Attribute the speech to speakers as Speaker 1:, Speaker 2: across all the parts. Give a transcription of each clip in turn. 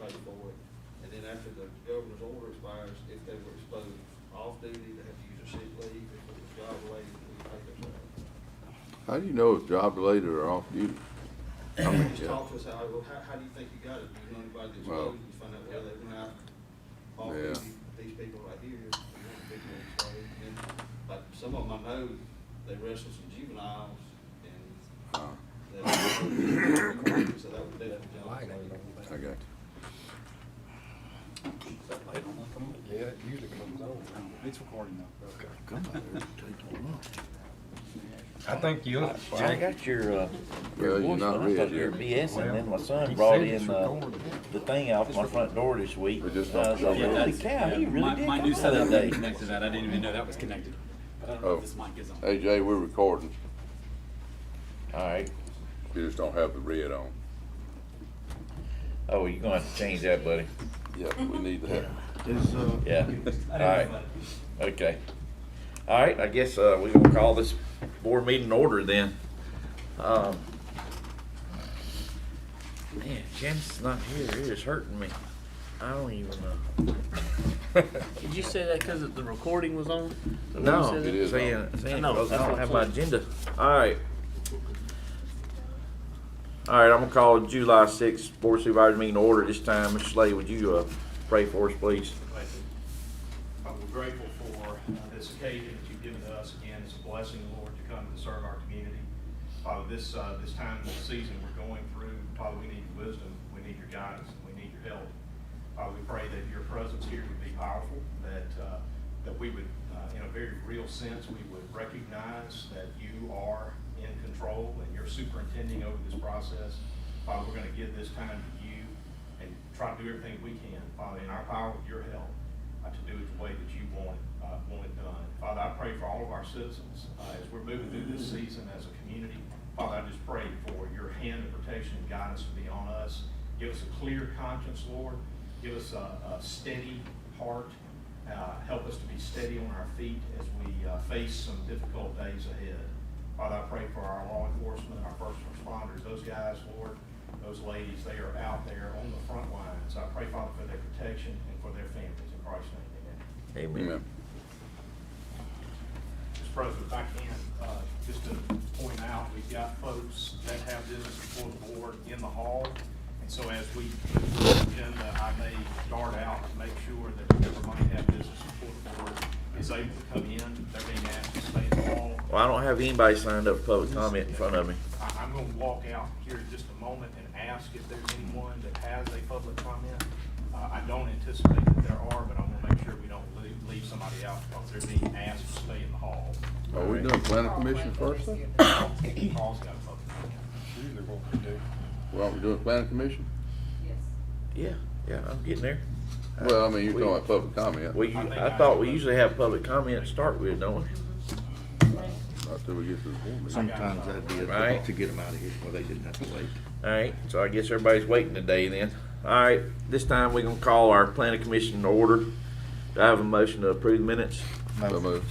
Speaker 1: pay for it. And then after the governor's order expires, if they were exposed off duty, they have to use their sick leave. If it was job related, we pay their salary.
Speaker 2: How do you know it's job related or off duty? I mean,
Speaker 1: Just talk to us, how do you think you got it? Do you know anybody that's exposed? You find out where they went out off
Speaker 2: Yeah.
Speaker 1: duty, these people right here, you know, people exposed. And then, like, some of them I know, they wrestle some juveniles and so that would be that.
Speaker 2: I got you.
Speaker 3: Yeah, it usually comes over. It's recording now. I think you.
Speaker 4: I got your
Speaker 2: Well, you're
Speaker 4: voicemail.
Speaker 2: not
Speaker 4: I thought
Speaker 2: ready.
Speaker 4: you were BSing, and then my son
Speaker 3: He
Speaker 4: brought
Speaker 3: said
Speaker 4: in
Speaker 3: it's recorded.
Speaker 4: the thing out my front door this week.
Speaker 2: We just
Speaker 4: And I was
Speaker 2: don't
Speaker 4: like,
Speaker 2: show
Speaker 4: holy
Speaker 2: that.
Speaker 4: cow, he really did
Speaker 5: My
Speaker 4: come
Speaker 5: new
Speaker 4: out
Speaker 5: setup
Speaker 4: that
Speaker 5: didn't
Speaker 4: day.
Speaker 5: connect to that. I didn't even know that was connected. But I don't know
Speaker 2: Oh.
Speaker 5: if this mic is on.
Speaker 2: Hey Jay, we're recording.
Speaker 4: All right.
Speaker 2: You just don't have the red on.
Speaker 4: Oh, you're gonna have to change that, buddy.
Speaker 2: Yeah, we need to have.
Speaker 4: Yeah. All right. Okay. All right, I guess we're gonna call this board meeting in order then. Man, Janice's not here. It is hurting me. I don't even know.
Speaker 6: Did you say that because the recording was on? Is that what you
Speaker 4: No,
Speaker 6: said?
Speaker 2: It is
Speaker 4: saying,
Speaker 2: on.
Speaker 4: saying,
Speaker 6: No,
Speaker 4: because I
Speaker 6: that's
Speaker 4: don't
Speaker 6: what
Speaker 4: have
Speaker 6: I'm
Speaker 4: my
Speaker 6: saying.
Speaker 4: agenda. All right. All right, I'm gonna call July 6th Board of Supervisors meeting to order this time. Mr. Slade, would you pray for us, please?
Speaker 7: Thank you. We're grateful for this occasion that you've given to us. Again, it's a blessing, Lord, to come to serve our community. Father, this time of the season we're going through, Father, we need wisdom, we need your guidance, and we need your help. Father, we pray that your presence here would be powerful, that we would, in a very real sense, we would recognize that you are in control and you're superintending over this process. Father, we're going to give this time to you and try to do everything we can, Father, in our power with your help, to do it the way that you want it done. Father, I pray for all of our citizens as we're moving through this season as a community. Father, I just pray for your hand of protection and guidance to be on us. Give us a clear conscience, Lord. Give us a steady heart. Help us to be steady on our feet as we face some difficult days ahead. Father, I pray for our law enforcement, our first responders, those guys, Lord, those ladies, they are out there on the front lines. I pray, Father, for their protection and for their families. In Christ's name, amen.
Speaker 4: Amen.
Speaker 7: Mr. President, if I can, just to point out, we've got folks that have business before the board in the hall. And so as we move through the agenda, I may start out to make sure that whoever might have business before the board is able to come in. They're being asked to stay in the hall.
Speaker 4: Well, I don't have anybody signed up for public comment in front of me.
Speaker 7: I'm going to walk out here in just a moment and ask if there's anyone that has a public comment. I don't anticipate that there are, but I'm going to make sure we don't leave somebody out because they're being asked to stay in the hall.
Speaker 2: Are we doing planning commission first then?
Speaker 7: Paul's got a public comment.
Speaker 3: Usually what we do.
Speaker 2: Well, are we doing planning commission?
Speaker 4: Yeah, I'm getting there.
Speaker 2: Well, I mean, you're talking about public comment.
Speaker 4: I thought we usually have public comment to start with, don't we?
Speaker 2: Not till we get to the board meeting.
Speaker 8: Sometimes that'd be
Speaker 4: Right.
Speaker 8: enough to get them out of here, where they didn't have to wait.
Speaker 4: All right, so I guess everybody's waiting today then. All right, this time we're gonna call our planning commission to order. Do I have a motion to approve the minutes?
Speaker 2: So moved.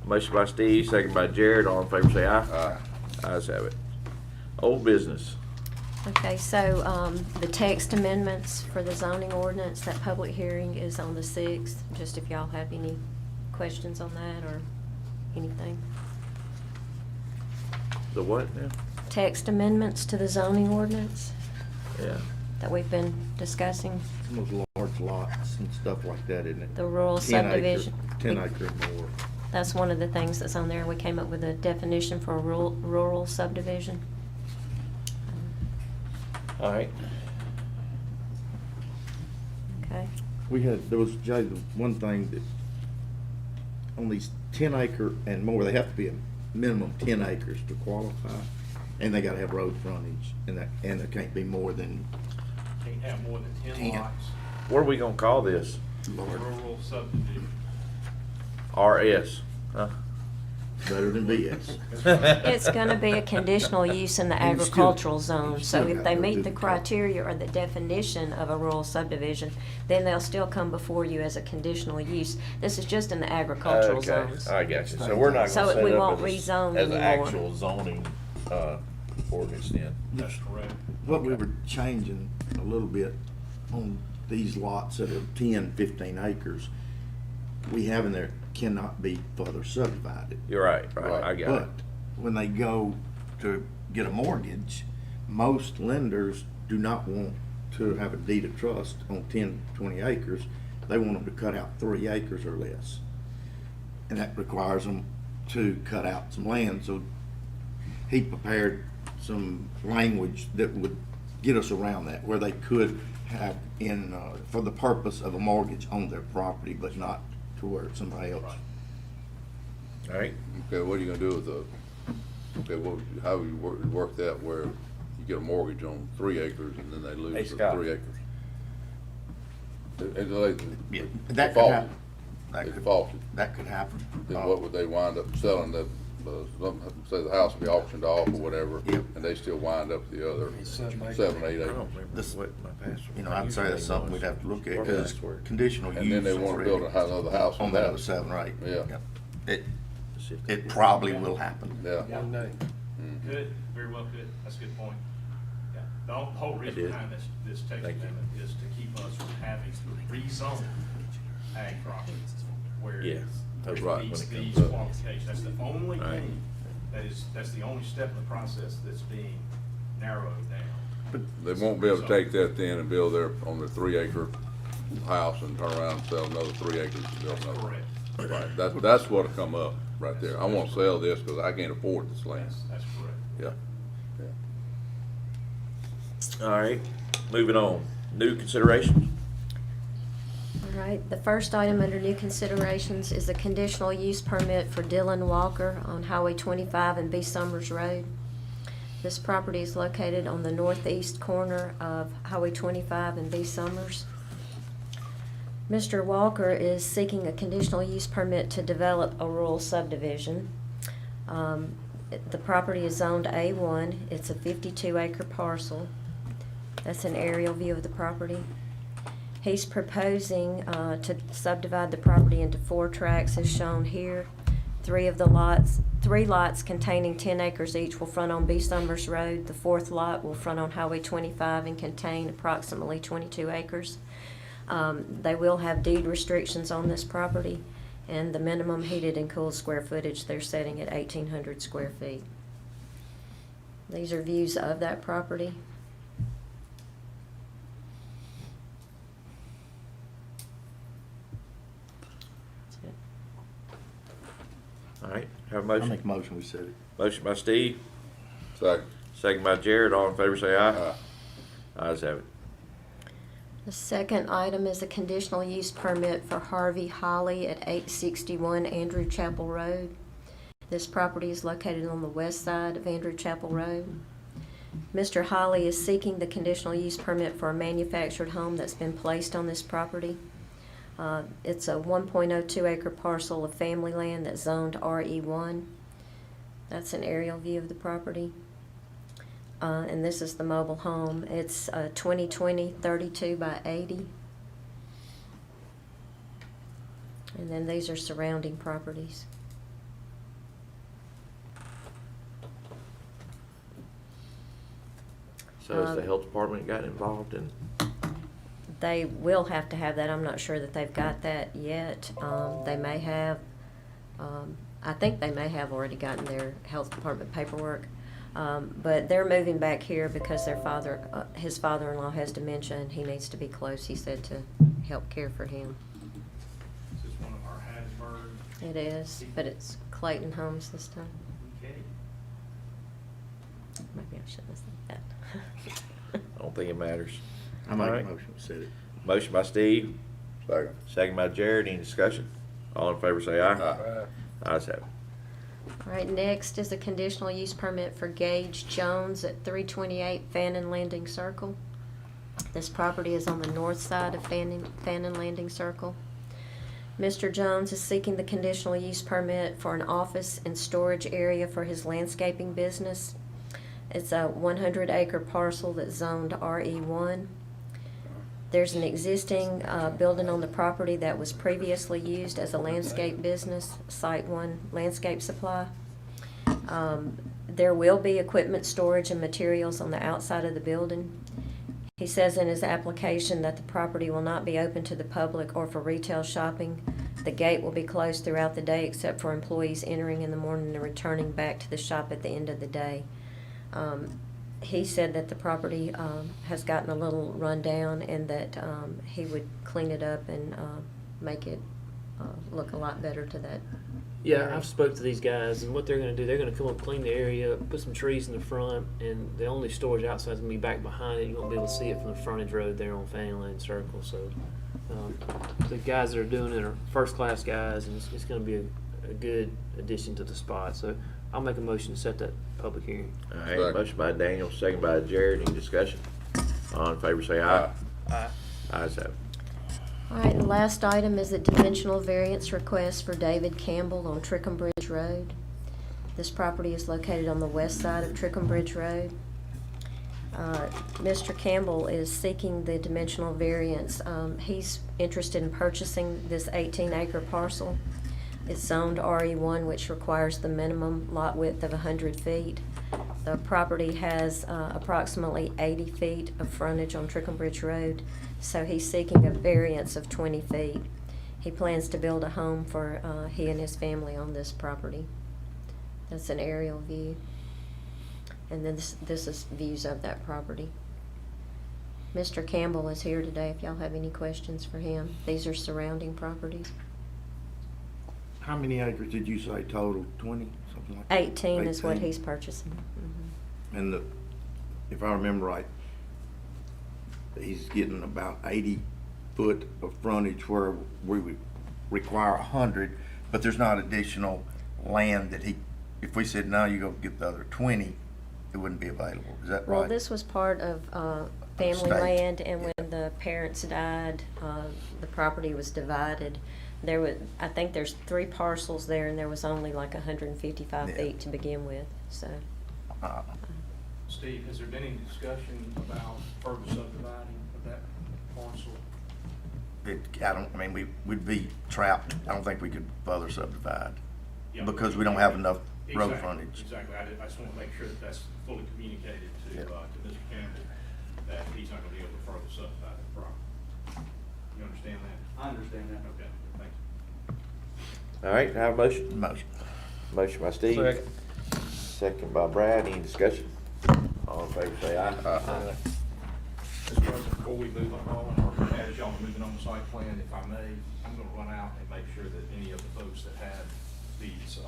Speaker 4: Motion by Steve, second by Jared. All in favor say aye.
Speaker 2: Aye.
Speaker 4: Ayes have it. Old business.
Speaker 9: Okay, so the text amendments for the zoning ordinance, that public hearing is on the 6th. Just if y'all have any questions on that or anything.
Speaker 4: The what now?
Speaker 9: Text amendments to the zoning ordinance
Speaker 4: Yeah.
Speaker 9: that we've been discussing,
Speaker 8: Some of those large lots and stuff like that, isn't it?
Speaker 9: the rural
Speaker 8: 10 acre-
Speaker 9: subdivision.
Speaker 8: 10 acre or more.
Speaker 9: That's one of the things that's on there. We came up with a definition for a rural subdivision.
Speaker 4: All right.
Speaker 9: Okay.
Speaker 8: There was, Jay, the one thing that, on these 10 acre and more, they have to be a minimum 10 acres to qualify. And they gotta have road frontage, and there can't be more than,
Speaker 7: Can't have more than 10
Speaker 8: 10.
Speaker 7: lots,
Speaker 4: What are we gonna call this?
Speaker 7: rural subdivision.
Speaker 4: RS, huh?
Speaker 8: better than BS.
Speaker 9: It's gonna be a conditional use in the
Speaker 8: And you still-
Speaker 9: agricultural zone,
Speaker 8: you
Speaker 9: so
Speaker 8: still
Speaker 9: if
Speaker 8: gotta
Speaker 9: they
Speaker 8: go
Speaker 9: meet
Speaker 8: do
Speaker 9: the
Speaker 8: the
Speaker 9: criteria or the definition of a rural subdivision, then they'll still come before you as a conditional use. This is just in the agricultural
Speaker 4: Okay,
Speaker 9: zones.
Speaker 4: I got you. So we're not
Speaker 9: So
Speaker 4: gonna set
Speaker 9: we
Speaker 4: up
Speaker 9: won't
Speaker 4: as
Speaker 9: rezone
Speaker 4: an
Speaker 9: anymore.
Speaker 4: actual zoning, ordinance then.
Speaker 7: That's correct.
Speaker 8: What we were changing a little bit on these lots that are 10, 15 acres, we have in there cannot be further subdivided.
Speaker 4: You're right, I got it.
Speaker 8: But when they go to get a mortgage, most lenders do not want to have a deed of trust on 10, 20 acres. They want them to cut out 3 acres or less. And that requires them to cut out some land. So he prepared some language that would get us around that, where they could have in, for the purpose of a mortgage on their property, but not to where it's somebody else.
Speaker 4: All right,
Speaker 2: Okay, what are you gonna do with how you work that where you get a mortgage on 3 acres and then they
Speaker 4: Hey,
Speaker 2: lose the
Speaker 4: Scott.
Speaker 2: 3 acres? And like,
Speaker 8: Yeah, that could
Speaker 2: defaulted.
Speaker 8: happen. That
Speaker 2: They
Speaker 8: could,
Speaker 2: defaulted.
Speaker 8: that could happen.
Speaker 2: Then what would they wind up selling say the house will be auctioned off or whatever,
Speaker 8: Yep.
Speaker 2: and they still wind up the other 7, 8
Speaker 4: I
Speaker 2: acres.
Speaker 4: don't remember
Speaker 8: This-
Speaker 4: what my password.
Speaker 8: You know, I'd say that's something we'd have to look at, because conditional use.
Speaker 2: And then they wanna build another house
Speaker 8: on
Speaker 2: on
Speaker 8: that
Speaker 2: that.
Speaker 8: other 7 or 8.
Speaker 2: Yeah.
Speaker 8: Yep. It probably will happen.
Speaker 2: Yeah.
Speaker 7: Could, very well could, that's a good point. Yeah, the whole
Speaker 4: I
Speaker 7: reason
Speaker 4: did.
Speaker 7: behind this text
Speaker 4: Thank you.
Speaker 7: amendment is to keep us from having to rezone ag properties where
Speaker 4: Yes, that's
Speaker 7: it
Speaker 2: right,
Speaker 7: meets
Speaker 2: when it
Speaker 7: these
Speaker 2: comes up.
Speaker 7: qualifications. That's the only
Speaker 4: Right.
Speaker 7: thing that's the only step in the process that's being narrowed down.
Speaker 2: They won't be able to take that then and build on their 3 acre house and turn around and sell another 3 acres and build
Speaker 7: That's
Speaker 2: another.
Speaker 7: correct.
Speaker 2: Right, that's what'll come up right there. I wanna sell this because I can't afford this land.
Speaker 7: That's correct.
Speaker 2: Yeah.
Speaker 4: All right, moving on, new considerations.
Speaker 9: All right, the first item under new considerations is a conditional use permit for Dylan Walker on Highway 25 and B. Summers Road. This property is located on the northeast corner of Highway 25 and B. Summers. Mr. Walker is seeking a conditional use permit to develop a rural subdivision. The property is zoned A1. It's a 52-acre parcel. That's an aerial view of the property. He's proposing to subdivide the property into 4 tracts as shown here. 3 lots containing 10 acres each will front on B. Summers Road. The 4th lot will front on Highway 25 and contain approximately 22 acres. They will have deed restrictions on this property, and the minimum heated and cooled square footage they're setting at 1,800 square feet. These are views of that property.
Speaker 4: All right, have a
Speaker 8: I
Speaker 4: motion.
Speaker 8: make a motion, we said it.
Speaker 4: Motion by Steve,
Speaker 2: Second.
Speaker 4: second by Jared, all in favor say aye.
Speaker 2: Aye.
Speaker 4: Ayes have it.
Speaker 9: The second item is a conditional use permit for Harvey Holly at 861 Andrew Chapel Road. This property is located on the west side of Andrew Chapel Road. Mr. Holly is seeking the conditional use permit for a manufactured home that's been placed on this property. It's a 1.02 acre parcel of family land that's zoned RE1. That's an aerial view of the property. And this is the mobile home. It's 2020 32 by 80. And then these are surrounding properties.
Speaker 4: So has the health department got involved in?
Speaker 9: They will have to have that. I'm not sure that they've got that yet. They may have, I think they may have already gotten their health department paperwork. But they're moving back here because their his father-in-law has dementia and he needs to be close, he said, to help care for him.
Speaker 7: This is one of our Hattiesburg.
Speaker 9: It is, but it's Clayton Homes this time.
Speaker 7: Okay.
Speaker 9: Maybe I shouldn't have said that.
Speaker 4: I don't think it matters.
Speaker 8: I make
Speaker 4: All
Speaker 8: a
Speaker 4: right.
Speaker 8: motion, we said it.
Speaker 4: Motion by Steve,
Speaker 2: Second.
Speaker 4: second by Jared, any discussion? All in favor say aye.
Speaker 2: Aye.
Speaker 4: Ayes have it.
Speaker 9: All right, next is a conditional use permit for Gage Jones at 328 Fannin Landing Circle. This property is on the north side of Fannin Landing Circle. Mr. Jones is seeking the conditional use permit for an office and storage area for his landscaping business. It's a 100-acre parcel that's zoned RE1. There's an existing building on the property that was previously used as a landscape business, Site 1 Landscape Supply. There will be equipment storage and materials on the outside of the building. He says in his application that the property will not be open to the public or for retail shopping. The gate will be closed throughout the day except for employees entering in the morning and returning back to the shop at the end of the day. He said that the property has gotten a little run down and that he would clean it up and make it look a lot better to that.
Speaker 6: Yeah, I've spoke to these guys, and what they're going to do, they're going to come up, clean the area up, put some trees in the front, and the only storage outside is going to be back behind it. You won't be able to see it from the frontage road there on Fanning Lane Circle. So the guys that are doing it are first-class guys, and it's going to be a good addition to the spot. So I'll make a motion to set that public hearing.
Speaker 4: All right,
Speaker 2: Second.
Speaker 4: motion by Daniel, second by Jared. Any discussion? All in favor say aye.
Speaker 6: Aye.
Speaker 4: Ayes have it.
Speaker 9: All right, the last item is a dimensional variance request for David Campbell on Trickham Bridge Road. This property is located on the west side of Trickham Bridge Road. Mr. Campbell is seeking the dimensional variance. He's interested in purchasing this 18-acre parcel. It's zoned RE1, which requires the minimum lot width of 100 feet. The property has approximately 80 feet of frontage on Trickham Bridge Road, so he's seeking a variance of 20 feet. He plans to build a home for he and his family on this property. That's an aerial view. And then this is views of that property. Mr. Campbell is here today if y'all have any questions for him. These are surrounding properties.
Speaker 8: How many acres did you say total? 20, something like that?
Speaker 9: 18 is what
Speaker 8: 18.
Speaker 9: he's purchasing. Mhm.
Speaker 8: And if I remember right, he's getting about 80 foot of frontage where we would require 100, but there's not additional land that if we said, no, you go get the other 20, it wouldn't be available. Is that right?
Speaker 9: Well, this was part of family
Speaker 8: State.
Speaker 9: land, and when the parents died, the property was divided. I think there's 3 parcels there, and there was only like 155
Speaker 8: Yeah.
Speaker 9: feet to begin with, so.
Speaker 7: Steve, has there been any discussion about further subdividing of that parcel?
Speaker 8: We'd be trapped. I don't think we could further subdivide
Speaker 7: Yeah,
Speaker 8: because we don't have enough road
Speaker 7: Exactly,
Speaker 8: frontage.
Speaker 7: Exactly. I just want to make sure that that's fully communicated to
Speaker 8: Yeah.
Speaker 7: Mr. Campbell, that he's not going to be able to further subdivide the property. You understand that?
Speaker 3: I understand that.
Speaker 7: Okay, thank you.
Speaker 4: All right, have a motion?
Speaker 8: Motion.
Speaker 4: Motion by Steve.
Speaker 3: Second.
Speaker 4: Second by Brad. Any discussion? All in favor say aye.
Speaker 2: Aye.
Speaker 7: Mr. President, before we move on, as y'all are moving on the site plan, if I may, I'm going to run out and make sure that any of the folks that have these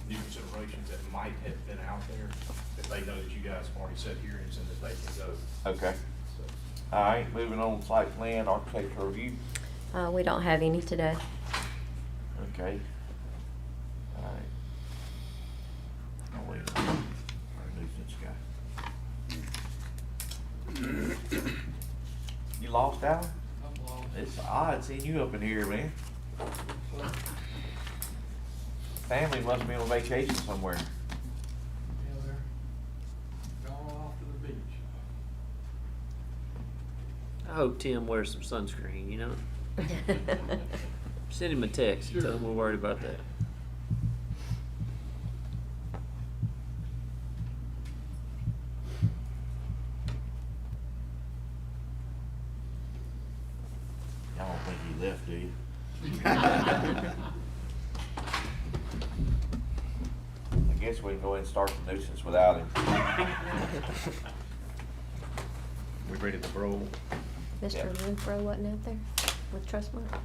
Speaker 7: new considerations that might have been out there, that they know that you guys have already set hearings and that they can go.
Speaker 4: Okay.
Speaker 7: So,
Speaker 4: All right, moving on, site plan, architectural review.
Speaker 9: We don't have any today.
Speaker 4: Okay. All right. Oh, wait. Nuisance guy. You lost, Alan?
Speaker 3: I'm lost.
Speaker 4: It's odd seeing you up in here, man. Family must be on vacation somewhere.
Speaker 3: Yeah, they're gone off to the beach.
Speaker 6: I hope Tim wears some sunscreen, you know? Send him a text and tell him we're worried about that.
Speaker 4: Y'all don't think he left, do you? I guess we can go ahead and start the nuisance without him.
Speaker 7: we ready to roll?
Speaker 9: Mr. Renfro wasn't out there with Trustmark?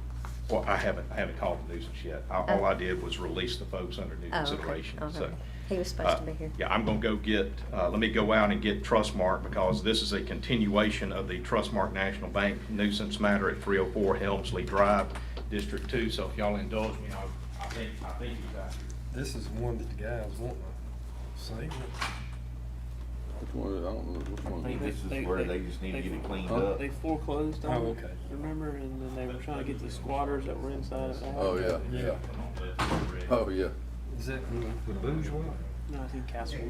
Speaker 7: Well, I haven't called the nuisance yet. All I did was release the folks under new
Speaker 9: Oh, okay.
Speaker 7: consideration,
Speaker 9: Okay.
Speaker 7: so.
Speaker 9: He was supposed to be here.
Speaker 7: Yeah, I'm gonna go get, let me go out and get Trustmark, because this is a continuation of the Trustmark National Bank nuisance matter at 304 Helmsley Drive, District 2. So if y'all indulge me, I think he's out here.
Speaker 3: This is one that the guys want to see.
Speaker 2: Which one? I don't know which
Speaker 4: I
Speaker 2: one.
Speaker 4: think this is where they just need to get it cleaned
Speaker 2: Huh?
Speaker 4: up.
Speaker 6: They foreclosed on
Speaker 3: Oh,
Speaker 6: it,
Speaker 3: okay.
Speaker 6: remember? And then they were trying to get the squatters that were inside of the house.
Speaker 2: Oh, yeah, yeah. Oh, yeah.
Speaker 3: Is that the Booge one?
Speaker 6: No, I think Castle.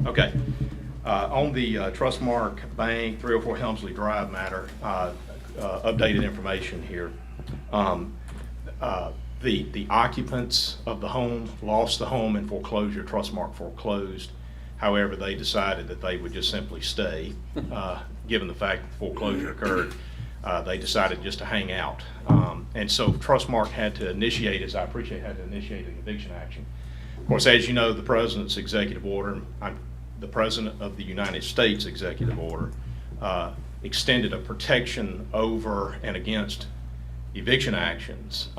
Speaker 7: Okay. On the Trustmark Bank 304 Helmsley Drive matter, updated information here. The occupants of the home lost the home in foreclosure. Trustmark foreclosed. However, they decided that they would just simply stay, given the fact that foreclosure occurred. They decided just to hang out. And so Trustmark had to initiate, as I appreciate, had to initiate an eviction action. Of course, as you know, the President's executive order, the President of the United States executive order, extended a protection over and against eviction actions.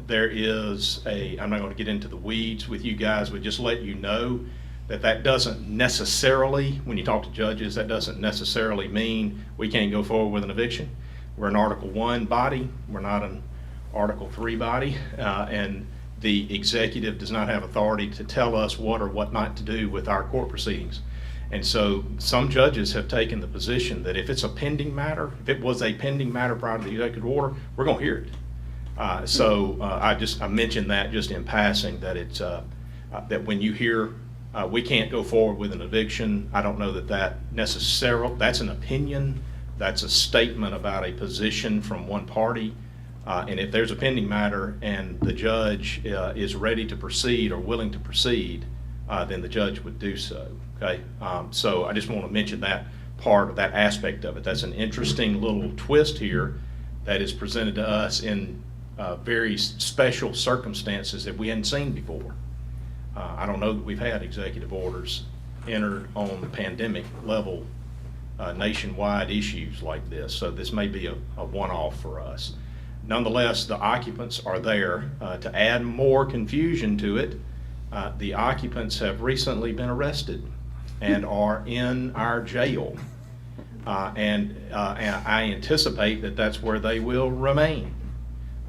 Speaker 7: There is I'm not going to get into the weeds with you guys, but just let you know that doesn't necessarily, when you talk to judges, that doesn't necessarily mean we can't go forward with an eviction. We're an Article I body, we're not an Article III body, and the executive does not have authority to tell us what or what not to do with our court proceedings. And so some judges have taken the position that if it's a pending matter, if it was a pending matter prior to the executive order, we're going to hear it. I mentioned that just in passing, that it's that when you hear we can't go forward with an eviction, I don't know that necessarily, that's an opinion, that's a statement about a position from one party. And if there's a pending matter and the judge is ready to proceed or willing to proceed, then the judge would do so. Okay, so I just want to mention that part of that aspect of it. That's an interesting little twist here that is presented to us in very special circumstances that we hadn't seen before. I don't know that we've had executive orders entered on the pandemic level nationwide issues like this, so this may be a one-off for us. Nonetheless, the occupants are there. To add more confusion to it, the occupants have recently been arrested and are in our jail. And I anticipate that that's where they will remain.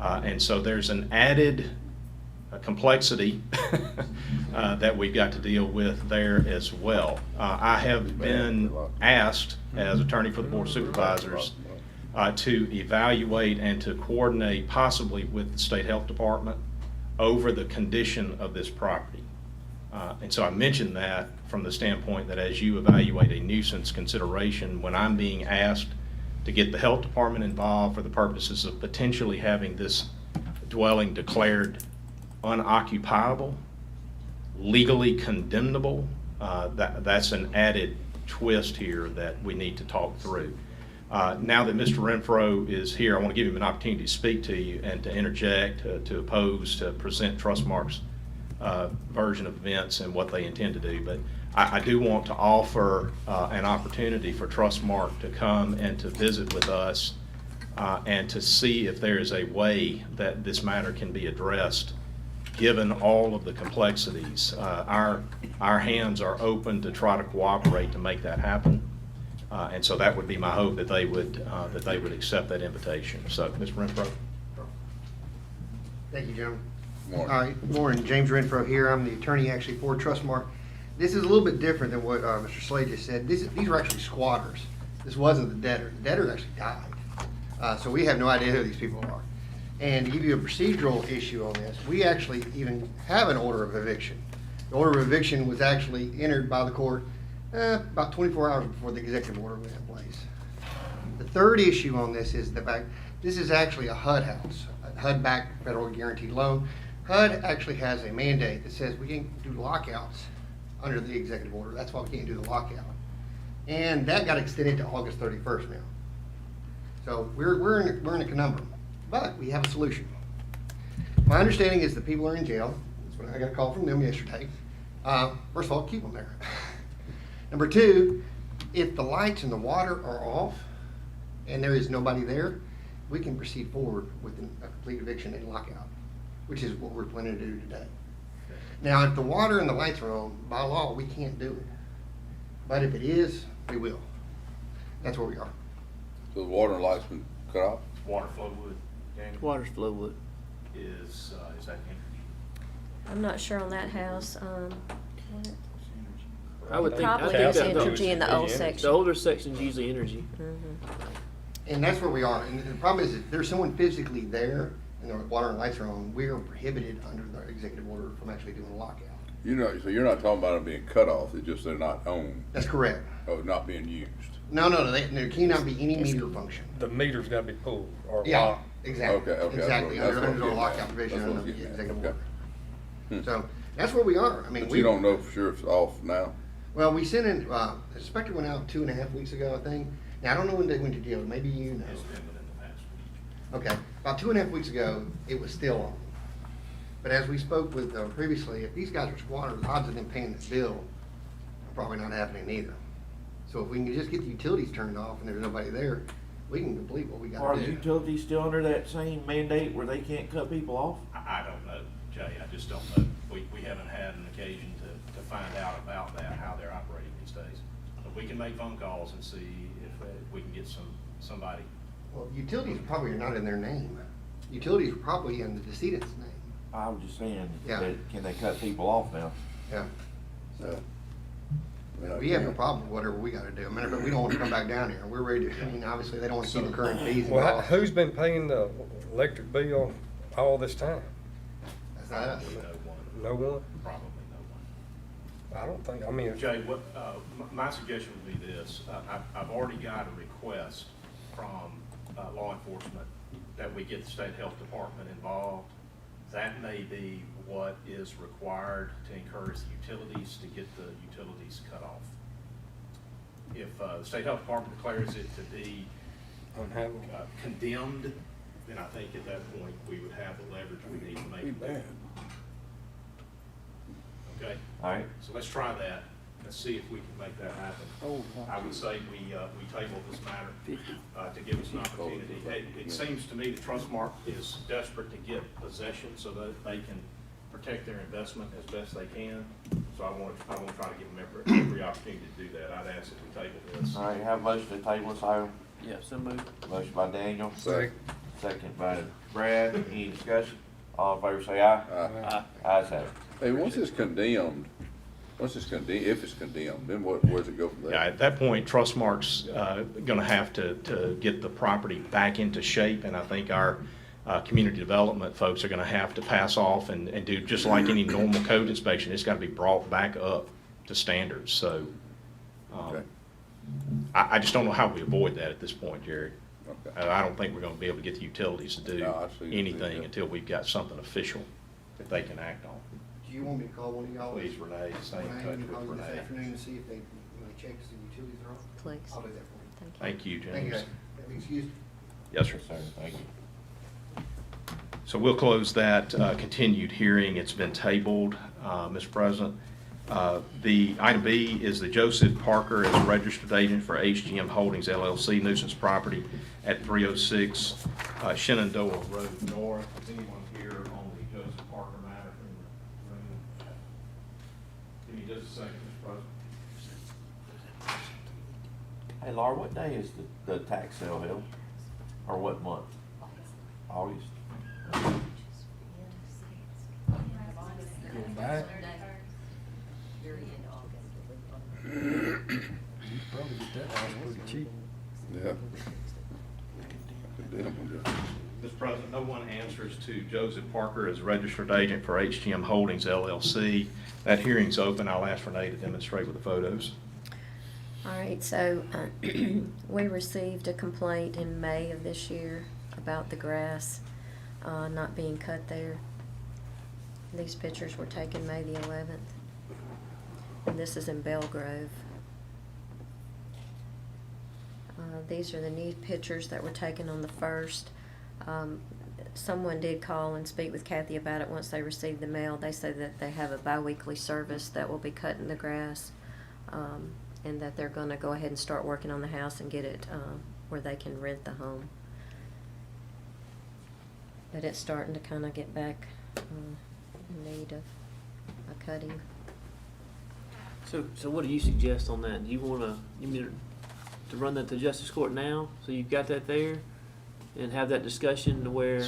Speaker 7: And so there's an added complexity that we've got to deal with there as well. I have been asked, as attorney for the Board of Supervisors, to evaluate and to coordinate possibly with the State Health Department over the condition of this property. And so I mentioned that from the standpoint that as you evaluate a nuisance consideration, when I'm being asked to get the Health Department involved for the purposes of potentially having this dwelling declared unoccupiable, legally condemnable, that's an added twist here that we need to talk through. Now that Mr. Renfro is here, I want to give him an opportunity to speak to you and to interject, to oppose, to present Trustmark's version of events and what they intend to do. But I do want to offer an opportunity for Trustmark to come and to visit with us and to see if there is a way that this matter can be addressed, given all of the complexities. Our hands are open to try to cooperate to make that happen. And so that would be my hope, that they would accept that invitation. So, Mr. Renfro.
Speaker 10: Thank you, gentlemen.
Speaker 2: Morning.
Speaker 10: All right, morning. James Renfro here. I'm the attorney actually for Trustmark. This is a little bit different than what Mr. Slade just said. These were actually squatters. This wasn't the debtor. The debtor actually died. So we have no idea who these people are. And to give you a procedural issue on this, we actually even have an order of eviction. The order of eviction was actually entered by the court about 24 hours before the executive order went in place. The third issue on this is the fact this is actually a HUD house, a HUD-backed federal guaranteed loan. HUD actually has a mandate that says we can't do lockouts under the executive order. That's why we can't do the lockout. And that got extended to August 31st now. So we're in a conundrum, but we have a solution. My understanding is the people are in jail. That's what I got a call from them yesterday. First of all, keep them there. Number two, if the lights and the water are off and there is nobody there, we can proceed forward with a complete eviction and lockout, which is what we're planning to do today. Now, if the water and the lights are on, by law, we can't do it. But if it is, we will. That's where we are.
Speaker 2: So the water and lights been cut off?
Speaker 7: Water flow wood, Jamie,
Speaker 6: Water's flow wood.
Speaker 7: is that
Speaker 9: I'm not sure on that house.
Speaker 6: I would think
Speaker 9: Probably
Speaker 6: I
Speaker 9: is
Speaker 6: think that
Speaker 9: energy in the old
Speaker 6: the
Speaker 9: section.
Speaker 6: older section's usually energy.
Speaker 10: And that's where we are. And the problem is, if there's someone physically there and the water and lights are on, we are prohibited under the executive order from actually doing a lockout.
Speaker 2: So you're not talking about them being cut off, it's just they're not on,
Speaker 10: That's correct.
Speaker 2: not being used.
Speaker 10: No, there cannot be any meter function.
Speaker 3: The meter's gotta be pulled or
Speaker 10: Yeah,
Speaker 3: locked.
Speaker 10: exactly.
Speaker 2: Okay,
Speaker 10: Exactly,
Speaker 2: that's what I'm
Speaker 10: under the
Speaker 2: getting
Speaker 10: lockout
Speaker 2: at.
Speaker 10: provision
Speaker 2: That's what
Speaker 10: under
Speaker 2: I'm
Speaker 10: the
Speaker 2: getting at.
Speaker 10: executive
Speaker 2: Okay.
Speaker 10: order. So that's where we are. I mean,
Speaker 2: But you don't know for sure if it's off now?
Speaker 10: Well, we sent in, the inspector went out 2.5 weeks ago, I think. Now, I don't know when they went to jail, maybe you know.
Speaker 7: It's been within the past week.
Speaker 10: Okay, about 2.5 weeks ago, it was still on. But as we spoke with previously, if these guys are squatters, the odds of them paying the bill are probably not happening either. So if we can just get the utilities turned off and there's nobody there, we can complete what we
Speaker 4: Are
Speaker 10: gotta
Speaker 4: the
Speaker 10: do.
Speaker 4: utilities still under that same mandate where they can't cut people off?
Speaker 7: I don't know, Jay, I just don't know. We haven't had an occasion to find out about that, how they're operating these days. But we can make phone calls and see if we can get somebody.
Speaker 10: Well, utilities probably are not in their name. Utilities are probably in the decedent's name.
Speaker 4: I was just saying,
Speaker 10: Yeah.
Speaker 4: can they cut people off now?
Speaker 10: Yeah.
Speaker 2: Yeah.
Speaker 10: We have no problem with whatever we gotta do. I mean, but we don't wanna come back down here. We're ready to, I mean, obviously, they don't wanna see the current fees
Speaker 3: Well,
Speaker 10: involved.
Speaker 3: who's been paying the electric bill all this time?
Speaker 10: That's not us.
Speaker 7: No one,
Speaker 3: No one?
Speaker 7: probably no one.
Speaker 3: I don't think, I mean,
Speaker 7: Jay, what, my suggestion would be this, I've already got a request from, law enforcement that we get the state health department involved. That may be what is required to encourage the utilities to get the utilities cut off. If, the state health department declares it to be
Speaker 3: unhabitable.
Speaker 7: condemned, then I think at that point, we would have the leverage we need to make it.
Speaker 2: bad.
Speaker 7: Okay?
Speaker 4: All right.
Speaker 7: So let's try that. Let's see if we can make that happen. I would say we table this matter to give us an opportunity. It seems to me the Trustmark is desperate to get possession so that they can protect their investment as best they can. So I want to try to give them every opportunity to do that. I'd ask that we table this.
Speaker 4: All right, have a motion to table this item.
Speaker 6: Yeah, so moved.
Speaker 4: Motion by Daniel.
Speaker 2: Second.
Speaker 4: Second by Brad. Any discussion? All in favor say aye.
Speaker 2: Aye.
Speaker 4: Ayes have it.
Speaker 2: Hey, once it's condemned, if it's condemned, then where's it go from there?
Speaker 7: Yeah, at that point, Trustmark's gonna have to get the property back into shape, and I think our community development folks are gonna have to pass off and do just like any normal code inspection. It's gotta be brought back up to standards, so.
Speaker 2: Okay.
Speaker 7: I just don't know how we avoid that at this point, Jerry.
Speaker 2: Okay.
Speaker 7: I don't think we're gonna be able to get the utilities to do
Speaker 2: No, I see.
Speaker 7: anything until we've got something official that they can act on.
Speaker 10: Do you want me to call one of y'all?
Speaker 7: Please, Renee, stay in
Speaker 10: Renee,
Speaker 7: touch
Speaker 10: you call
Speaker 7: with
Speaker 10: you this
Speaker 7: Renee.
Speaker 10: afternoon to see if they check the utilities are off?
Speaker 9: Please.
Speaker 10: I'll do that for you.
Speaker 9: Thank you.
Speaker 7: Thank you,
Speaker 10: Thank you,
Speaker 7: James.
Speaker 10: guys. Have excused.
Speaker 7: Yes, sir.
Speaker 4: Sir, thank you.
Speaker 7: So we'll close that continued hearing. It's been tabled, Mr. President. The item B is the Joseph Parker as a registered agent for HGM Holdings LLC nuisance property at 306 Shenandoah Road North. Is anyone here on the Joseph Parker matter in the room? Give me just a second, Mr. President.
Speaker 4: Hey, Laura, what day is the tax sale held? Or what month? August.
Speaker 3: going back. You probably get that house pretty cheap.
Speaker 2: Yeah. Condemned, yeah.
Speaker 7: Mr. President, no one answers to Joseph Parker as registered agent for HGM Holdings LLC. That hearing's open. I'll ask Renee to demonstrate with the photos.
Speaker 9: All right, so we received a complaint in May of this year about the grass not being cut there. These pictures were taken May the 11th. And this is in Belgrove. These are the new pictures that were taken on the 1st. Someone did call and speak with Kathy about it once they received the mail. They said that they have a bi-weekly service that will be cutting the grass, and that they're going to go ahead and start working on the house and get it where they can rent the home. But it's starting to kind of get back in need of a cutting.
Speaker 6: So what do you suggest on that? Do you mean to run that to justice court now, so you've got that there, and have that discussion to where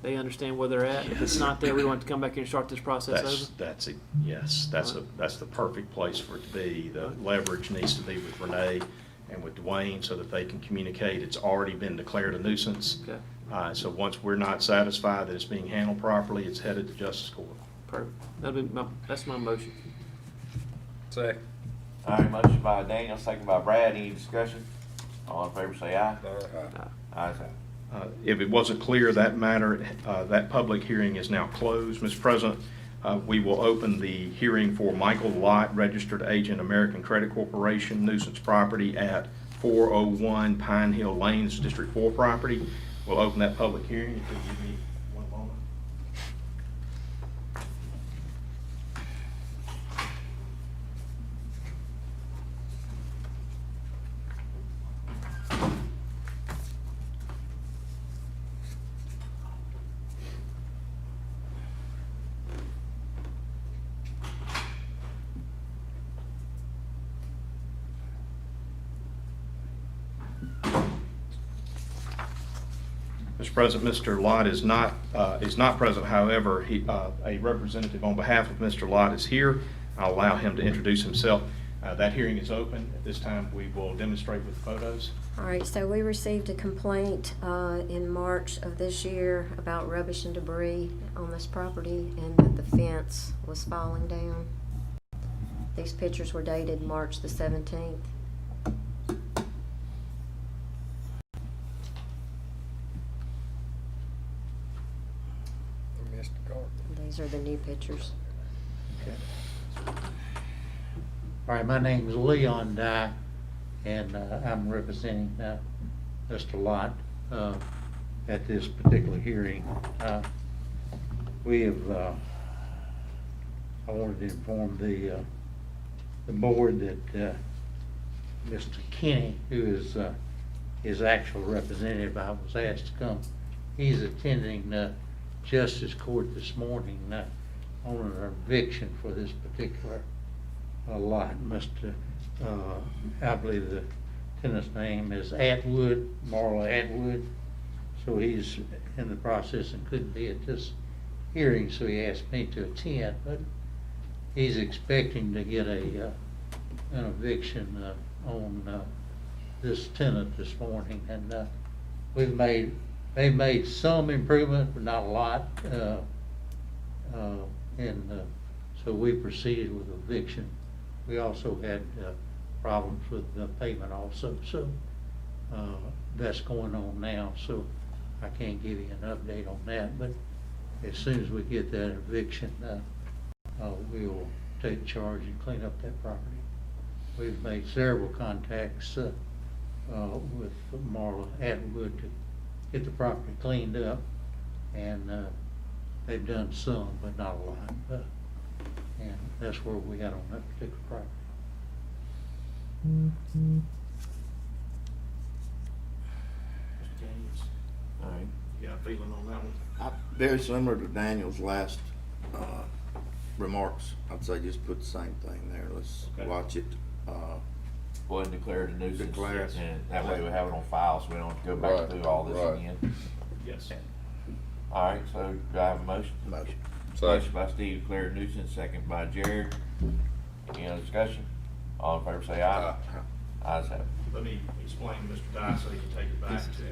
Speaker 6: they understand where they're at? If it's not there, we want to come back here and start this process over?
Speaker 7: Yes, that's the perfect place for it to be. The leverage needs to be with Renee and with Dwayne so that they can communicate. It's already been declared a nuisance.
Speaker 6: Okay.
Speaker 7: So once we're not satisfied that it's being handled properly, it's headed to justice court.
Speaker 6: Perfect. That's my motion.
Speaker 3: Second.
Speaker 4: All right, motion by Daniel, second by Brad. Any discussion? All in favor say aye. Ayes have it.
Speaker 7: If it wasn't clear, that matter, that public hearing is now closed. Mr. President, we will open the hearing for Michael Lott, registered agent, American Credit Corporation, nuisance property at 401 Pine Hill Lane, this is District 4 property. We'll open that public hearing. If you give me one moment. Mr. President, Mr. Lott is not present. However, a representative on behalf of Mr. Lott is here. I'll allow him to introduce himself. That hearing is open. At this time, we will demonstrate with photos.
Speaker 9: All right, so we received a complaint in March of this year about rubbish and debris on this property and that the fence was falling down. These pictures were dated March the 17th. These are the new pictures.
Speaker 11: All right, my name is Leon Dye, and I'm representing Mr. Lott at this particular hearing. I wanted to inform the board that Mr. Kenny, who is his actual representative, I was asked to come. He's attending Justice Court this morning on an eviction for this particular lot. I believe the tenant's name is Atwood, Marla Atwood. So he's in the process and couldn't be at this hearing, so he asked me to attend. But he's expecting to get an eviction on this tenant this morning, and they've made some improvement, but not a lot. So we proceeded with eviction. We also had problems with the payment also. So that's going on now. So I can't give you an update on that. But as soon as we get that eviction, we'll take charge and clean up that property. We've made several contacts with Marla Atwood to get the property cleaned up, and they've done some, but not a lot. And that's where we got on that particular property.
Speaker 7: Mr. Daniels,
Speaker 4: All right.
Speaker 7: you got a feeling on that one?
Speaker 8: Very similar to Daniel's last remarks. I'd say just put the same thing there. Let's
Speaker 7: Okay.
Speaker 8: watch it.
Speaker 4: Go ahead and declare it a nuisance.
Speaker 8: Declare it.
Speaker 4: And that way we have it on file, so we don't have to go back
Speaker 2: Right,
Speaker 4: through all this
Speaker 2: right.
Speaker 4: again.
Speaker 7: Yes.
Speaker 4: All right, so do I have a motion?
Speaker 8: Motion.
Speaker 4: Motion by Steve, declare a nuisance, second by Jared. Any other discussion? All in favor say aye. Ayes have it.
Speaker 7: Let me explain to Mr. Dye so he can take it back to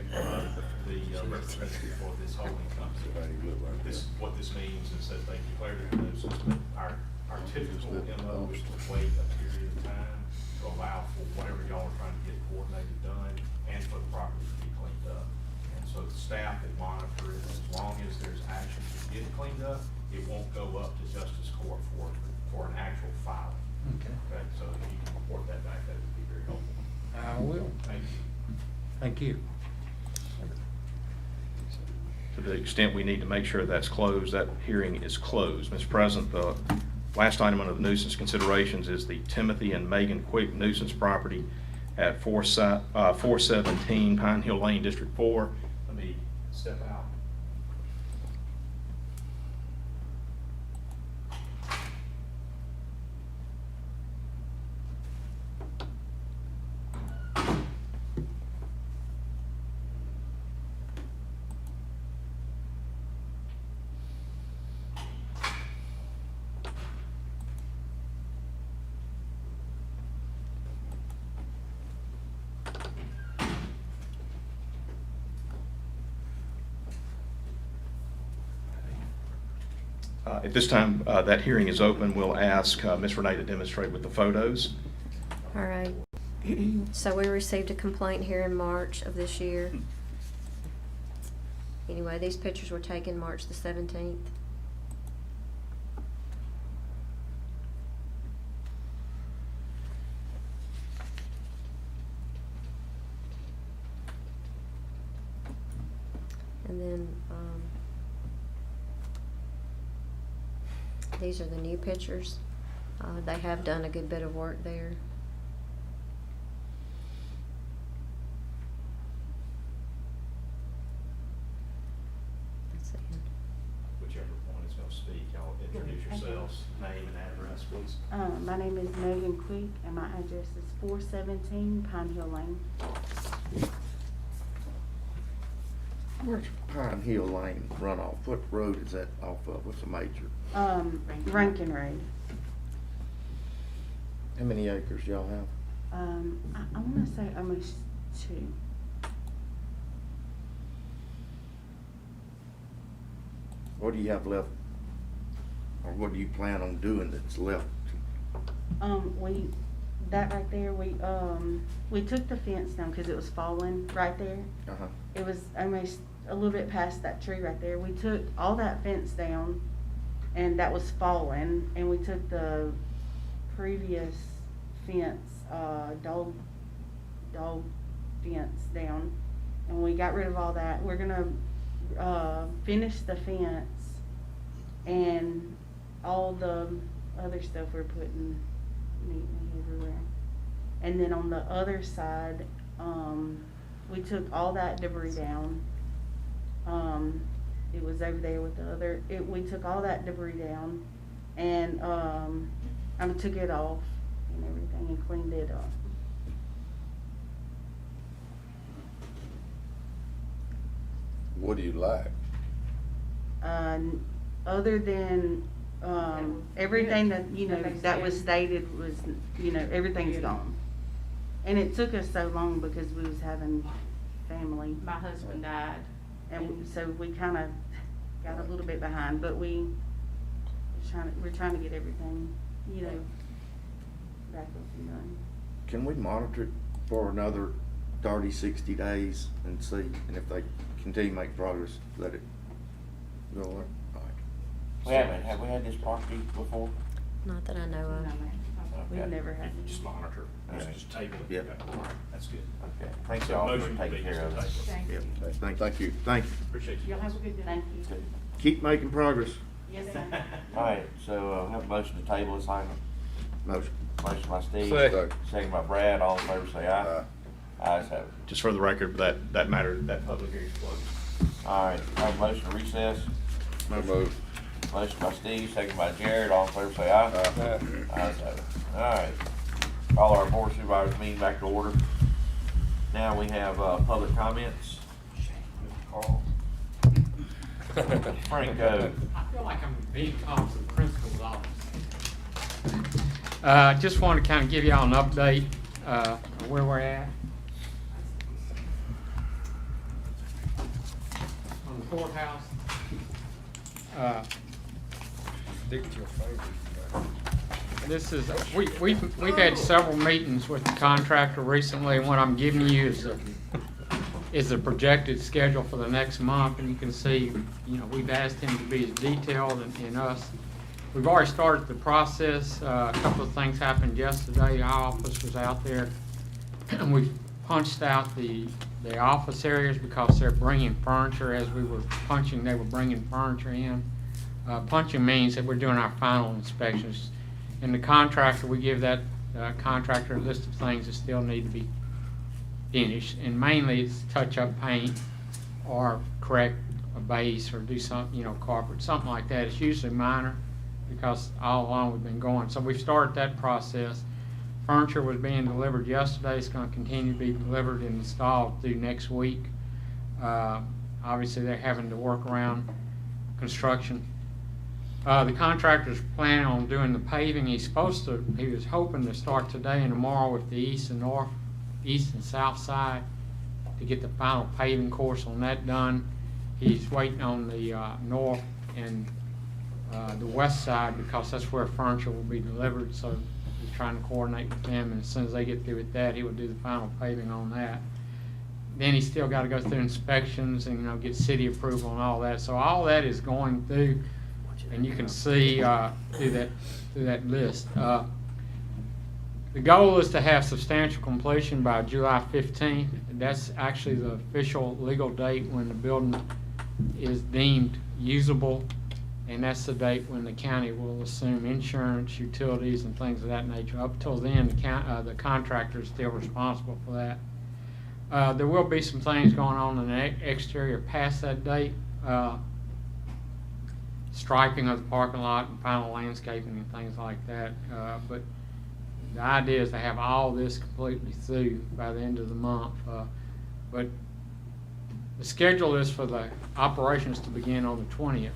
Speaker 7: the representative for this holding company. What this means is that they declared it a nuisance, but our typical MO is to wait a period of time to allow for whatever y'all are trying to get coordinated done and for the property to be cleaned up. And so the staff will monitor it. As long as there's action to get it cleaned up, it won't go up to justice court for an actual filing.
Speaker 11: Okay.
Speaker 7: Okay, so if you can report that back, that would be very helpful.
Speaker 11: I will.
Speaker 7: Thank you.
Speaker 11: Thank you.
Speaker 7: To the extent we need to make sure that's closed, that hearing is closed. Mr. President, the last item under the nuisance considerations is the Timothy and Megan Quick nuisance property at 417 Pine Hill Lane, District 4. Let me step out. At this time, that hearing is open. We'll ask Ms. Renee to demonstrate with the photos.
Speaker 9: All right. So we received a complaint here in March of this year. Anyway, these pictures were taken March the 17th. And then, these are the new pictures. They have done a good bit of work there. That's it.
Speaker 7: Whichever one is gonna speak, y'all introduce yourselves, name and address, please.
Speaker 12: My name is Megan Quick, and my address is 417 Pine Hill Lane.
Speaker 8: Where's Pine Hill Lane runoff? What road is that off of? What's the major?
Speaker 12: Rankin Road.
Speaker 8: How many acres y'all have?
Speaker 12: I wanna say almost 2.
Speaker 8: What do you have left? Or what do you plan on doing that's left?
Speaker 12: That right there, we took the fence down because it was falling right there.
Speaker 8: Uh-huh.
Speaker 12: It was almost a little bit past that tree right there. We took all that fence down, and that was falling, and we took the previous fence, dog fence down, and we got rid of all that. We're gonna finish the fence, and all the other stuff we're putting neatly everywhere. And then on the other side, we took all that debris down. It was over there with the other, we took all that debris down, and I took it off and everything and cleaned it up.
Speaker 2: What do you like?
Speaker 12: Other than, everything that, that was stated was, everything's gone. And it took us so long because we was having family.
Speaker 13: My husband died.
Speaker 12: And so we kinda got a little bit behind, but we're trying to get everything, back up and done.
Speaker 8: Can we monitor it for another 30, 60 days and see? And if they continue to make progress, let it go on? All right.
Speaker 4: Have we had this property before?
Speaker 9: Not that I know of.
Speaker 12: We've
Speaker 4: Okay.
Speaker 12: never had any.
Speaker 7: Just monitor,
Speaker 4: Alright.
Speaker 7: just table it.
Speaker 8: Yep.
Speaker 7: All right, that's good.
Speaker 4: Okay, thanks
Speaker 7: So
Speaker 4: y'all for
Speaker 7: motion to
Speaker 4: taking
Speaker 7: be
Speaker 4: care of it.
Speaker 7: just to
Speaker 12: Thank
Speaker 7: table.
Speaker 12: you.
Speaker 8: Yep. Thank you.
Speaker 2: Thank you.
Speaker 7: Appreciate you.
Speaker 13: Y'all have a good day.
Speaker 12: Thank you.
Speaker 8: Keep making progress.
Speaker 12: Yes, sir.
Speaker 4: Alright, so, have a motion to table this item.
Speaker 8: Motion.
Speaker 4: Motion by Steve.
Speaker 2: Second.
Speaker 4: Second by Brad, all in favor say aye. Ayes have it.
Speaker 5: Just for the record, that matter, that public hearing is closed.
Speaker 4: Alright, have a motion to recess.
Speaker 2: So moved.
Speaker 4: Motion by Steve, second by Jared, all in favor say aye. Ayes have it. Alright, call our Board of Supervisors meeting back to order. Now we have, public comments. Carl. Franco.
Speaker 14: I feel like I'm being called to the principal's office. Just want to kind of give y'all an update of where we're at. On the courthouse. This is, we've had several meetings with the contractor recently, and what I'm giving you is the projected schedule for the next month, and you can see, we've asked him to be as detailed in us. We've already started the process. A couple of things happened yesterday. Our office was out there, and we punched out the office areas because they're bringing furniture. As we were punching, they were bringing furniture in. Punching means that we're doing our final inspections. And the contractor, we give that contractor a list of things that still need to be finished. And mainly it's touch-up paint or correct a base or do something, carpet, something like that. It's usually minor because all along we've been going. So we've started that process. Furniture was being delivered yesterday. It's going to continue to be delivered and installed through next week. Obviously, they're having to work around construction. The contractor's planning on doing the paving. He was hoping to start today and tomorrow with the east and south side to get the final paving course on that done. He's waiting on the north and the west side because that's where furniture will be delivered. So he's trying to coordinate with them, and as soon as they get through with that, he will do the final paving on that. Then he's still got to go through inspections and get city approval and all that. So all that is going through. And you can see through that list. The goal is to have substantial completion by July 15th. That's actually the official legal date when the building is deemed usable, and that's the date when the county will assume insurance, utilities, and things of that nature. Up till then, the contractor is still responsible for that. There will be some things going on in the exterior past that date. Striping of the parking lot and final landscaping and things like that. But the idea is to have all this completely through by the end of the month. But the schedule is for the operations to begin on the 20th.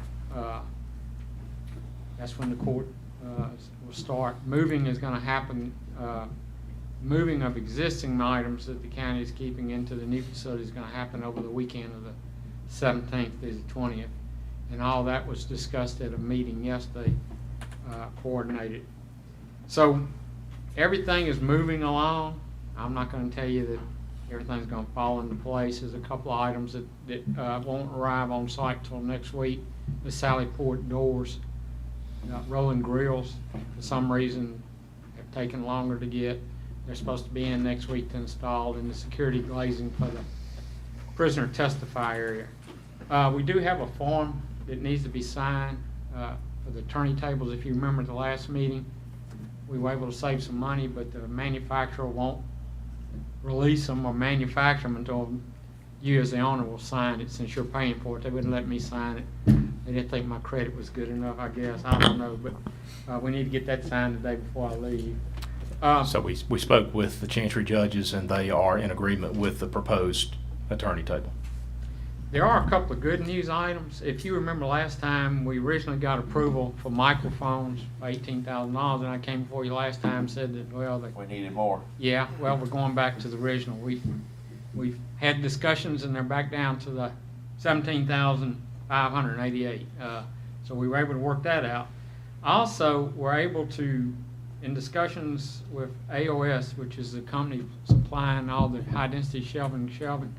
Speaker 14: That's when the court will start. Moving is going to happen. Moving of existing items that the county is keeping into the new facility is going to happen over the weekend of the 17th through the 20th. And all that was discussed at a meeting yesterday, coordinated. So everything is moving along. I'm not going to tell you that everything's going to fall into place. There's a couple of items that won't arrive on site till next week. The Sally Port doors, rolling grills, for some reason, have taken longer to get. They're supposed to be in next week to install, and the security glazing for the prisoner testify area. We do have a form that needs to be signed for the attorney tables. If you remember the last meeting, we were able to save some money, but the manufacturer won't release them or manufacture them until you as the owner will sign it. Since you're paying for it, they wouldn't let me sign it. They didn't think my credit was good enough, I guess. I don't know, but we need to get that signed today before I leave.
Speaker 5: So we spoke with the Chancery judges, and they are in agreement with the proposed attorney table.
Speaker 14: There are a couple of good news items. If you remember last time, we originally got approval for microphones for $18,000, and I came before you last time and said that, well,
Speaker 4: We needed more.
Speaker 14: yeah, well, we're going back to the original. We've had discussions, and they're back down to the $17,588. So we were able to work that out. Also, we're able to, in discussions with AOS, which is the company supplying all the high-density shelving,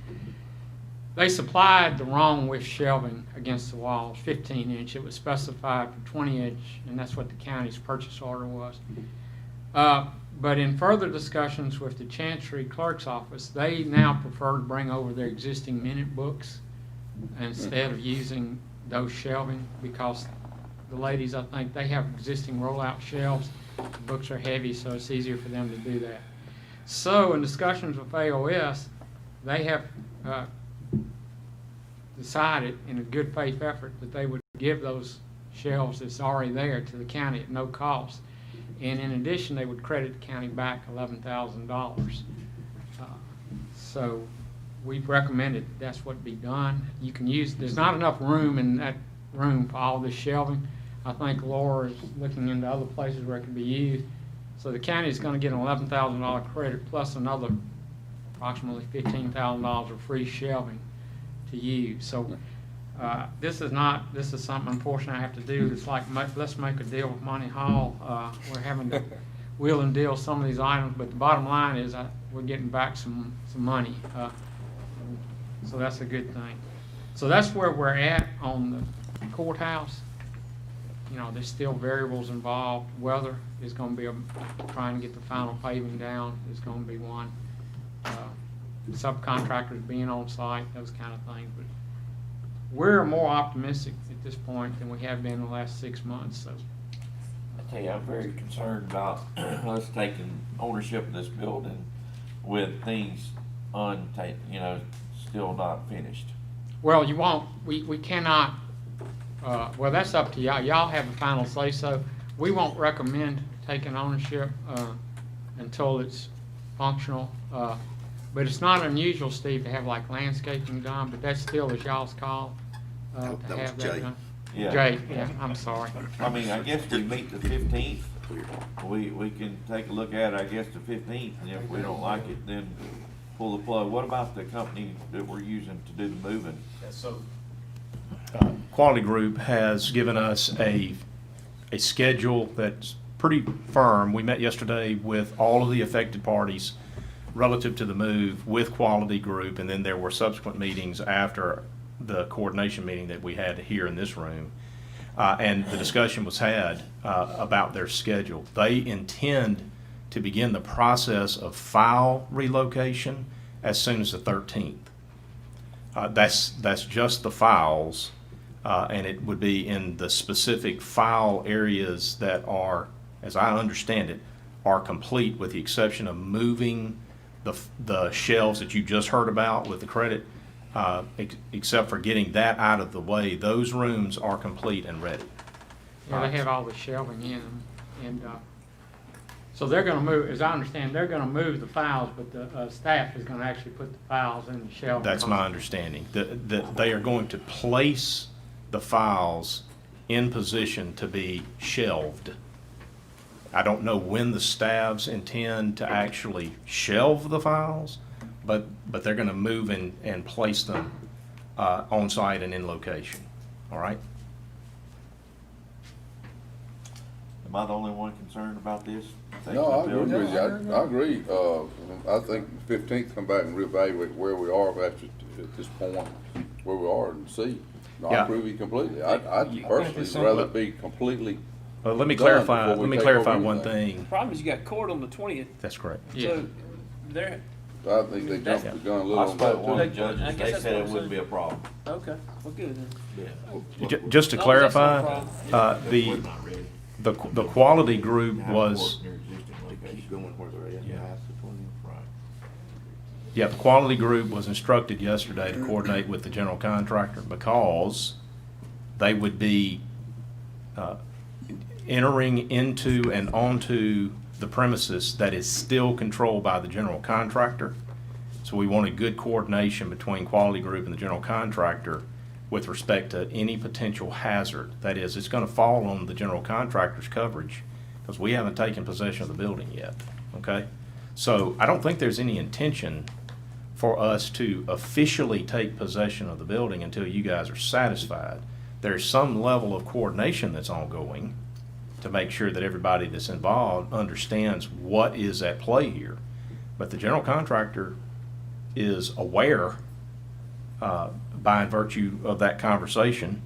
Speaker 14: they supplied the wrong width shelving against the walls, 15-inch. It was specified for 20-inch, and that's what the county's purchase order was. But in further discussions with the Chancery Clerk's office, they now prefer to bring over their existing minute books instead of using those shelving, because the ladies, I think, they have existing rollout shelves. The books are heavy, so it's easier for them to do that. So in discussions with AOS, they have decided in a good faith effort that they would give those shelves that's already there to the county at no cost. And in addition, they would credit the county back $11,000. So we've recommended that's what be done. You can use, there's not enough room in that room for all this shelving. I think Laura is looking into other places where it can be used. So the county is going to get an $11,000 credit plus another approximately $15,000 of free shelving to use. So this is something unfortunately I have to do. It's like, let's make a deal with Monty Hall. We're having to wheel and deal some of these items, but the bottom line is we're getting back some money. So that's a good thing. So that's where we're at on the courthouse. You know, there's still variables involved. Weather is going to be trying to get the final paving down is going to be one. Subcontractors being on site, those kind of things. But we're more optimistic at this point than we have been in the last 6 months. So
Speaker 4: I tell you, I'm very concerned about us taking ownership of this building with things still not finished.
Speaker 14: well, you won't. We cannot. Well, that's up to y'all. Y'all have the final say so. We won't recommend taking ownership until it's functional. But it's not unusual, Steve, to have like landscaping done, but that still is y'all's call to
Speaker 2: That
Speaker 14: have
Speaker 2: was
Speaker 14: that
Speaker 2: Jay.
Speaker 14: done.
Speaker 4: Yeah.
Speaker 14: Jay, yeah, I'm sorry.
Speaker 4: I mean, I guess we meet the 15th. We can take a look at it, I guess, the 15th, and if we don't like it, then pull the plug. What about the company that we're using to do the moving?
Speaker 7: So
Speaker 5: Quality Group has given us a schedule that's pretty firm. We met yesterday with all of the affected parties relative to the move with Quality Group, and then there were subsequent meetings after the coordination meeting that we had here in this room. And the discussion was had about their schedule. They intend to begin the process of file relocation as soon as the 13th. That's just the files, and it would be in the specific file areas that are, as I understand it, are complete with the exception of moving the shelves that you just heard about with the credit, except for getting that out of the way. Those rooms are complete and ready.
Speaker 14: Yeah, they have all the shelving in them, and, so they're gonna move, as I understand, they're gonna move the files, but the, staff is gonna actually put the files in the shelving.
Speaker 5: That's my understanding. That they are going to place the files in position to be shelved. I don't know when the staffs intend to actually shelve the files, but they're gonna move and place them, on site and in location, all right?
Speaker 4: Am I the only one concerned about this?
Speaker 2: No, I agree with you. I agree. I think 15th, come back and reevaluate where we are at this point, where we are and see. No, I
Speaker 5: Yeah.
Speaker 2: agree with you completely. I'd personally rather be completely.
Speaker 5: Well, let me
Speaker 2: done
Speaker 5: clarify,
Speaker 2: before we
Speaker 5: let me
Speaker 2: take
Speaker 5: clarify
Speaker 2: over
Speaker 5: one
Speaker 2: anything.
Speaker 5: thing.
Speaker 13: Problem is you got court on the 20th,
Speaker 5: That's correct.
Speaker 14: Yeah.
Speaker 13: so they're,
Speaker 2: I think they jumped the gun a little
Speaker 4: I
Speaker 2: on
Speaker 4: spoke
Speaker 2: that
Speaker 4: to one of the
Speaker 2: too.
Speaker 13: I
Speaker 4: judges,
Speaker 13: guess
Speaker 4: they
Speaker 13: that's
Speaker 4: said
Speaker 13: what
Speaker 4: it
Speaker 13: I'm
Speaker 4: wouldn't be
Speaker 13: saying.
Speaker 4: a problem.
Speaker 13: okay, well, good then.
Speaker 5: Just to
Speaker 13: As long as that's not a
Speaker 5: clarify,
Speaker 13: problem.
Speaker 5: the quality group was,
Speaker 8: Keep going where they're at.
Speaker 4: Yeah.
Speaker 8: Past the 20.
Speaker 5: yeah, the quality group was instructed yesterday to coordinate with the general contractor because they would be entering into and onto the premises that is still controlled by the general contractor. So we wanted good coordination between quality group and the general contractor with respect to any potential hazard. That is, it's gonna fall on the general contractor's coverage because we haven't taken possession of the building yet, okay? So I don't think there's any intention for us to officially take possession of the building until you guys are satisfied. There's some level of coordination that's ongoing to make sure that everybody that's involved understands what is at play here. But the general contractor is aware, by virtue of that conversation,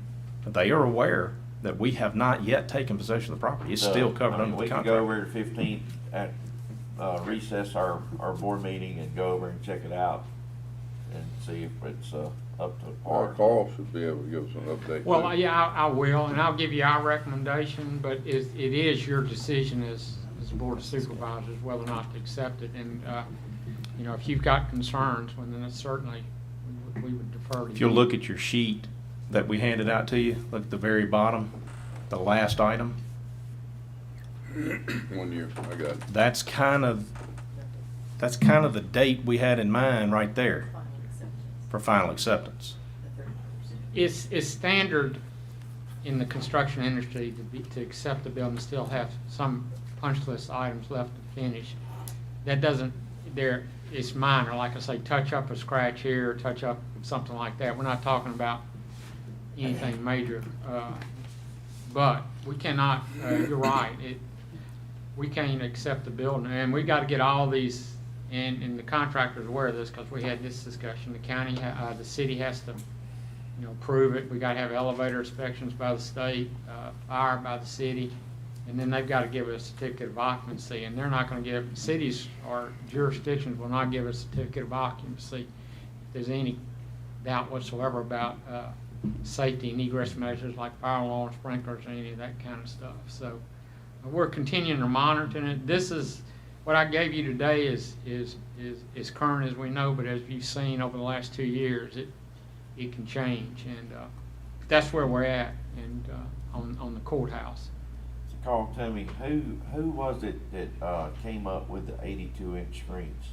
Speaker 5: they are aware that we have not yet taken possession of the property. It's
Speaker 4: So,
Speaker 5: still covered
Speaker 4: I mean,
Speaker 5: under the
Speaker 4: we can go
Speaker 5: contract.
Speaker 4: over to 15th at, recess our board meeting and go over and check it out and see if it's, up to par.
Speaker 2: Carl should be able to give us an update.
Speaker 14: Well,
Speaker 2: too.
Speaker 14: yeah, I will, and I'll give you our recommendation, but it is your decision as the Board of Supervisors whether or not to accept it. And, you know, if you've got concerns, well, then it's certainly, we would defer to you.
Speaker 5: If you'll look at your sheet that we handed out to you, look at the very bottom, the last item.
Speaker 2: 1 year, I got it.
Speaker 5: That's kind of the date we had in mind right there for final acceptance.
Speaker 14: It's standard in the construction industry to accept the bill and still have some punch list items left to finish. That doesn't, it's minor, like I say, touch up a scratch here, touch up something like that. We're not talking about anything major. But we cannot, you're right, we can't accept the building, and we gotta get all these, and the contractor's aware of this, because we had this discussion, the county, the city has to, you know, prove it, we gotta have elevator inspections by the state, fire by the city, and then they've gotta give us a certificate of occupancy, and they're not gonna give, cities or jurisdictions will not give us a certificate of occupancy if there's any doubt whatsoever about, safety and egress measures like fire alarm, sprinklers, and any of that kind of stuff. So we're continuing to monitor it. This is, what I gave you today is current as we know, but as you've seen over the last 2 years, it can change, and that's where we're at, and on the courthouse.
Speaker 4: So Carl, tell me, who was it that came up with the 82-inch screens?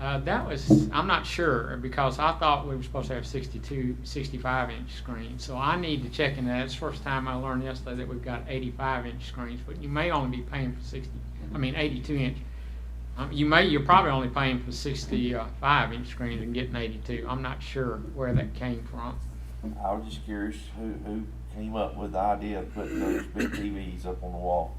Speaker 14: That was, I'm not sure, because I thought we were supposed to have 65-inch screens. So I need to check into that. It's the first time I learned yesterday that we've got 85-inch screens, but you may only be paying for 82-inch. You're probably only paying for 65-inch screens and getting 82. I'm not sure where that came from.
Speaker 4: I was just curious who came up with the idea of putting those big TVs up on the wall.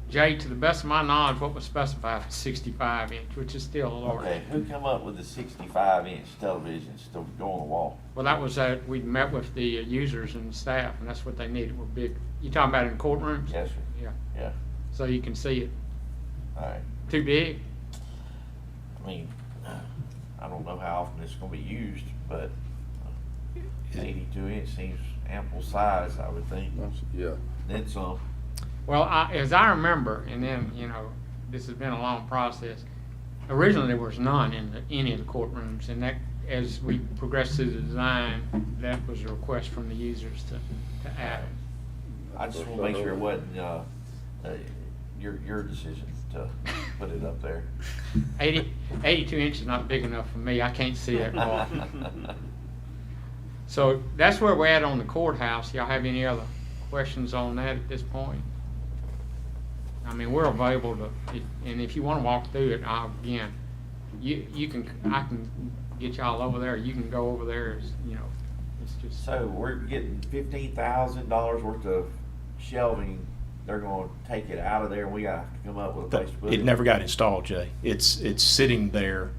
Speaker 14: Jay, to the best of my knowledge, what was specified was 65-inch, which is still a large.
Speaker 4: Okay, who came up with the 65-inch televisions to go on the wall?
Speaker 14: Well, that was, we met with the users and the staff, and that's what they needed, were big. You talking about in courtrooms?
Speaker 4: Yes, sir.
Speaker 14: Yeah.
Speaker 4: Yeah,
Speaker 14: So you can see it.
Speaker 4: all right.
Speaker 14: Too big?
Speaker 4: I mean, I don't know how often it's gonna be used, but 82 inch seems ample size, I would think.
Speaker 2: Yeah.
Speaker 4: Then some.
Speaker 14: Well, as I remember, and then, you know, this has been a long process, originally there was none in any of the courtrooms, and that, as we progressed through the design, that was a request from the users to add it.
Speaker 4: I just wanna make sure it wasn't, your decision to put it up there.
Speaker 14: 82 inches is not big enough for me, I can't see that far. So that's where we're at on the courthouse. Y'all have any other questions on that at this point? I mean, we're available to, and if you wanna walk through it, again, I can get y'all over there, you can go over there, you know, it's just.
Speaker 4: So we're getting $15,000 worth of shelving. They're gonna take it out of there and we gotta have to come up with a place to put it.
Speaker 5: It never got installed, Jay. It's sitting there,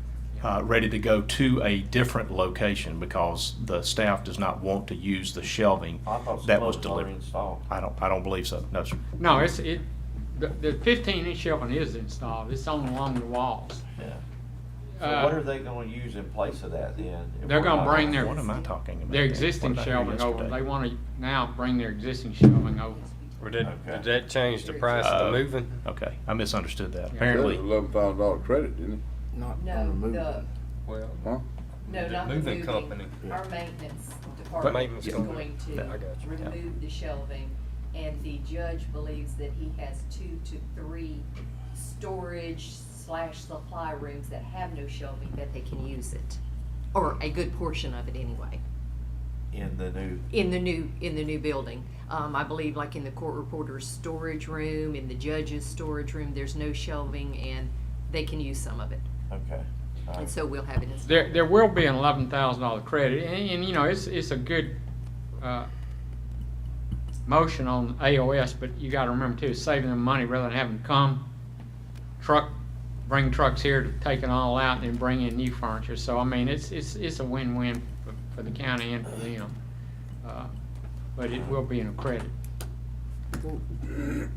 Speaker 5: ready to go to a different location because the staff does not want to use the shelving
Speaker 4: I thought
Speaker 5: that
Speaker 4: some
Speaker 5: was
Speaker 4: of it was already
Speaker 5: delivered.
Speaker 4: installed.
Speaker 5: I don't believe so, no, sir.
Speaker 14: No, the 15-inch shelving is installed, it's on along the walls.
Speaker 4: Yeah. So what are they gonna use in place of that then? if
Speaker 14: They're
Speaker 4: we're
Speaker 14: gonna
Speaker 4: not-
Speaker 14: bring their.
Speaker 5: What am I talking about
Speaker 14: Their
Speaker 5: then?
Speaker 14: existing
Speaker 5: What did I hear
Speaker 14: shelving over,
Speaker 5: yesterday?
Speaker 14: they wanna now bring their existing shelving over.
Speaker 4: Okay.
Speaker 3: Did that change the price of the moving?
Speaker 5: Okay, I misunderstood that.
Speaker 14: Yeah.
Speaker 5: Apparently,
Speaker 2: $11,000 credit, didn't it?
Speaker 8: Not on the
Speaker 15: No,
Speaker 8: move.
Speaker 3: Well,
Speaker 2: Huh?
Speaker 15: no,
Speaker 3: the
Speaker 15: not the
Speaker 3: moving
Speaker 15: moving.
Speaker 3: company.
Speaker 15: Our maintenance
Speaker 3: But
Speaker 15: department
Speaker 3: maintenance
Speaker 15: is
Speaker 3: company.
Speaker 15: going
Speaker 3: I got
Speaker 15: to
Speaker 3: you.
Speaker 15: remove the shelving, and the judge believes that he has 2 to 3 storage/supply rooms that have no shelving, that they can use it, or a good portion of it anyway.
Speaker 4: In the
Speaker 15: In the new building. I believe like in the court reporter's storage room, in the judge's storage room, there's no shelving and they can use some of it.
Speaker 4: Okay. All
Speaker 15: And
Speaker 4: right.
Speaker 15: so we'll have it installed.
Speaker 14: There will be an $11,000 credit, and you know, it's a good, motion on AOS, but you gotta remember too, it's saving them money rather than having to come, bring trucks here to take it all out and then bring in new furniture. So, I mean, it's a win-win for the county and for them. But it will be in a credit.
Speaker 8: Well,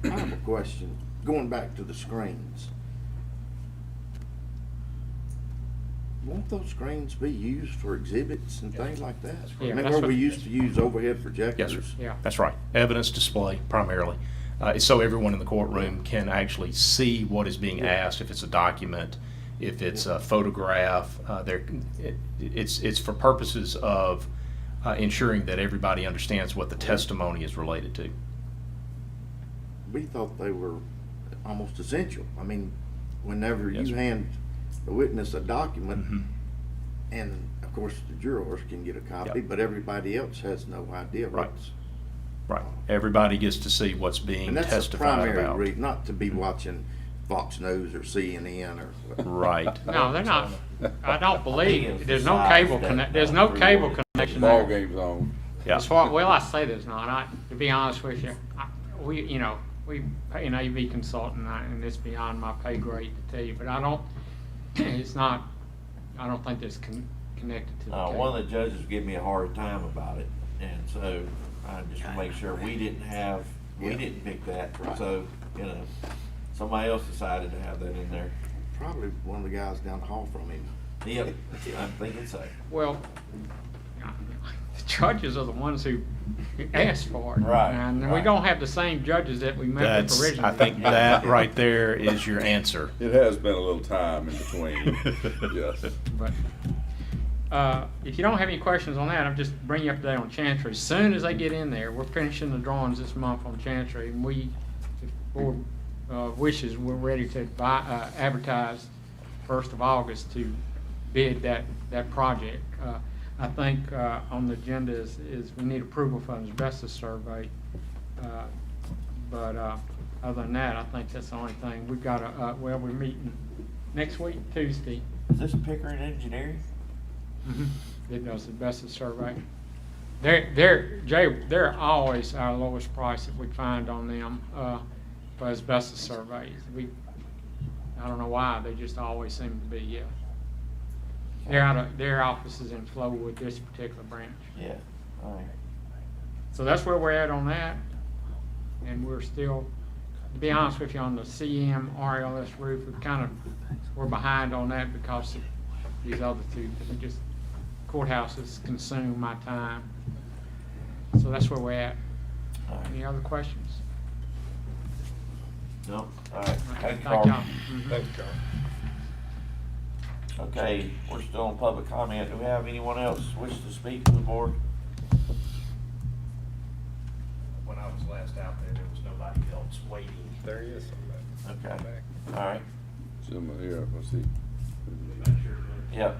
Speaker 8: I have a question, going back to the screens. Won't those screens be used for exhibits and things like that?
Speaker 14: Yeah,
Speaker 8: I mean,
Speaker 14: that's
Speaker 8: where
Speaker 14: what-
Speaker 8: we used to use overhead
Speaker 5: yes,
Speaker 8: projectors.
Speaker 5: sir.
Speaker 14: Yeah.
Speaker 5: That's right. Evidence display primarily. So everyone in the courtroom can actually see what is being asked, if it's a document, if it's a photograph. It's for purposes of ensuring that everybody understands what the testimony is related to.
Speaker 8: We thought they were almost essential. I mean, whenever
Speaker 5: Yes,
Speaker 8: you
Speaker 5: sir.
Speaker 8: hand the witness a document,
Speaker 5: Mhm.
Speaker 8: and of course the jurors can get a copy,
Speaker 5: Yep.
Speaker 8: but everybody else has no idea
Speaker 5: Right.
Speaker 8: what's.
Speaker 5: Right. Everybody gets to see what's being
Speaker 8: And that's the
Speaker 5: testified
Speaker 8: primary
Speaker 5: about.
Speaker 8: reason, not to be watching Fox News or CNN or.
Speaker 5: Right.
Speaker 14: No, they're not, I don't believe, there's no
Speaker 4: Besides
Speaker 14: cable
Speaker 4: that,
Speaker 14: there's no cable connection
Speaker 2: Ball
Speaker 14: there.
Speaker 2: game's on.
Speaker 5: Yeah.
Speaker 14: As far, well, I say there's not, to be honest with you, we pay an AV consultant, and it's beyond my pay grade to tell you, but I don't think there's connected to the cable.
Speaker 4: One of the judges gave me a hard time about it, and so I just want to make sure we didn't pick that.
Speaker 8: Right.
Speaker 4: So, somebody else decided to have that in there.
Speaker 8: Probably one of the guys down the hall from him.
Speaker 4: Yep, I'm thinking so.
Speaker 14: Well, the judges are the ones who asked for it.
Speaker 4: Right,
Speaker 14: And we
Speaker 4: right.
Speaker 14: don't have the same judges that we met with
Speaker 5: That's,
Speaker 14: originally.
Speaker 5: I think that right there is your answer.
Speaker 2: It has been a little time in between, yes.
Speaker 14: But, if you don't have any questions on that, I'll just bring you up to date on Chantry. As soon as they get in there, we're finishing the drawings this month on Chantry, and we, if the board wishes, we're ready to advertise 1st of August to bid that project. I think on the agenda is we need approval for an asbestos survey. But other than that, I think that's the only thing. We've got we're meeting next week, Tuesday.
Speaker 4: Is this Pickering Engineering?
Speaker 14: It does the asbestos survey. They're always our lowest price that we find on them for asbestos surveys. I don't know why, they just always seem to be, yeah. Their office is in Flowood, this particular branch.
Speaker 4: Yeah, all right.
Speaker 14: So that's where we're at on that, and we're still to be honest with you, on the CM RLS roof, we're behind on that because of these other two. We just, courthouses consume my time. So that's where we're at.
Speaker 4: All right.
Speaker 14: Any other questions?
Speaker 4: No, all right, thank you,
Speaker 14: Thank
Speaker 4: Carl.
Speaker 14: y'all. Mhm.
Speaker 3: Thanks, Carl.
Speaker 4: Okay, we're still on public comment. Do we have anyone else wish to speak to the board?
Speaker 7: When I was last out there was nobody else waiting.
Speaker 3: There he is.
Speaker 4: Okay, all right,
Speaker 2: Somebody here, let's see.
Speaker 4: yep,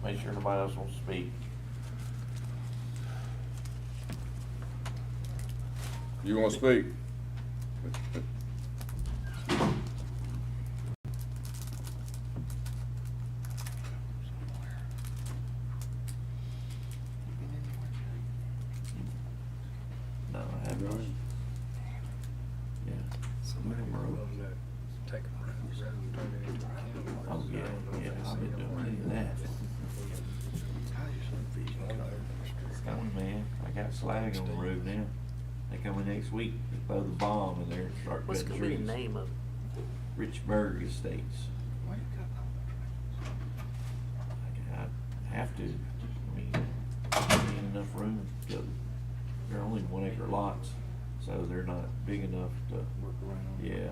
Speaker 4: make sure nobody else wants to speak.
Speaker 2: You wanna speak?
Speaker 4: No, I haven't. Yeah.
Speaker 3: Take him around the road and turn it into a camera.
Speaker 4: Oh, yeah, I've been doing that. Come on, man, I got slag on the road now. They coming next week to throw the bomb in there and start
Speaker 6: What's
Speaker 4: cutting
Speaker 6: gonna be
Speaker 4: trees.
Speaker 6: the name of it?
Speaker 4: Richburg Estates. I have to. I mean, there ain't enough room to, they're only 1 acre lots, so they're not big enough to work around. Yeah.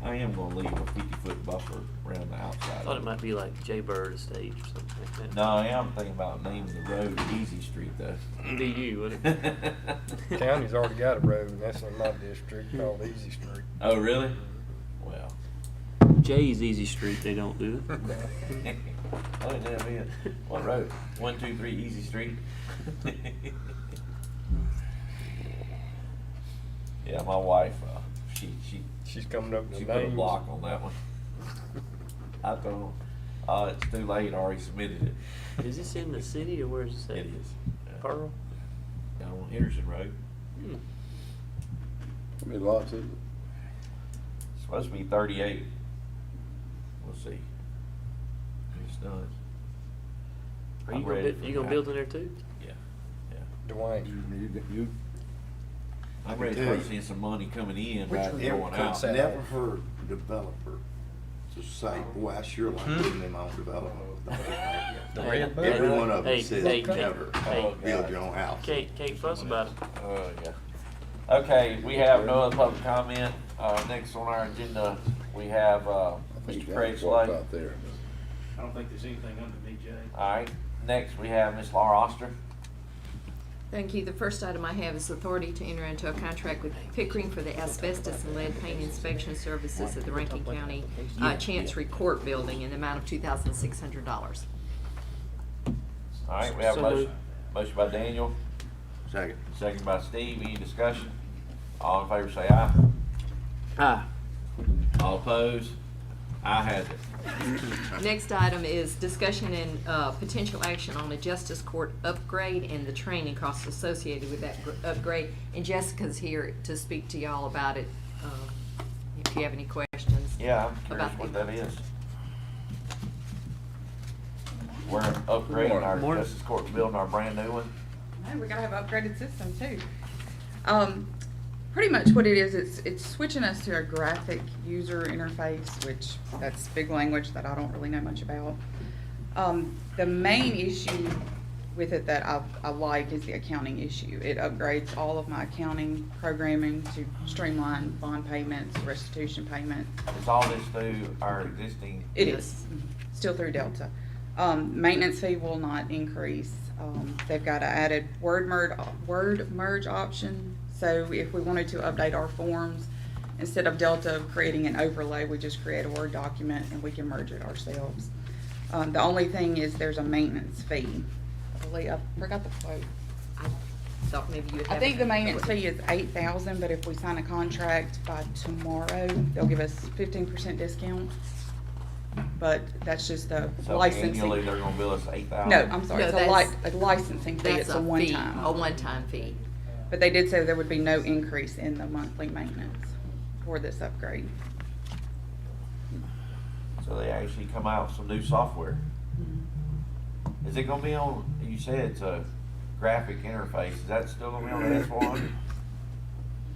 Speaker 4: I am gonna leave a 50-foot buffer around the
Speaker 6: I
Speaker 4: outside.
Speaker 6: thought it might be like J Bird Estate or something like that.
Speaker 4: No, I am thinking about naming the road Easy Street though.
Speaker 6: DU, wouldn't it?
Speaker 3: County's already got a road, and that's in my district called Easy Street.
Speaker 4: Oh, really? Well.
Speaker 6: Jay's Easy Street, they don't do it.
Speaker 4: Oh, damn it. What road? 123 Easy Street? Yeah, my wife,
Speaker 3: She's coming up with
Speaker 4: she
Speaker 3: the
Speaker 4: put a
Speaker 3: names.
Speaker 4: block on that one. I told her, it's too late, I already submitted it.
Speaker 6: Is this in the city or where is this at?
Speaker 4: It is.
Speaker 6: Pearl?
Speaker 4: Down on Henderson Road.
Speaker 6: Hmm.
Speaker 2: How many lots is it?
Speaker 4: It's supposed to be 38. We'll see. It's done.
Speaker 6: Are
Speaker 4: I'm
Speaker 6: you
Speaker 4: ready
Speaker 6: gonna,
Speaker 4: for
Speaker 6: you gonna
Speaker 4: that.
Speaker 6: build in there too?
Speaker 4: Yeah, yeah.
Speaker 3: Dwayne.
Speaker 2: You?
Speaker 4: I'm ready to start seeing some money coming in rather than going out.
Speaker 8: I've never heard a developer to say, boy, I sure like putting in my own development.
Speaker 3: The red bug.
Speaker 8: Every one of them
Speaker 6: Hey,
Speaker 8: says
Speaker 6: hey,
Speaker 8: never
Speaker 4: hey,
Speaker 8: build your own house.
Speaker 6: Can't fuss about it.
Speaker 4: Yeah. Okay, we have no other public comment. Next on our agenda, we have,
Speaker 2: I think
Speaker 4: Mr. Craig
Speaker 2: Jack walked
Speaker 4: Slade.
Speaker 2: out there.
Speaker 7: I don't think there's anything under me, Jay.
Speaker 4: All right, next we have Ms. Laura Oster.
Speaker 15: Thank you. The first item I have is authority to enter into a contract with Pickering for the asbestos and lead paint inspection services at the Rankin County Chancery Court Building in the amount of $2,600.
Speaker 4: All right, we have a
Speaker 6: So
Speaker 4: motion,
Speaker 6: moved.
Speaker 4: motion by Daniel,
Speaker 8: Second.
Speaker 4: second by Steve. Any discussion? All in favor say aye.
Speaker 6: Ah,
Speaker 4: All opposed? Aye has it.
Speaker 15: Next item is discussion and potential action on a justice court upgrade and the training costs associated with that upgrade. And Jessica's here to speak to y'all about it, if you have any questions.
Speaker 4: Yeah, I'm curious
Speaker 15: about
Speaker 4: what
Speaker 15: the-
Speaker 4: that is. We're upgrading our
Speaker 6: Morning.
Speaker 4: justice court, building our brand new one.
Speaker 16: No, we gotta have upgraded system too. Pretty much what it is, it's switching us to a graphic user interface, which that's big language that I don't really know much about. The main issue with it that I like is the accounting issue. It upgrades all of my accounting programming to streamline bond payments, restitution payments.
Speaker 4: Is all this through our existing?
Speaker 16: It is, still through Delta. Maintenance fee will not increase. They've got an added word merge option. So if we wanted to update our forms, instead of Delta creating an overlay, we just create a Word document and we can merge it ourselves. The only thing is there's a maintenance fee. I forgot the quote.
Speaker 15: I thought maybe you would have.
Speaker 16: I think the maintenance
Speaker 15: it.
Speaker 16: fee is $8,000, but if we sign a contract by tomorrow, they'll give us 15% discount. But that's just the
Speaker 4: So
Speaker 16: licensing.
Speaker 4: annually, they're gonna bill us $8,000?
Speaker 16: No, I'm sorry,
Speaker 15: No,
Speaker 16: it's
Speaker 15: that's-
Speaker 16: a licensing fee,
Speaker 15: That's
Speaker 16: it's a
Speaker 15: fee,
Speaker 16: one-time.
Speaker 15: a one-time fee.
Speaker 16: But they did say there would be no increase in the monthly maintenance for this upgrade.
Speaker 4: So they actually come out with some new software. Is it gonna be on, you said it's a graphic interface, is that still gonna be on the S400?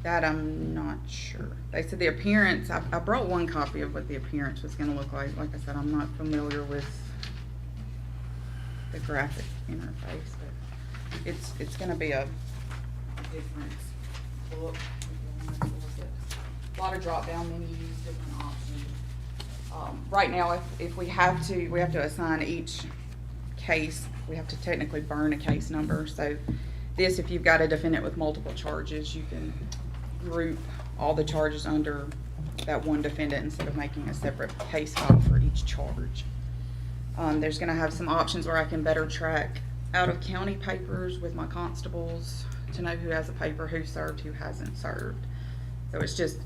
Speaker 16: That I'm not sure. They said the appearance, I brought one copy of what the appearance was gonna look like. Like I said, I'm not familiar with the graphic interface, but it's gonna be a different look. A lot of drop-down menus, different options. Right now, if we have to assign each case, we have to technically burn a case number. So this, if you've got a defendant with multiple charges, you can group all the charges under that one defendant instead of making a separate case file for each charge. There's gonna have some options where I can better track out-of-county papers with my constables to know who has a paper, who served, who hasn't served. So it's just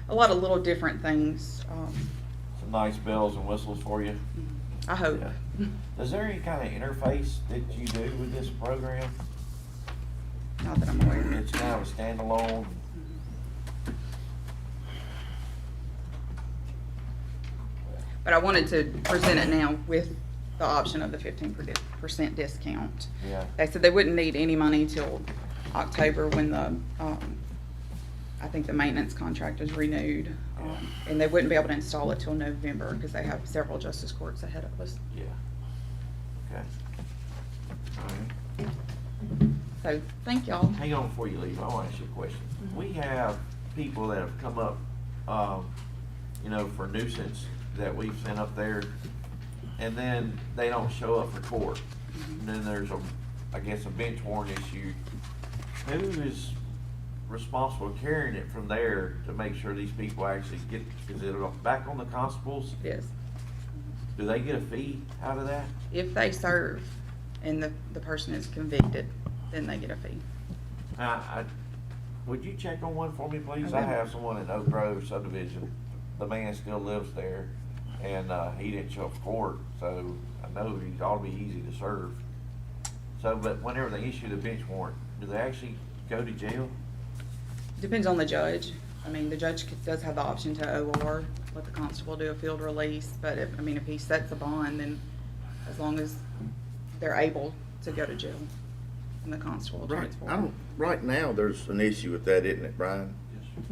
Speaker 16: a lot of little different things.
Speaker 4: Some nice bells and whistles for you.
Speaker 16: I hope.
Speaker 4: Yeah. Is there any kind of interface that you do with this program?
Speaker 16: Not that I'm aware of.
Speaker 4: It's kind of a standalone.
Speaker 16: But I wanted to present it now with the option of the 15% discount.
Speaker 4: Yeah.
Speaker 16: They said they wouldn't need any money till October when the, I think the maintenance contract is renewed. And they wouldn't be able to install it till November because they have several justice courts ahead of us.
Speaker 4: Yeah. Okay. All right.
Speaker 16: So, thank y'all.
Speaker 4: Hang on before you leave. I want to ask you a question. We have people that have come up, you know, for nuisance that we've sent up there, and then they don't show up for court. And then there's I guess a bench warrant issue. Who is responsible for carrying it from there to make sure these people actually get, is it back on the constables?
Speaker 16: Yes.
Speaker 4: Do they get a fee out of that?
Speaker 16: If they serve and the person is convicted, then they get a fee.
Speaker 4: Would you check on one for me, please?
Speaker 16: I
Speaker 4: I
Speaker 16: will.
Speaker 4: have someone in Oak Grove subdivision. The man still lives there, and he didn't show up for court, so I know he ought to be easy to serve. So, but whenever they issue the bench warrant, do they actually go to jail?
Speaker 16: Depends on the judge. I mean, the judge does have the option to OR, let the constable do a field release, but if he sets a bond, then as long as they're able to go to jail, and the constable will transport them.
Speaker 8: Right now, there's an issue with that, isn't it, Brian?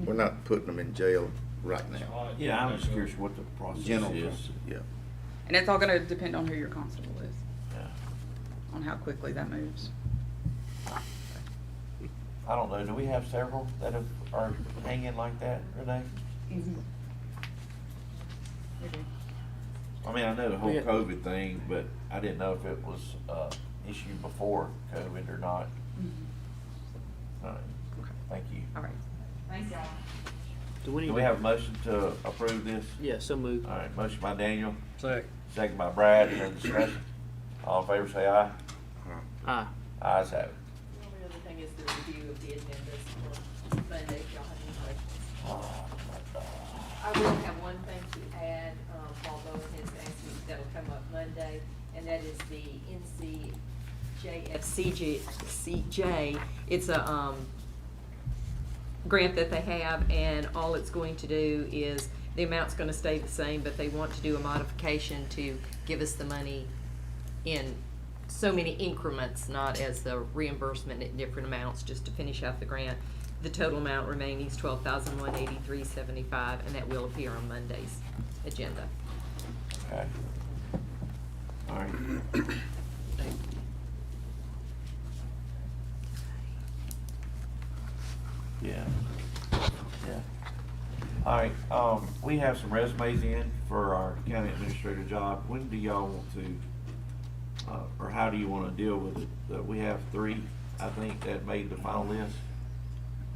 Speaker 8: We're not putting them in jail right now.
Speaker 4: Yeah, I'm just curious what the process
Speaker 8: General
Speaker 4: is.
Speaker 8: process, yeah.
Speaker 16: And it's all gonna depend on who your constable is,
Speaker 4: Yeah.
Speaker 16: on how quickly that moves.
Speaker 4: I don't know, do we have several that are hanging like that, Renee? I mean, I know the whole
Speaker 6: Yeah.
Speaker 4: COVID thing, but I didn't know if it was issue before COVID or not. All right, thank you.
Speaker 16: All right. Thanks, y'all.
Speaker 6: Do we need
Speaker 4: Do we have a motion to approve this?
Speaker 6: Yeah, so moved.
Speaker 4: All right, motion by Daniel,
Speaker 13: Second.
Speaker 4: second by Brad, any discussion? All in favor say aye.
Speaker 6: Aye.
Speaker 4: Ayes have it.
Speaker 15: The only other thing is the review of the agendas for Monday, if y'all have any questions.
Speaker 4: Oh, my God.
Speaker 15: I will have one thing to add, while Bowen has asked me, that'll come up Monday, and that is the NCJFCJ. It's a, grant that they have, and all it's going to do is, the amount's gonna stay the same, but they want to do a modification to give us the money in so many increments, not as the reimbursement at different amounts, just to finish out the grant. The total amount remaining is $12,183.75, and that will appear on Monday's agenda.
Speaker 4: Okay. All right. Yeah. Yeah. All right, we have some resumes in for our county administrator job. When do y'all want to, or how do you want to deal with it? We have 3, I think, that made the final list.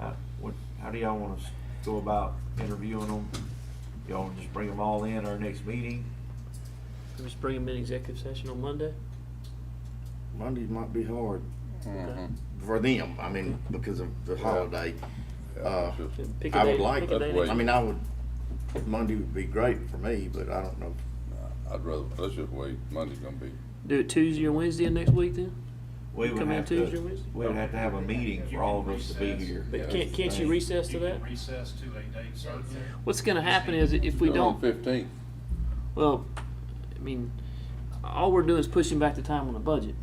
Speaker 4: How do y'all want to go about interviewing them? Y'all want to just bring them all in our next meeting?
Speaker 6: Just bring them in executive session on Monday.
Speaker 8: Monday might be hard for them, because of the holiday.
Speaker 6: Pick a
Speaker 8: I
Speaker 6: day-
Speaker 8: would like,
Speaker 6: pick a day
Speaker 8: Monday would be great for me, but I don't know.
Speaker 2: I'd rather, let's just wait, Monday's gonna be.
Speaker 6: Do it Tuesday or Wednesday of next week then?
Speaker 4: We would
Speaker 6: Come in
Speaker 4: have
Speaker 6: Tuesday or
Speaker 4: to,
Speaker 6: Wednesday?
Speaker 4: we would have to have a meeting for all of us to be here.
Speaker 6: But can't you recess to
Speaker 7: You
Speaker 6: that?
Speaker 7: can recess to a date certain.
Speaker 6: What's gonna happen is if we don't,
Speaker 2: 15th.
Speaker 6: well, all we're doing is pushing back the time on the budget.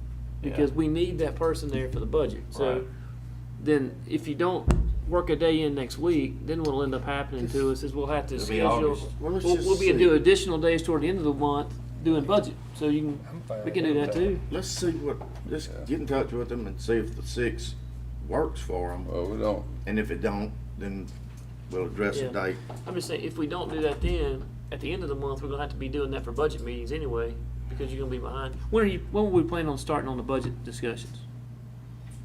Speaker 6: Because
Speaker 4: Yeah.
Speaker 6: we need that person there for the budget. So
Speaker 4: Right.
Speaker 6: then if you don't work a day in next week, then what'll end up happening to us is we'll have to
Speaker 4: It'll be
Speaker 6: schedule.
Speaker 4: August.
Speaker 8: Well, let's
Speaker 6: We'll
Speaker 8: just
Speaker 6: be
Speaker 8: see.
Speaker 6: do additional days toward the end of the month doing budget, so you can, we can do that too.
Speaker 8: Let's see what, let's get in touch with them and see if the 6th works for them.
Speaker 2: Well, we don't,
Speaker 8: And if it don't, then we'll address the
Speaker 6: Yeah.
Speaker 8: date.
Speaker 6: I'm just saying, if we don't do that then, at the end of the month, we're gonna have to be doing that for budget meetings anyway, because you're gonna be behind. When were we planning on starting on the budget discussions?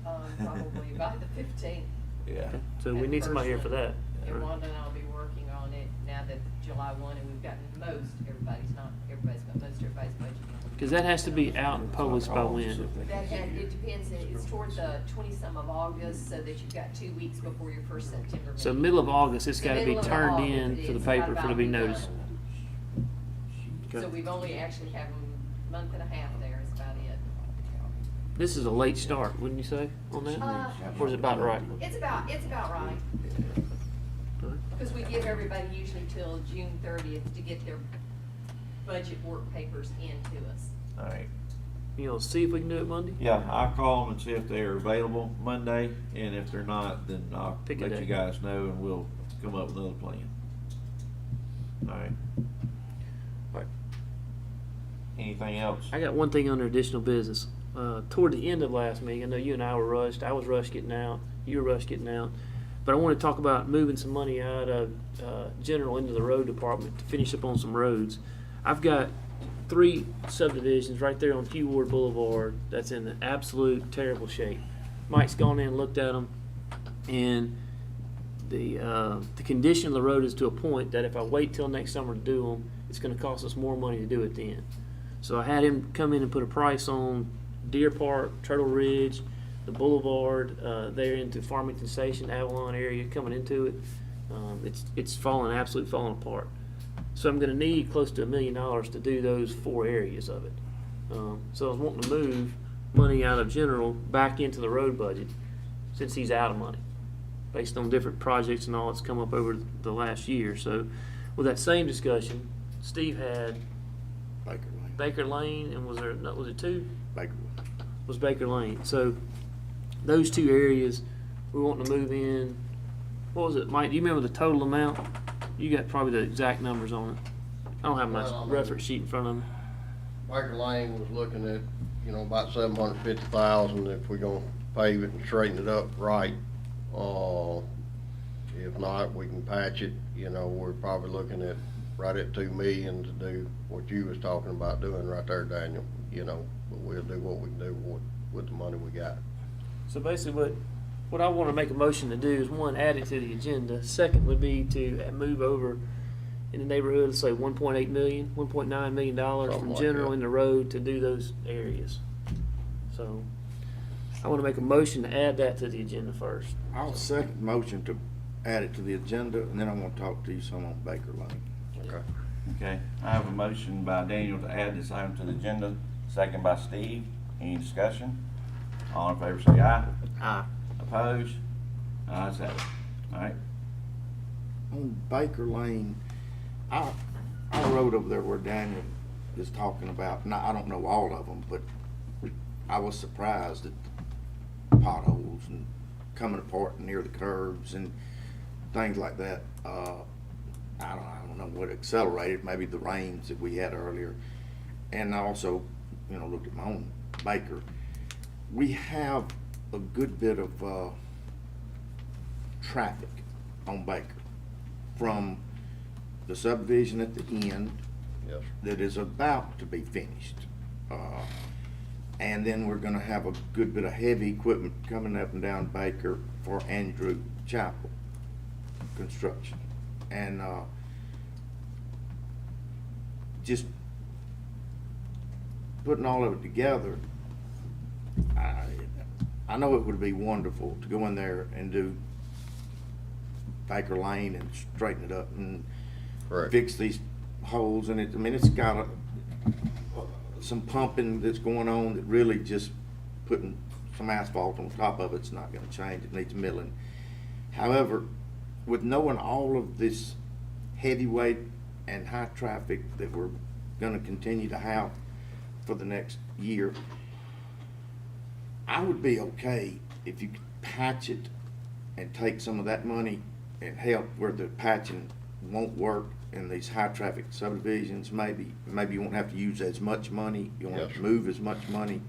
Speaker 15: Probably by the 15th.
Speaker 4: Yeah.
Speaker 6: So we need somebody here for that.
Speaker 15: And Wanda and I will be working on it now that July 1, and we've gotten everybody's got most everybody's budget.
Speaker 6: Cause that has to be out and published by when?
Speaker 15: It depends, it's towards the 20-some of August, so that you've got 2 weeks before your first September meeting.
Speaker 6: So middle of August, it's gotta be
Speaker 15: Middle of
Speaker 6: turned
Speaker 15: August,
Speaker 6: in
Speaker 15: it
Speaker 6: for the
Speaker 15: is,
Speaker 6: paper
Speaker 15: about
Speaker 6: for to be
Speaker 15: done.
Speaker 6: noticed.
Speaker 15: So
Speaker 6: Okay.
Speaker 15: we've only actually have a month and a half there, is about it.
Speaker 6: This is a late start, wouldn't you say, on that? Or is it about right?
Speaker 15: It's about right. Because we give everybody usually till June 30th to get their budget work papers into us.
Speaker 4: All right.
Speaker 6: You know, see if we can do it Monday?
Speaker 4: Yeah, I'll call them and see if they're available Monday, and if they're not, then I'll
Speaker 6: Pick a
Speaker 4: let
Speaker 6: day.
Speaker 4: you guys know, and we'll come up with another plan. All right.
Speaker 6: Right.
Speaker 4: Anything else?
Speaker 6: I got one thing under additional business. Toward the end of last meeting, I know you and I were rushed. I was rushed getting out. You were rushed getting out. But I want to talk about moving some money out of general into the road department to finish up on some roads. I've got 3 subdivisions right there on Hugh Ward Boulevard that's in absolute terrible shape. Mike's gone in and looked at them, and the condition of the road is to a point that if I wait till next summer to do them, it's going to cost us more money to do it then. So I had him come in and put a price on Deer Park, Turtle Ridge, the Boulevard, there into Farmington Station, Avalon area coming into it. It's absolutely falling apart. So I'm gonna need close to $1 million to do those 4 areas of it. So I was wanting to move money out of general back into the road budget, since he's out of money, based on different projects and all that's come up over the last year. So with that same discussion, Steve had Baker Lane, and was it 2?
Speaker 8: Baker.
Speaker 6: Was Baker Lane. So those 2 areas we want to move in. What was it, Mike? Do you remember the total amount? You got probably the exact numbers on it. I don't have my
Speaker 17: Well, I mean,
Speaker 6: reference sheet in front of me.
Speaker 17: Baker Lane was looking at, about 750,000 if we're gonna pave it and straighten it up right. If not, we can patch it, we're probably looking at right at 2 million to do what you was talking about doing right there, Daniel, but we'll do what we can do with the money we got.
Speaker 6: So basically what I want to make a motion to do is, 1, add it to the agenda. 2nd would be to move over in the neighborhood, let's say $1.8 million, $1.9 million
Speaker 17: Something
Speaker 6: from
Speaker 17: like
Speaker 6: general
Speaker 17: that.
Speaker 6: in the road to do those areas. So I want to make a motion to add that to the agenda first.
Speaker 8: I'll second motion to add it to the agenda, and then I want to talk to you some on Baker Lane.
Speaker 17: Okay.
Speaker 4: Okay, I have a motion by Daniel to add this item to the agenda, second by Steve. Any discussion? All in favor say aye.
Speaker 6: Aye.
Speaker 4: Opposed? Ayes have it. All right.
Speaker 8: On Baker Lane, I rode over there where Daniel is talking about, now, I don't know all of them, but I was surprised at the potholes and coming apart near the curbs and things like that. I don't know what accelerated, maybe the rains that we had earlier. And I also, looked at my own Baker. We have a good bit of traffic on Baker from the subdivision at the end.
Speaker 17: Yes.
Speaker 8: That is about to be finished. And then we're gonna have a good bit of heavy equipment coming up and down Baker for Andrew Chapel construction. And just putting all of it together, I know it would be wonderful to go in there and do Baker Lane and straighten it up and
Speaker 17: Correct.
Speaker 8: fix these holes in it. I mean, it's got some pumping that's going on that really just putting some asphalt on top of it's not gonna change. It needs milling. However, with knowing all of this heavyweight and high traffic that we're gonna continue to have for the next year, I would be okay if you could patch it and take some of that money and help where the patching won't work in these high-traffic subdivisions, maybe you won't have to use as much money, you won't have to move as much money.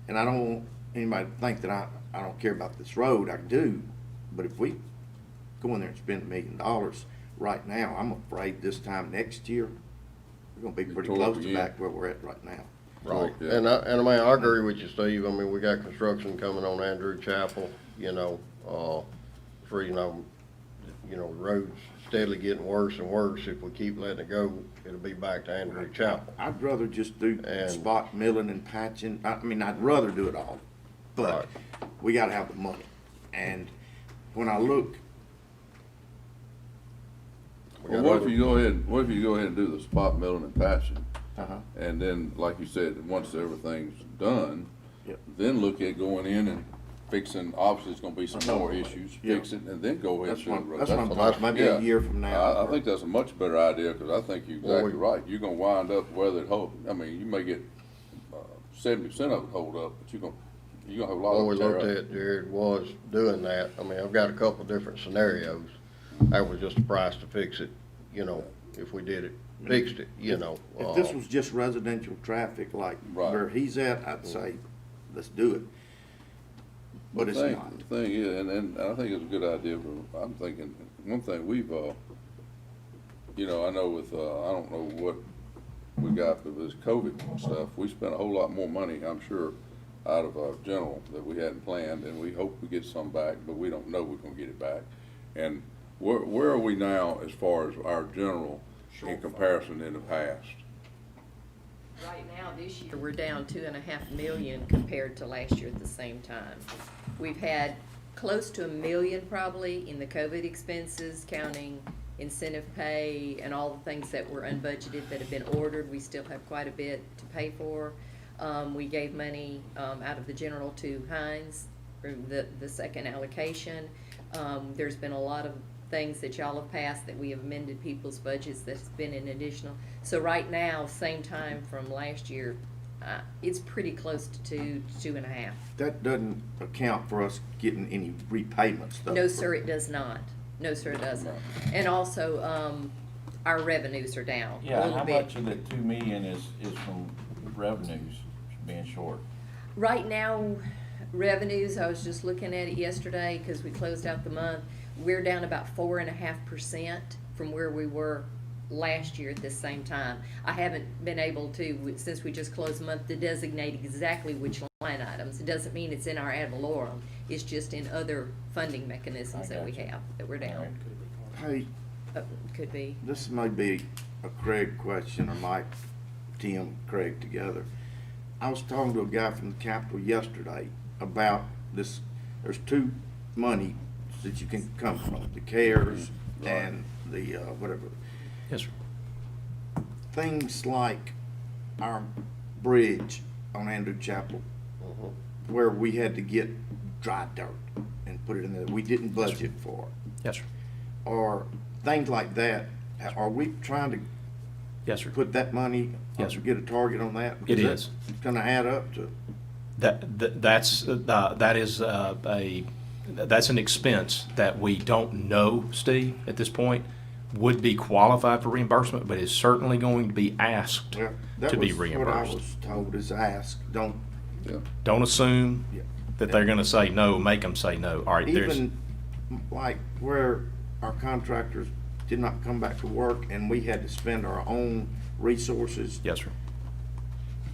Speaker 8: And I don't want anybody to think that I don't care about this road, I do, but if we go in there and spend $1 million right now, I'm afraid this time next year, we're gonna be pretty close to back where we're at right now.
Speaker 17: Right, and I mean, I agree with you, Steve. I mean, we got construction coming on Andrew Chapel, you know, for, you know, the road's steadily getting worse and worse. If we keep letting it go, it'll be back to Andrew Chapel.
Speaker 8: I'd rather just do spot milling and patching. I mean, I'd rather do it all, but we gotta have the money. And when I look,
Speaker 2: Well, what if you go ahead and do the spot milling and patching?
Speaker 8: Uh-huh.
Speaker 2: And then, like you said, once everything's done,
Speaker 8: Yep.
Speaker 2: then look at going in and fixing, obviously it's gonna be some more issues, fix it, and then go ahead and do the road.
Speaker 8: That's what I'm talking, maybe a year from now.
Speaker 2: I think that's a much better idea, cause I think you're exactly right. You're gonna wind up whether it hold, I mean, you may get 70% of it hold up, but you're gonna have a lot of it tear up.
Speaker 17: What we looked at, Jared, was doing that. I mean, I've got a couple different scenarios. That was just the price to fix it, you know, if we did it, fixed it, you know.
Speaker 8: If this was just residential traffic like where he's at, I'd say, let's do it. But it's not.
Speaker 2: The thing is, and I think it's a good idea, but I'm thinking, one thing we've, you know, I know with, I don't know what we got, but with this COVID and stuff, we spent a whole lot more money, I'm sure, out of our general that we hadn't planned, and we hope we get some back, but we don't know we're gonna get it back. And where are we now as far as our general in comparison in the past?
Speaker 15: Right now, this year, we're down $2.5 million compared to last year at the same time. We've had close to $1 million probably in the COVID expenses, counting incentive pay and all the things that were unbudgeted that have been ordered. We still have quite a bit to pay for. We gave money out of the general to Hines for the second allocation. There's been a lot of things that y'all have passed that we have amended people's budgets that's been an additional. So right now, same time from last year, it's pretty close to 2.5.
Speaker 8: That doesn't account for us getting any repayments though.
Speaker 15: No, sir, it does not. No, sir, it doesn't. And also, our revenues are down a
Speaker 4: Yeah,
Speaker 15: little
Speaker 4: how
Speaker 15: bit.
Speaker 4: much of that 2 million is from revenues being short?
Speaker 15: Right now, revenues, I was just looking at it yesterday because we closed out the month. We're down about 4.5% from where we were last year at this same time. I haven't been able to, since we just closed the month, to designate exactly which line items. It doesn't mean it's in our ad valorem. It's just in other funding mechanisms that we have that we're down.
Speaker 8: Hey,
Speaker 15: Could be.
Speaker 8: this may be a Craig question, or Mike, Tim, Craig together. I was talking to a guy from the Capitol yesterday about this. There's two money that you can come from, the CARES and the whatever.
Speaker 5: Yes, sir.
Speaker 8: Things like our bridge on Andrew Chapel, where we had to get dry dirt and put it in there. We didn't budget for it.
Speaker 5: Yes, sir.
Speaker 8: Or things like that. Are we trying to
Speaker 5: Yes, sir.
Speaker 8: put that money,
Speaker 5: Yes, sir.
Speaker 8: get a target on that?
Speaker 5: It
Speaker 8: Because
Speaker 5: is.
Speaker 8: It's gonna add up to.
Speaker 5: That's an expense that we don't know, Steve, at this point, would be qualified for reimbursement, but is certainly going to be asked to be
Speaker 8: What I
Speaker 5: reimbursed.
Speaker 8: was told is ask, don't.
Speaker 5: Don't assume
Speaker 8: Yeah.
Speaker 5: that they're gonna say no, make them say no. All right, there's,
Speaker 8: Even like where our contractors did not come back to work and we had to spend our own resources.
Speaker 5: yes, sir.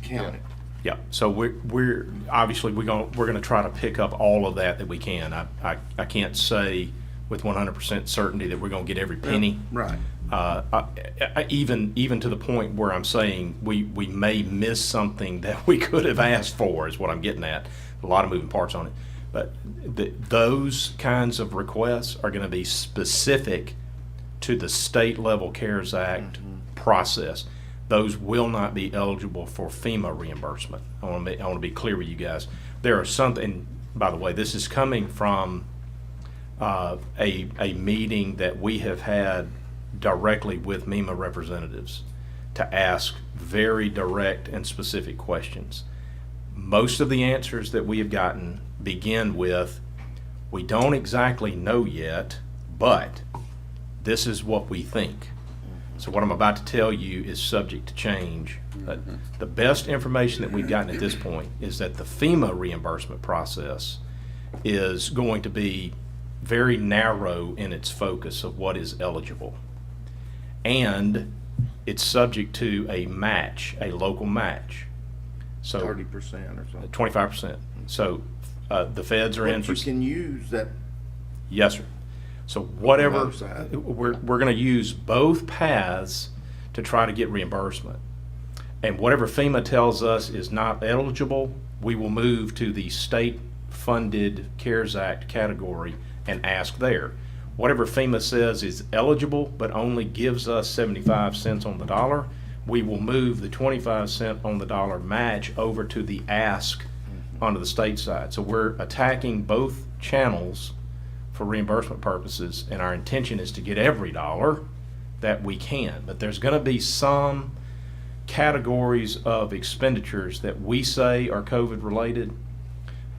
Speaker 8: Count it.
Speaker 5: Yeah, so we're obviously we're gonna try to pick up all of that we can. I can't say with 100% certainty that we're gonna get every penny.
Speaker 8: Right.
Speaker 5: Even to the point where I'm saying we may miss something that we could have asked for is what I'm getting at. A lot of moving parts on it, but those kinds of requests are going to be specific to the state level CARES Act process. Those will not be eligible for FEMA reimbursement. I want to be clear with you guys. There are something. By the way, this is coming from a meeting that we have had directly with MEMA representatives to ask very direct and specific questions. Most of the answers that we have gotten begin with, We don't exactly know yet, but this is what we think. So what I'm about to tell you is subject to change. The best information that we've gotten at this point is that the FEMA reimbursement process is going to be very narrow in its focus of what is eligible. And it's subject to a match, a local match. So
Speaker 8: 30% or something.
Speaker 5: 25%. So the feds are in
Speaker 8: But
Speaker 5: for.
Speaker 8: you can use that.
Speaker 5: Yes, sir. So whatever,
Speaker 8: On the other side.
Speaker 5: we're going to use both paths to try to get reimbursement. And whatever FEMA tells us is not eligible, we will move to the state-funded CARES Act category and ask there. Whatever FEMA says is eligible but only gives us 75 cents on the dollar, we will move the 25 cent on the dollar match over to the ask onto the state side. So we're attacking both channels for reimbursement purposes, and our intention is to get every dollar that we can. But there's going to be some categories of expenditures that we say are COVID related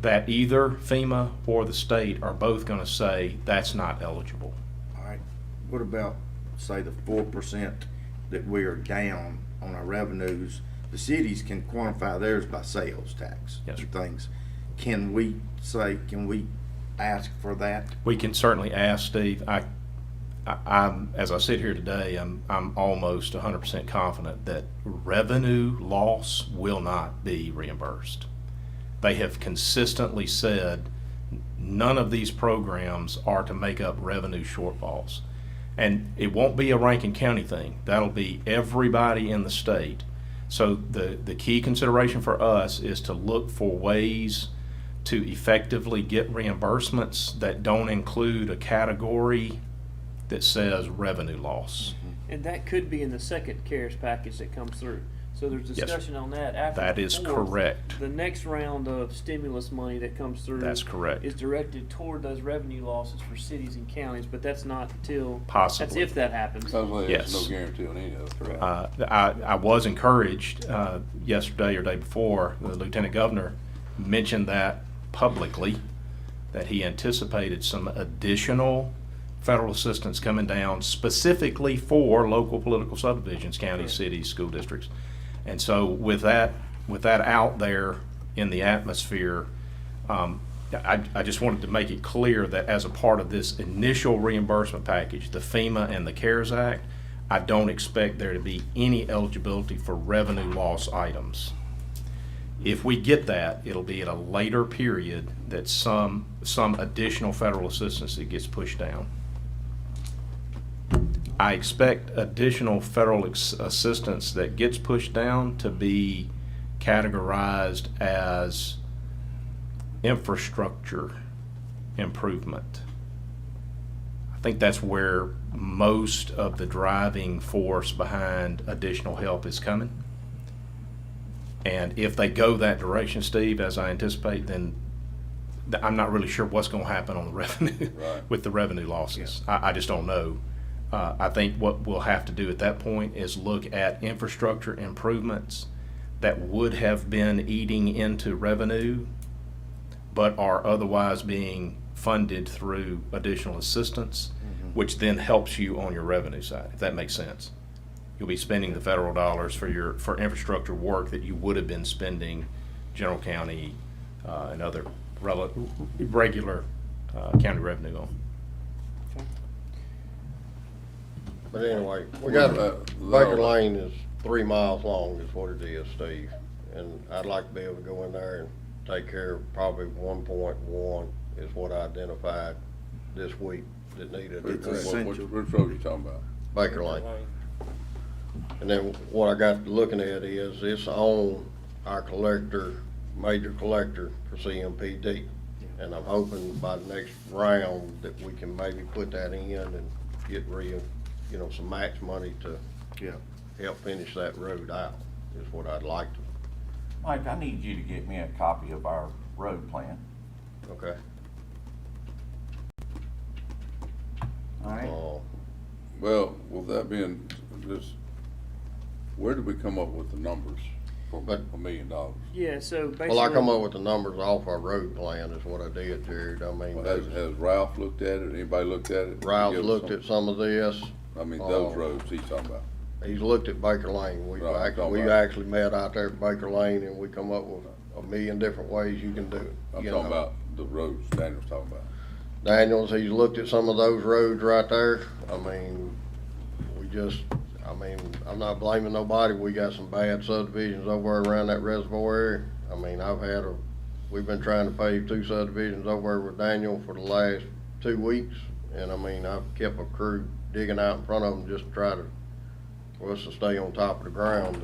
Speaker 5: that either FEMA or the state are both going to say that's not eligible.
Speaker 8: All right. What about, say, the 4% that we are down on our revenues? The cities can quantify theirs by sales tax
Speaker 5: Yes, sir.
Speaker 8: and things. Can we ask for that?
Speaker 5: We can certainly ask, Steve. I'm, as I sit here today, I'm almost 100% confident that revenue loss will not be reimbursed. They have consistently said none of these programs are to make up revenue shortfalls. And it won't be a Rankin County thing. That'll be everybody in the state. So the key consideration for us is to look for ways to effectively get reimbursements that don't include a category that says revenue loss.
Speaker 13: And that could be in the second CARES package that comes through. So there's
Speaker 5: Yes, sir.
Speaker 13: discussion on that after.
Speaker 5: That
Speaker 13: the
Speaker 5: is
Speaker 13: fourth.
Speaker 5: correct.
Speaker 13: The next round of stimulus money that comes through.
Speaker 5: That's correct.
Speaker 13: Is directed toward those revenue losses for cities and counties, but that's not till.
Speaker 5: Possibly.
Speaker 13: That's if that happens.
Speaker 2: Sounds like
Speaker 5: Yes.
Speaker 2: there's no guarantee on any of it. Correct.
Speaker 5: I was encouraged yesterday or day before, the Lieutenant Governor mentioned that publicly, that he anticipated some additional federal assistance coming down specifically for local political subdivisions, counties, cities, school districts. And so with that out there in the atmosphere, I just wanted to make it clear that as a part of this initial reimbursement package, the FEMA and the CARES Act, I don't expect there to be any eligibility for revenue loss items. If we get that, it'll be at a later period that some additional federal assistance that gets pushed down. I expect additional federal assistance that gets pushed down to be categorized as infrastructure improvement. I think that's where most of the driving force behind additional help is coming. And if they go that direction, Steve, as I anticipate, then I'm not really sure what's going to happen on the revenue
Speaker 2: Right.
Speaker 5: with the revenue losses. I just don't know. I think what we'll have to do at that point is look at infrastructure improvements that would have been eating into revenue, but are otherwise being funded through additional assistance, which then helps you on your revenue side, if that makes sense. You'll be spending the federal dollars for infrastructure work that you would have been spending general county and other regular county revenue on.
Speaker 17: But anyway, we got, Baker Lane is 3 miles long is what it is, Steve. And I'd like to be able to go in there and take care of probably 1.1 is what I identified this week that needed.
Speaker 2: Which road are you talking about?
Speaker 17: Baker Lane. And then what I got looking at is it's on our collector, major collector for CMPD. And I'm hoping by the next round that we can maybe put that in and get some match money to help finish that road out is what I'd like to.
Speaker 4: Mike, I need you to get me a copy of our road plan.
Speaker 17: Okay.
Speaker 4: All right.
Speaker 2: Well, with that being just, where did we come up with the numbers? for
Speaker 17: But-
Speaker 2: $1 million.
Speaker 13: Yeah, so basically.
Speaker 17: Well, I come up with the numbers off our road plan is what I did, Jared. I mean,
Speaker 2: Well, has Ralph looked at it? Anybody looked at it?
Speaker 17: Ralph
Speaker 2: Give us
Speaker 17: looked at some of this.
Speaker 2: I mean, those roads he's talking about.
Speaker 17: He's looked at Baker Lane.
Speaker 2: Right, I'm
Speaker 17: We
Speaker 2: talking about-
Speaker 17: actually met out there at Baker Lane and we come up with a million different ways you can do it.
Speaker 2: I'm
Speaker 17: you
Speaker 2: talking
Speaker 17: know.
Speaker 2: about the roads Daniel's talking about.
Speaker 17: Daniels, he's looked at some of those roads right there. I mean, I'm not blaming nobody. We got some bad subdivisions over around that reservoir area. I mean, we've been trying to pave 2 subdivisions over with Daniel for the last 2 weeks. And I mean, I've kept a crew digging out in front of them just to try to, for us to stay on top of the ground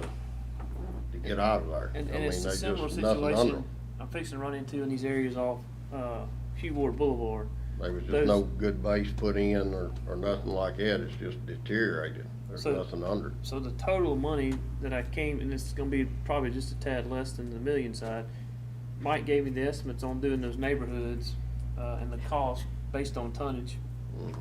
Speaker 17: to get out of there.
Speaker 13: And
Speaker 17: I mean,
Speaker 13: it's a
Speaker 17: they
Speaker 13: similar
Speaker 17: just nothing under
Speaker 13: situation
Speaker 17: them.
Speaker 13: I'm fixing to run into in these areas off, Hugh Ward Boulevard.
Speaker 17: There was just
Speaker 13: Those-
Speaker 17: no good base put in or nothing like that. It's just deteriorated. There's
Speaker 13: So-
Speaker 17: nothing under it.
Speaker 13: So the total money that I came, and this is gonna be probably just a tad less than the million side, Mike gave me the estimates on doing those neighborhoods, and the cost based on tonnage.
Speaker 17: Mhm.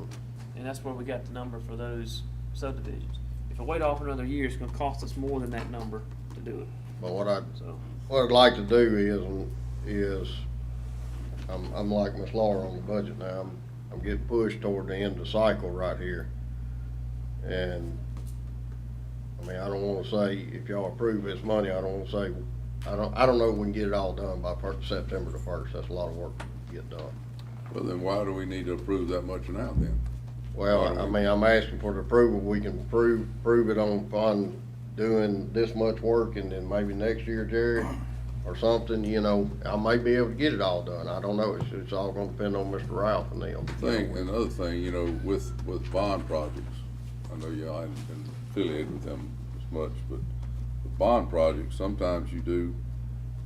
Speaker 13: And that's where we got the number for those subdivisions. If I wait off another year, it's gonna cost us more than that number to do it,
Speaker 17: But
Speaker 13: so.
Speaker 17: what I'd like to do is, I'm like Miss Laura on the budget now. I'm getting pushed toward the end of the cycle right here. And, I mean, I don't wanna say, if y'all approve this money, I don't wanna say, I don't know if we can get it all done by September the 1st. That's a lot of work to get done.
Speaker 2: Well, then why do we need to approve that much now then?
Speaker 17: Well, I mean, I'm asking for the approval. We can prove it on doing this much work and then maybe next year, Jerry, or something, you know, I may be able to get it all done. I don't know. It's all gonna depend on Mr. Ralph and them.
Speaker 2: Another thing, you know, with bond projects, I know y'all haven't been affiliated with them as much, but with bond projects, sometimes you do,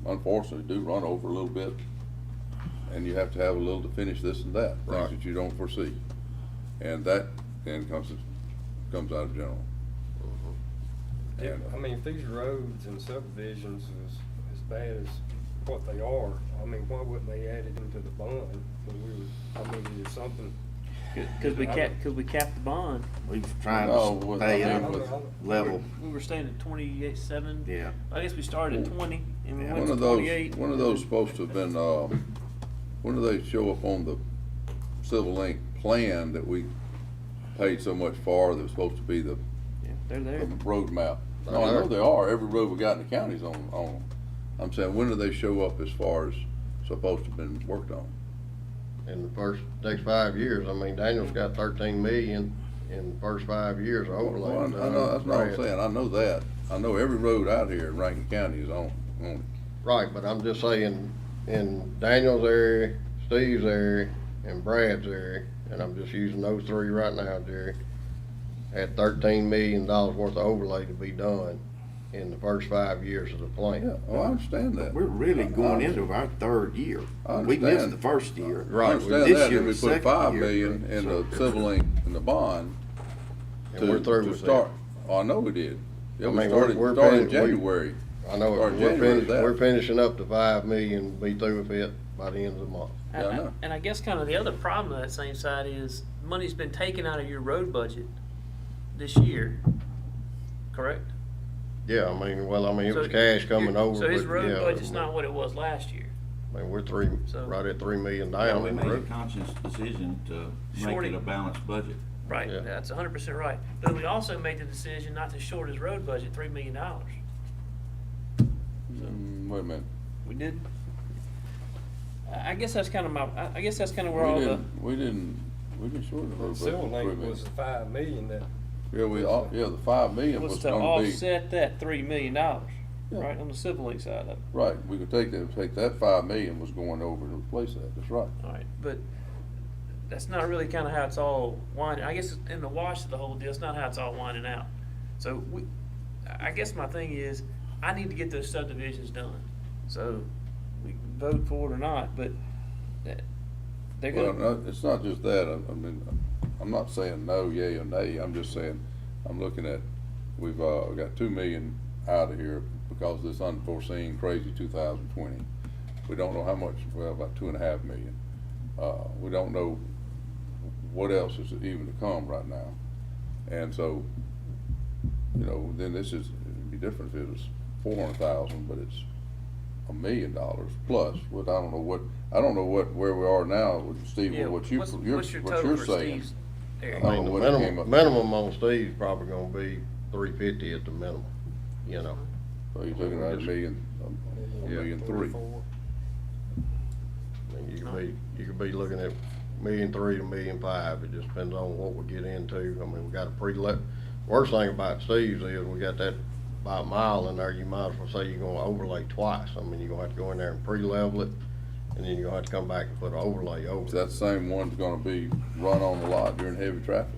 Speaker 2: unfortunately, run over a little bit. And you have to have a little to finish this and that,
Speaker 17: Right.
Speaker 2: things that you don't foresee. And that then comes out of general.
Speaker 18: Yeah, I mean, if these roads and subdivisions is as bad as what they are, I mean, why wouldn't they add it into the bond when we were, I mean, it's something.
Speaker 13: Cause we capped the bond.
Speaker 8: We was trying
Speaker 2: No,
Speaker 8: to
Speaker 2: with-
Speaker 8: stay
Speaker 2: I
Speaker 8: in
Speaker 2: mean,
Speaker 8: a level.
Speaker 13: We were staying at 28.7.
Speaker 8: Yeah.
Speaker 13: I guess we started at 20 and we
Speaker 8: Yeah.
Speaker 13: went to 28.
Speaker 2: One of those supposed to have been, when do they show up on the Civil Link plan that we paid so much for, that was supposed to be the
Speaker 13: Yeah, they're there.
Speaker 2: road map? No, I know they are, every road we got in the county's on them. I'm saying, when do they show up as far as supposed to have been worked on?
Speaker 17: In the next 5 years, I mean, Daniel's got 13 million in the first 5 years of overlay.
Speaker 2: Well, I know, that's what I'm saying, I know that. I know every road out here in Rankin County is on it.
Speaker 17: Right, but I'm just saying, in Daniel's area, Steve's area, and Brad's area, and I'm just using those 3 right now, Jerry, had $13 million worth of overlay to be done in the first 5 years of the plan.
Speaker 2: Yeah, oh, I understand that.
Speaker 8: We're really going into our 3rd year. We missed
Speaker 2: understand.
Speaker 8: the first year.
Speaker 2: I
Speaker 17: Right,
Speaker 2: understand
Speaker 8: this
Speaker 2: that,
Speaker 8: year
Speaker 2: and we
Speaker 8: was
Speaker 2: put
Speaker 8: second
Speaker 2: 5
Speaker 8: year.
Speaker 2: million in the Civil Link, in the bond.
Speaker 17: And we're through
Speaker 2: to
Speaker 17: with
Speaker 2: start.
Speaker 17: that.
Speaker 2: Oh, I know we did. Yeah,
Speaker 17: I
Speaker 2: we
Speaker 17: mean,
Speaker 2: started
Speaker 17: we're
Speaker 2: in
Speaker 17: finished-
Speaker 2: January.
Speaker 17: I know,
Speaker 2: Started January with that.
Speaker 17: we're finishing up to 5 million, be through with it by the end of the month.
Speaker 2: Yeah, I know.
Speaker 13: And I guess kind of the other problem on that same side is money's been taken out of your road budget this year, correct?
Speaker 17: Yeah, I mean, it was
Speaker 13: So
Speaker 17: cash coming over.
Speaker 13: So his
Speaker 17: but
Speaker 13: road
Speaker 17: yeah,
Speaker 13: budget's not what it was last year.
Speaker 17: I mean, we're
Speaker 13: So-
Speaker 17: right at 3 million
Speaker 19: Yeah,
Speaker 17: down
Speaker 19: we
Speaker 17: in the
Speaker 19: made a
Speaker 17: road.
Speaker 19: conscious decision to make
Speaker 13: Shorting-
Speaker 19: it a balanced budget.
Speaker 13: Right,
Speaker 17: Yeah.
Speaker 13: that's 100% right. But we also made the decision not to short his road budget $3 million.
Speaker 2: Wait a minute.
Speaker 13: We did. I guess that's kind of I guess that's kind of where all the.
Speaker 2: We didn't short the road budget.
Speaker 18: Civil Link
Speaker 2: 3 million.
Speaker 18: was the 5 million that.
Speaker 2: Yeah, the 5 million
Speaker 13: was
Speaker 2: was
Speaker 13: to
Speaker 2: gonna be,
Speaker 13: offset that $3 million, right, on the Civil Link side of it.
Speaker 2: right, we could take that 5 million was going over to replace that, that's right.
Speaker 13: All right, but that's not really kind of how it's all winding. I guess in the wash of the whole deal, it's not how it's all winding out. So I guess my thing is, I need to get those subdivisions done. So we can vote for it or not, but they're
Speaker 2: Well,
Speaker 13: gonna.
Speaker 2: no, it's not just that, I mean, I'm not saying no, yay or nay, I'm just saying, I'm looking at, we've got 2 million out of here because of this unforeseen crazy 2020. We don't know how much, well, about 2.5 million. We don't know what else is even to come right now. And so, you know, then it'd be different if it was 400,000, but it's $1 million plus. What I don't know where we are now with Steve.
Speaker 13: Yeah,
Speaker 2: what
Speaker 13: what's your total
Speaker 2: you're
Speaker 13: for
Speaker 2: saying.
Speaker 13: Steve's
Speaker 2: I
Speaker 13: area?
Speaker 2: don't
Speaker 17: I mean,
Speaker 2: know
Speaker 17: the
Speaker 2: what it came
Speaker 17: minimum,
Speaker 2: up.
Speaker 17: minimum on Steve's probably gonna be 350 at the minimum, you know.
Speaker 2: So you're looking at a million, a
Speaker 17: Yeah.
Speaker 2: million three.
Speaker 17: I mean, you could be looking at $1.3 million to $1.5 million. It just depends on what we get into. I mean, we got a worst thing about Steve's is we got that about a mile in there. You might as well say you're gonna overlay twice. I mean, you're gonna have to go in there and pre-level it, and then you're gonna have to come back and put an overlay over
Speaker 2: So
Speaker 17: it.
Speaker 2: that same one's gonna be run on a lot during heavy traffic.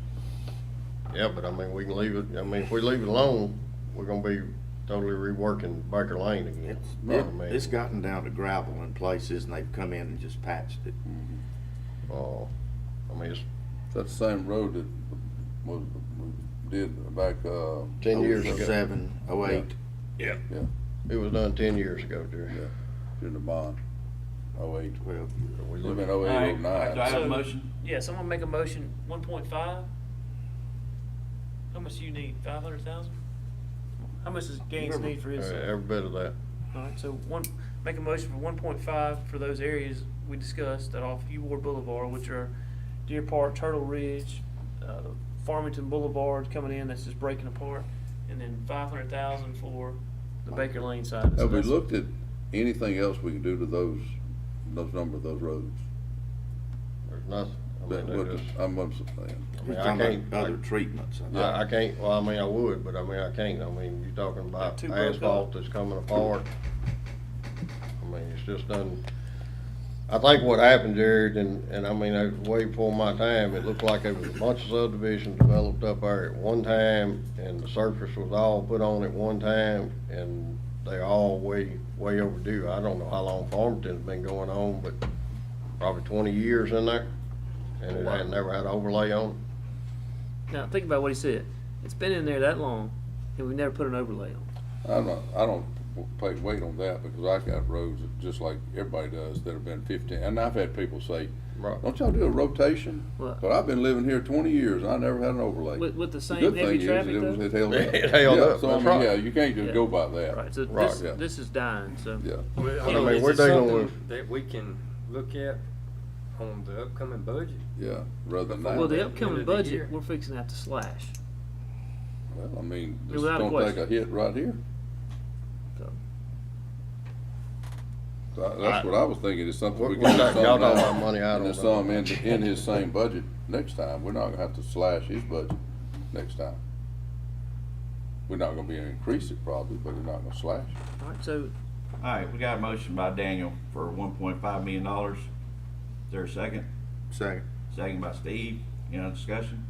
Speaker 17: Yeah, but I mean, we can leave it, I mean, if we leave it alone, we're gonna be totally reworking Baker Lane again. I mean,
Speaker 8: It's gotten down to gravel in places, and they've come in and just patched it.
Speaker 17: I mean, it's
Speaker 2: That's the same road that was, we did back,
Speaker 17: 10 years ago.
Speaker 8: 07, 08.
Speaker 17: Yeah.
Speaker 2: Yeah,
Speaker 17: It was done 10 years ago, Jerry.
Speaker 2: yeah, during the bond, 08.
Speaker 8: 12
Speaker 17: We
Speaker 2: It been
Speaker 17: looked-
Speaker 2: 08,
Speaker 4: All right, do I
Speaker 2: 09.
Speaker 4: have a motion?
Speaker 13: Yeah, someone make a motion, 1.5? How much do you need, 500,000? How much does Gaines need for his?
Speaker 17: Every bit of that.
Speaker 13: Alright, so make a motion for 1.5 for those areas we discussed that off U Ward Boulevard, which are Deer Park, Turtle Ridge, Farmington Boulevard coming in, that's just breaking apart, and then 500,000 for the Baker Lane side. So
Speaker 2: Have we
Speaker 13: that's-
Speaker 2: looked at anything else we can do to those number of those roads?
Speaker 17: There's nothing. I mean,
Speaker 2: That
Speaker 17: they're
Speaker 2: what
Speaker 17: just-
Speaker 2: I'm saying.
Speaker 17: I mean,
Speaker 8: You're
Speaker 17: I
Speaker 8: talking
Speaker 17: can't.
Speaker 8: about other treatments.
Speaker 17: Yeah, I can't, well, I mean, I would, but I mean, I can't. I mean, you're talking about
Speaker 13: Too broke
Speaker 17: asphalt
Speaker 13: up.
Speaker 17: that's coming apart. I mean, it's just done. I think what happened, Jared, and I mean, it was way before my time, it looked like there was a bunch of subdivisions developed up there at one time, and the surface was all put on at one time, and they're all way overdue. I don't know how long Farmington's been going on, but probably 20 years in there, and it had never had an overlay on it.
Speaker 13: Now, think about what he said. It's been in there that long, and we've never put an overlay on it.
Speaker 2: I don't take weight on that because I got roads that just like everybody does that have been 15, and I've had people say,
Speaker 17: Right.
Speaker 2: don't y'all do a rotation?
Speaker 13: Well-
Speaker 2: But I've been living here 20 years and I never had an overlay.
Speaker 13: With the same
Speaker 2: good
Speaker 13: heavy
Speaker 2: thing
Speaker 13: traffic,
Speaker 2: is
Speaker 13: though?
Speaker 2: it held up.
Speaker 17: It held
Speaker 2: Yeah,
Speaker 17: up,
Speaker 2: so I
Speaker 17: that's
Speaker 2: mean,
Speaker 17: right.
Speaker 2: yeah, you can't just
Speaker 13: Yeah.
Speaker 2: go by that.
Speaker 13: Right, so
Speaker 17: Right,
Speaker 2: yeah.
Speaker 13: this is dying, so.
Speaker 2: Yeah.
Speaker 18: Well,
Speaker 17: I mean,
Speaker 18: is
Speaker 17: we're
Speaker 18: it
Speaker 17: dealing
Speaker 18: something
Speaker 17: with-
Speaker 18: that we can look at on the upcoming budget?
Speaker 2: Yeah, rather than that.
Speaker 13: Well, the
Speaker 18: End
Speaker 13: upcoming
Speaker 18: of the
Speaker 13: budget,
Speaker 18: year.
Speaker 13: we're fixing to have to slash.
Speaker 2: Well, I mean, this is
Speaker 13: Without a
Speaker 2: gonna take
Speaker 13: question.
Speaker 2: a hit right here.
Speaker 13: So.
Speaker 2: That's what I was thinking, is something we
Speaker 17: What-
Speaker 2: can
Speaker 17: what
Speaker 2: do
Speaker 17: y'all
Speaker 2: something
Speaker 17: talking
Speaker 2: now,
Speaker 17: about money I
Speaker 2: and
Speaker 17: don't
Speaker 2: there's
Speaker 17: know
Speaker 2: some
Speaker 17: about.
Speaker 2: in his same budget next time. We're not gonna have to slash his budget next time. We're not gonna be able to increase it probably, but we're not gonna slash it.
Speaker 13: All right, so
Speaker 4: All right, we got a motion by Daniel for $1.5 million. Is there a second?
Speaker 8: Second.
Speaker 4: Second by Steve. Any other discussion?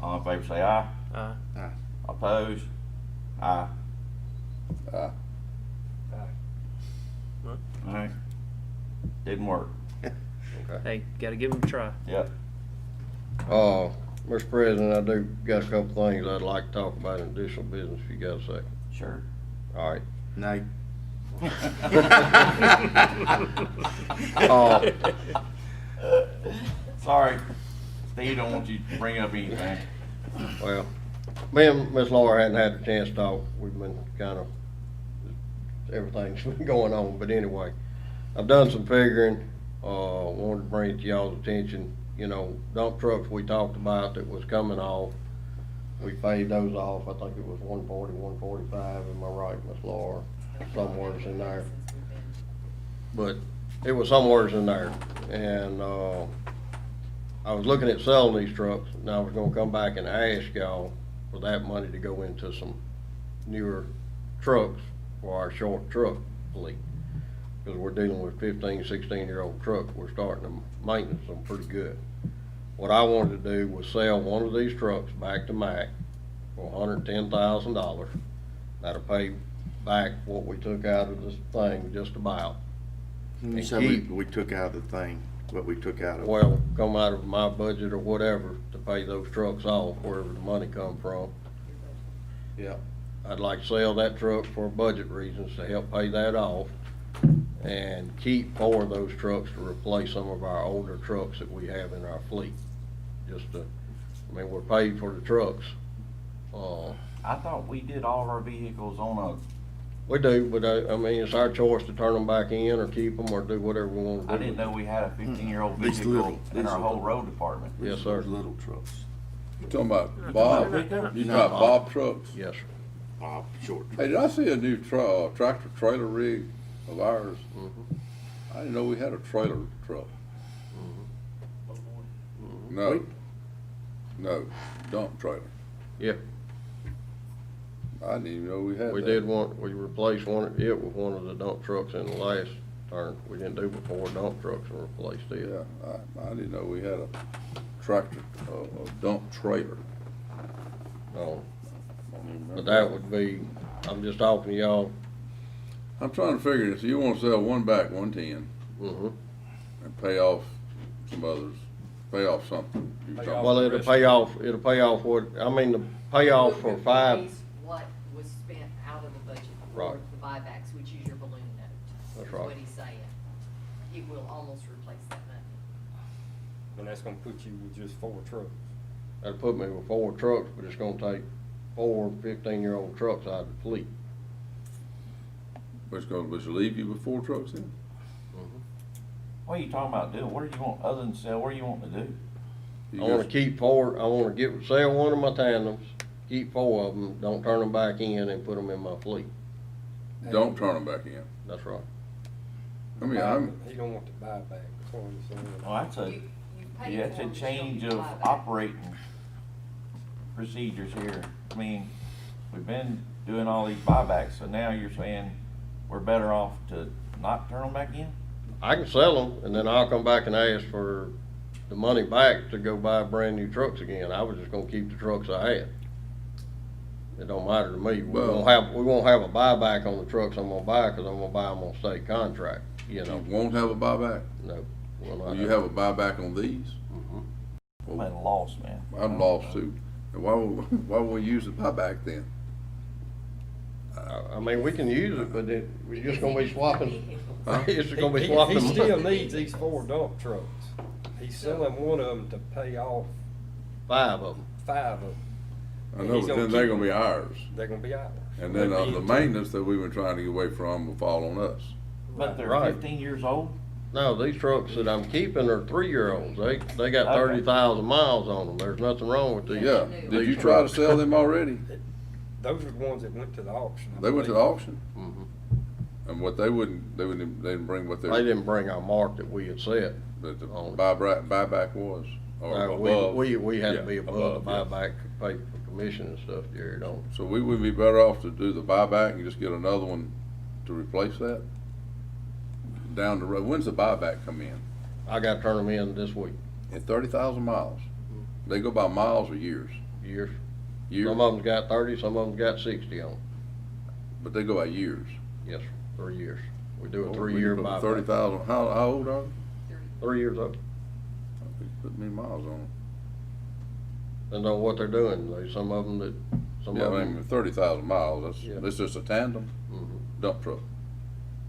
Speaker 4: All in favor say aye.
Speaker 13: Aye.
Speaker 4: Opposed? Aye. All right. Didn't work.
Speaker 13: hey, gotta give them a try.
Speaker 4: Yep.
Speaker 17: Mr. President, I do got a couple things I'd like to talk about in additional business, if you got a second.
Speaker 4: Sure.
Speaker 17: All right.
Speaker 8: Nay.
Speaker 4: Sorry. Steve don't want you to bring up anything.
Speaker 17: Well, me and Miss Laura hadn't had a chance to talk. We've been kind of, everything's been going on, but anyway, I've done some figuring, wanted to bring it to y'all's attention. You know, dump trucks we talked about that was coming off, we paid those off. I think it was 140, 145, am I right, Miss Laura? Somewhere's in there. But it was somewhere's in there, and, I was looking at selling these trucks, and I was gonna come back and ask y'all for that money to go into some newer trucks for our short truck fleet. Because we're dealing with 15, 16-year-old trucks, we're starting to maintenance them pretty good. What I wanted to do was sell one of these trucks back to Mac for $110,000. That'll pay back what we took out of this thing, just about. And
Speaker 8: So
Speaker 17: keep-
Speaker 8: we took out the thing, what we took out of.
Speaker 17: Well, come out of my budget or whatever to pay those trucks off, wherever the money come from.
Speaker 8: Yeah.
Speaker 17: I'd like to sell that truck for budget reasons to help pay that off and keep 4 of those trucks to replace some of our older trucks that we have in our fleet. Just to, I mean, we're paid for the trucks.
Speaker 4: I thought we did all of our vehicles on
Speaker 17: We do, but I mean, it's our choice to turn them back in or keep them or do whatever we want to do.
Speaker 4: I didn't know we had a 15-year-old
Speaker 19: These
Speaker 4: vehicle
Speaker 19: little-
Speaker 4: in
Speaker 19: these
Speaker 4: our
Speaker 19: are
Speaker 4: whole
Speaker 19: the-
Speaker 4: road department.
Speaker 17: Yes, sir.
Speaker 19: Those little trucks.
Speaker 2: You talking about Bob? You talking about Bob trucks?
Speaker 17: Yes, sir.
Speaker 19: Bob, short.
Speaker 2: Hey, did I see a new tractor trailer rig of ours? I didn't know we had a trailer truck. No. No, dump trailer.
Speaker 17: Yeah.
Speaker 2: I didn't even know we had that.
Speaker 17: We did one, we replaced it with one of the dump trucks in the last turn. We didn't do before dump trucks and replaced it.
Speaker 2: Yeah, I didn't know we had a tractor, a dump trailer.
Speaker 17: No,
Speaker 2: I don't even
Speaker 17: but
Speaker 2: remember.
Speaker 17: that would be, I'm just talking to y'all.
Speaker 2: I'm trying to figure this. You want to sell one back 110 and pay off some others, pay off something. You talking
Speaker 17: Well,
Speaker 2: about-
Speaker 17: it'll pay off what, I mean, the payoff for five,
Speaker 15: What was spent out of the budget for
Speaker 17: Right.
Speaker 15: the buybacks, which is your balloon note.
Speaker 17: That's
Speaker 15: is
Speaker 17: right.
Speaker 15: what he's saying. It will almost replace that money.
Speaker 18: And that's gonna put you with just 4 trucks.
Speaker 17: that'll put me with 4 trucks, but it's gonna take 4 15-year-old trucks out of the fleet.
Speaker 2: Which leave you with 4 trucks then?
Speaker 4: What are you talking about doing? What do you want, other than sell, what do you want to do?
Speaker 2: You
Speaker 17: I wanna
Speaker 2: just-
Speaker 17: keep 4, I wanna sell one of my tandems, keep 4 of them, don't turn them back in and put them in my fleet.
Speaker 2: Don't turn them back in.
Speaker 17: That's right.
Speaker 2: I mean,
Speaker 18: He don't want to buy back, that's what I'm saying.
Speaker 4: Well, that's yeah, it's a change of operating procedures here. I mean, we've been doing all these buybacks, so now you're saying we're better off to not turn them back in?
Speaker 17: I can sell them, and then I'll come back and ask for the money back to go buy brand new trucks again. I was just gonna keep the trucks I had. It don't matter to me. We won't have a buyback on the trucks I'm gonna buy, cause I'm gonna buy them on state contract, you know.
Speaker 2: You won't have a buyback?
Speaker 17: No. we'll not
Speaker 2: Will you have a buyback on these?
Speaker 4: I'm at a loss, man.
Speaker 2: I'm lost too. And why would we use the buyback then?
Speaker 17: I mean, we can use it, but we're just gonna be swapping.
Speaker 2: Huh?
Speaker 17: It's just gonna be
Speaker 18: He
Speaker 17: swapping.
Speaker 18: still needs these 4 dump trucks. He's selling one of them to pay off
Speaker 17: 5 of them.
Speaker 18: 5 of them.
Speaker 2: I know, but then they're gonna be ours.
Speaker 18: They're gonna be ours.
Speaker 2: And then the maintenance that we've been trying to get away from will fall on us.
Speaker 4: But they're
Speaker 17: Right.
Speaker 4: 15 years old?
Speaker 17: No, these trucks that I'm keeping are 3-year-olds. They got
Speaker 4: Okay.
Speaker 17: 30,000 miles on them. There's nothing wrong with these.
Speaker 2: Yeah, did you try to sell them already?
Speaker 18: Those are the ones that went to the auction. I
Speaker 2: They went to the
Speaker 18: believe.
Speaker 2: auction?
Speaker 17: Mhm.
Speaker 2: And what they didn't bring what
Speaker 17: They didn't bring our mark that we had set.
Speaker 2: that the buyback was, or
Speaker 17: No,
Speaker 2: above.
Speaker 17: we had to
Speaker 2: Yeah,
Speaker 17: be above the
Speaker 2: yeah.
Speaker 17: buyback to pay for commission and stuff, Jared, on.
Speaker 2: So we would be better off to do the buyback and just get another one to replace that? Down the road, when's the buyback come in?
Speaker 17: I gotta turn them in this week.
Speaker 2: At 30,000 miles? They go by miles or years?
Speaker 17: Years.
Speaker 2: Years?
Speaker 17: Some of them's got 30, some of them's got 60 on them.
Speaker 2: But they go by years?
Speaker 17: Yes, sir, 3 years. We do a
Speaker 2: Oh,
Speaker 17: 3-year
Speaker 2: we put
Speaker 17: buyback.
Speaker 2: 30,000, how old are they?
Speaker 17: 3 years old.
Speaker 2: Put me miles on them.
Speaker 17: Depends on what they're doing. Some of them
Speaker 2: Yeah, I mean, 30,000 miles,
Speaker 17: Yeah.
Speaker 2: that's just a tandem
Speaker 17: Mhm.
Speaker 2: dump truck.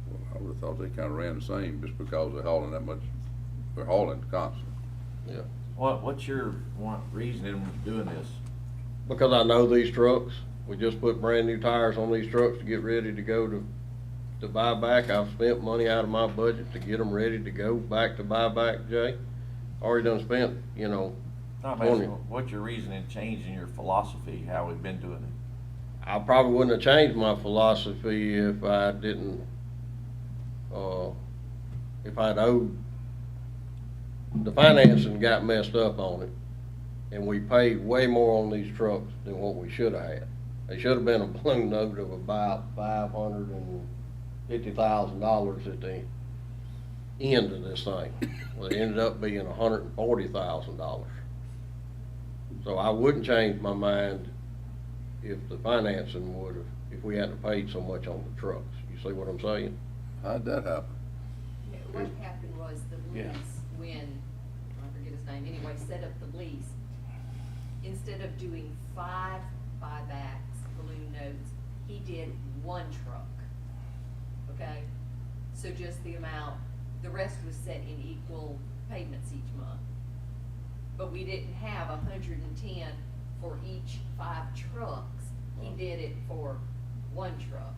Speaker 2: Well, I would've thought they kinda ran the same just because they're hauling that much, they're hauling constant.
Speaker 17: Yeah.
Speaker 4: What's your reason in doing this?
Speaker 17: Because I know these trucks. We just put brand new tires on these trucks to get ready to go to buy back. I've spent money out of my budget to get them ready to go back to buy back, Jay. Already done spent,
Speaker 4: I'm
Speaker 17: 20.
Speaker 4: asking, what's your reason in changing your philosophy, how we've been doing it?
Speaker 17: I probably wouldn't have changed my philosophy if I didn't, if I'd owed, the financing got messed up on it, and we paid way more on these trucks than what we should have had. They should have been a balloon note of about $550,000 at the end of this thing. Well, it ended up being $140,000. So I wouldn't change my mind if the financing would have, if we hadn't paid so much on the trucks. You see what I'm saying?
Speaker 2: How'd that happen?
Speaker 15: What happened was the lease, when, I forget his name, anyway, set up the lease. Instead of doing 5 buybacks, balloon notes, he did 1 truck. Okay? So just the amount, the rest was set in equal payments each month. But we didn't have 110 for each 5 trucks. He did it for 1 truck.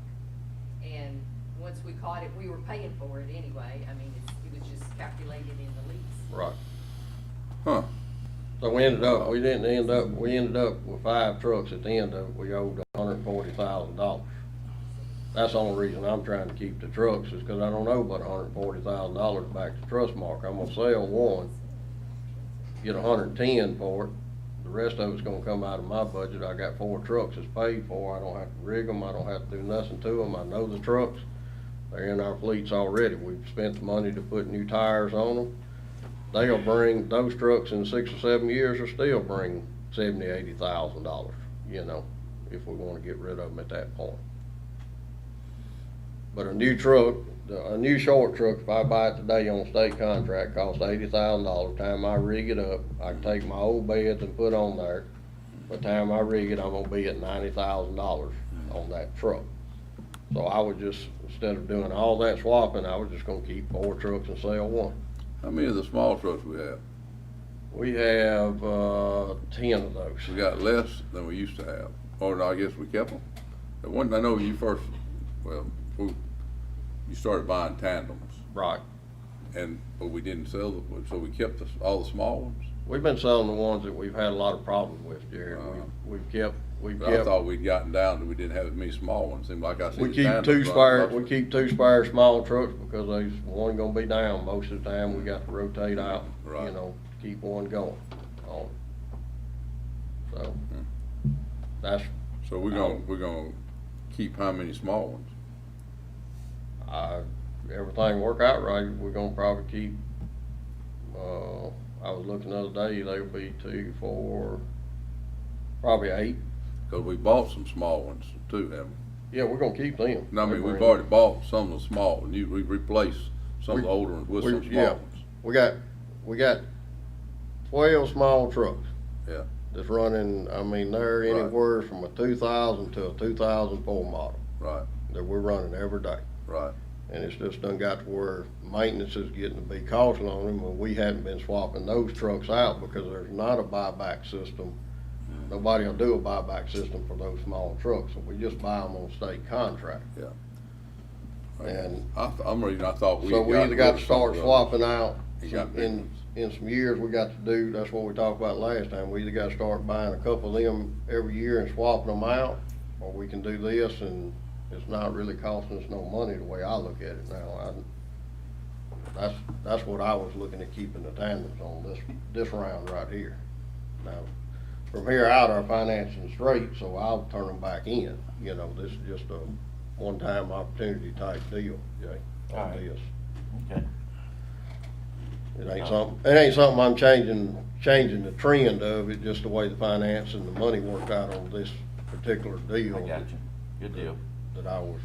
Speaker 15: it, we were paying for it anyway. I mean, it was just calculated in the lease.
Speaker 17: Right.
Speaker 2: Huh.
Speaker 17: So we ended up with 5 trucks at the end of it. We owed $140,000. That's the only reason I'm trying to keep the trucks is because I don't owe but $140,000 back to Trustmark. I'm gonna sell one, get 110 for it. The rest of it's gonna come out of my budget. I got 4 trucks that's paid for. I don't have to rig them. I don't have to do nothing to them. I know the trucks. They're in our fleets already. We've spent the money to put new tires on them. They'll bring, those trucks in 6 or 7 years will still bring $70,000, $80,000, you know, if we wanna get rid of them at that point. But a new truck, a new short truck, if I buy it today on state contract, costs $80,000. Time I rig it up, I can take my old beds and put on there. By the time I rig it, I'm gonna be at $90,000 on that truck. So I would just, instead of doing all that swapping, I was just gonna keep 4 trucks and sell one.
Speaker 2: How many of the small trucks we have?
Speaker 17: We have 10 of those.
Speaker 2: We got less than we used to have. Or no, I guess we kept them. The one, I know you first, well, you started buying tandems.
Speaker 17: Right.
Speaker 2: But we didn't sell them, so we kept all the small ones?
Speaker 17: We've been selling the ones that we've had a lot of problems with, Jared. We've kept.
Speaker 2: I thought we'd gotten down to we didn't have as many small ones. Seemed like I see
Speaker 17: We
Speaker 2: the
Speaker 17: keep
Speaker 2: tandems
Speaker 17: 2 spare.
Speaker 2: running.
Speaker 17: We keep 2 spare small trucks because there's one gonna be down most of the time. We got to rotate out,
Speaker 2: Right.
Speaker 17: you know, to keep one going. On. So that's.
Speaker 2: So we're gonna keep how many small ones?
Speaker 17: Everything work out right, we're gonna probably keep, I was looking the other day, there'll be 2, 4, probably 8.
Speaker 2: Cause we bought some small ones too, haven't we?
Speaker 17: Yeah, we're gonna keep them.
Speaker 2: No, I mean, we've already bought some of the small ones. We replaced some of the older ones with some small
Speaker 17: Yeah,
Speaker 2: ones.
Speaker 17: we got 12 small trucks.
Speaker 2: Yeah.
Speaker 17: That's running, I mean, they're
Speaker 2: Right.
Speaker 17: anywhere from a 2000 to a 2004 model.
Speaker 2: Right.
Speaker 17: That we're running every day.
Speaker 2: Right.
Speaker 17: And it's just done got to where maintenance is getting to be costly on them, and we haven't been swapping those trucks out because there's not a buyback system. Nobody will do a buyback system for those small trucks, so we just buy them on state contract.
Speaker 2: Yeah.
Speaker 17: And
Speaker 2: I'm reading, I thought we.
Speaker 17: so we either got to start swapping out
Speaker 2: got
Speaker 17: in some years. We got to do, that's what we talked about last time. We either got to start buying a couple of them every year and swapping them out, or we can do this and it's not really costing us no money the way I look at it now. That's what I was looking at, keeping the tandems on this round right here. Now, from here out, our financing straight, so I'll turn them back in. You know, this is just a one-time opportunity type deal, Jay, on
Speaker 4: Alright.
Speaker 17: this.
Speaker 4: Okay.
Speaker 17: It ain't something I'm changing the trend of it, just the way the finance and the money worked out on this particular deal.
Speaker 4: I got you. Good deal.
Speaker 17: That I was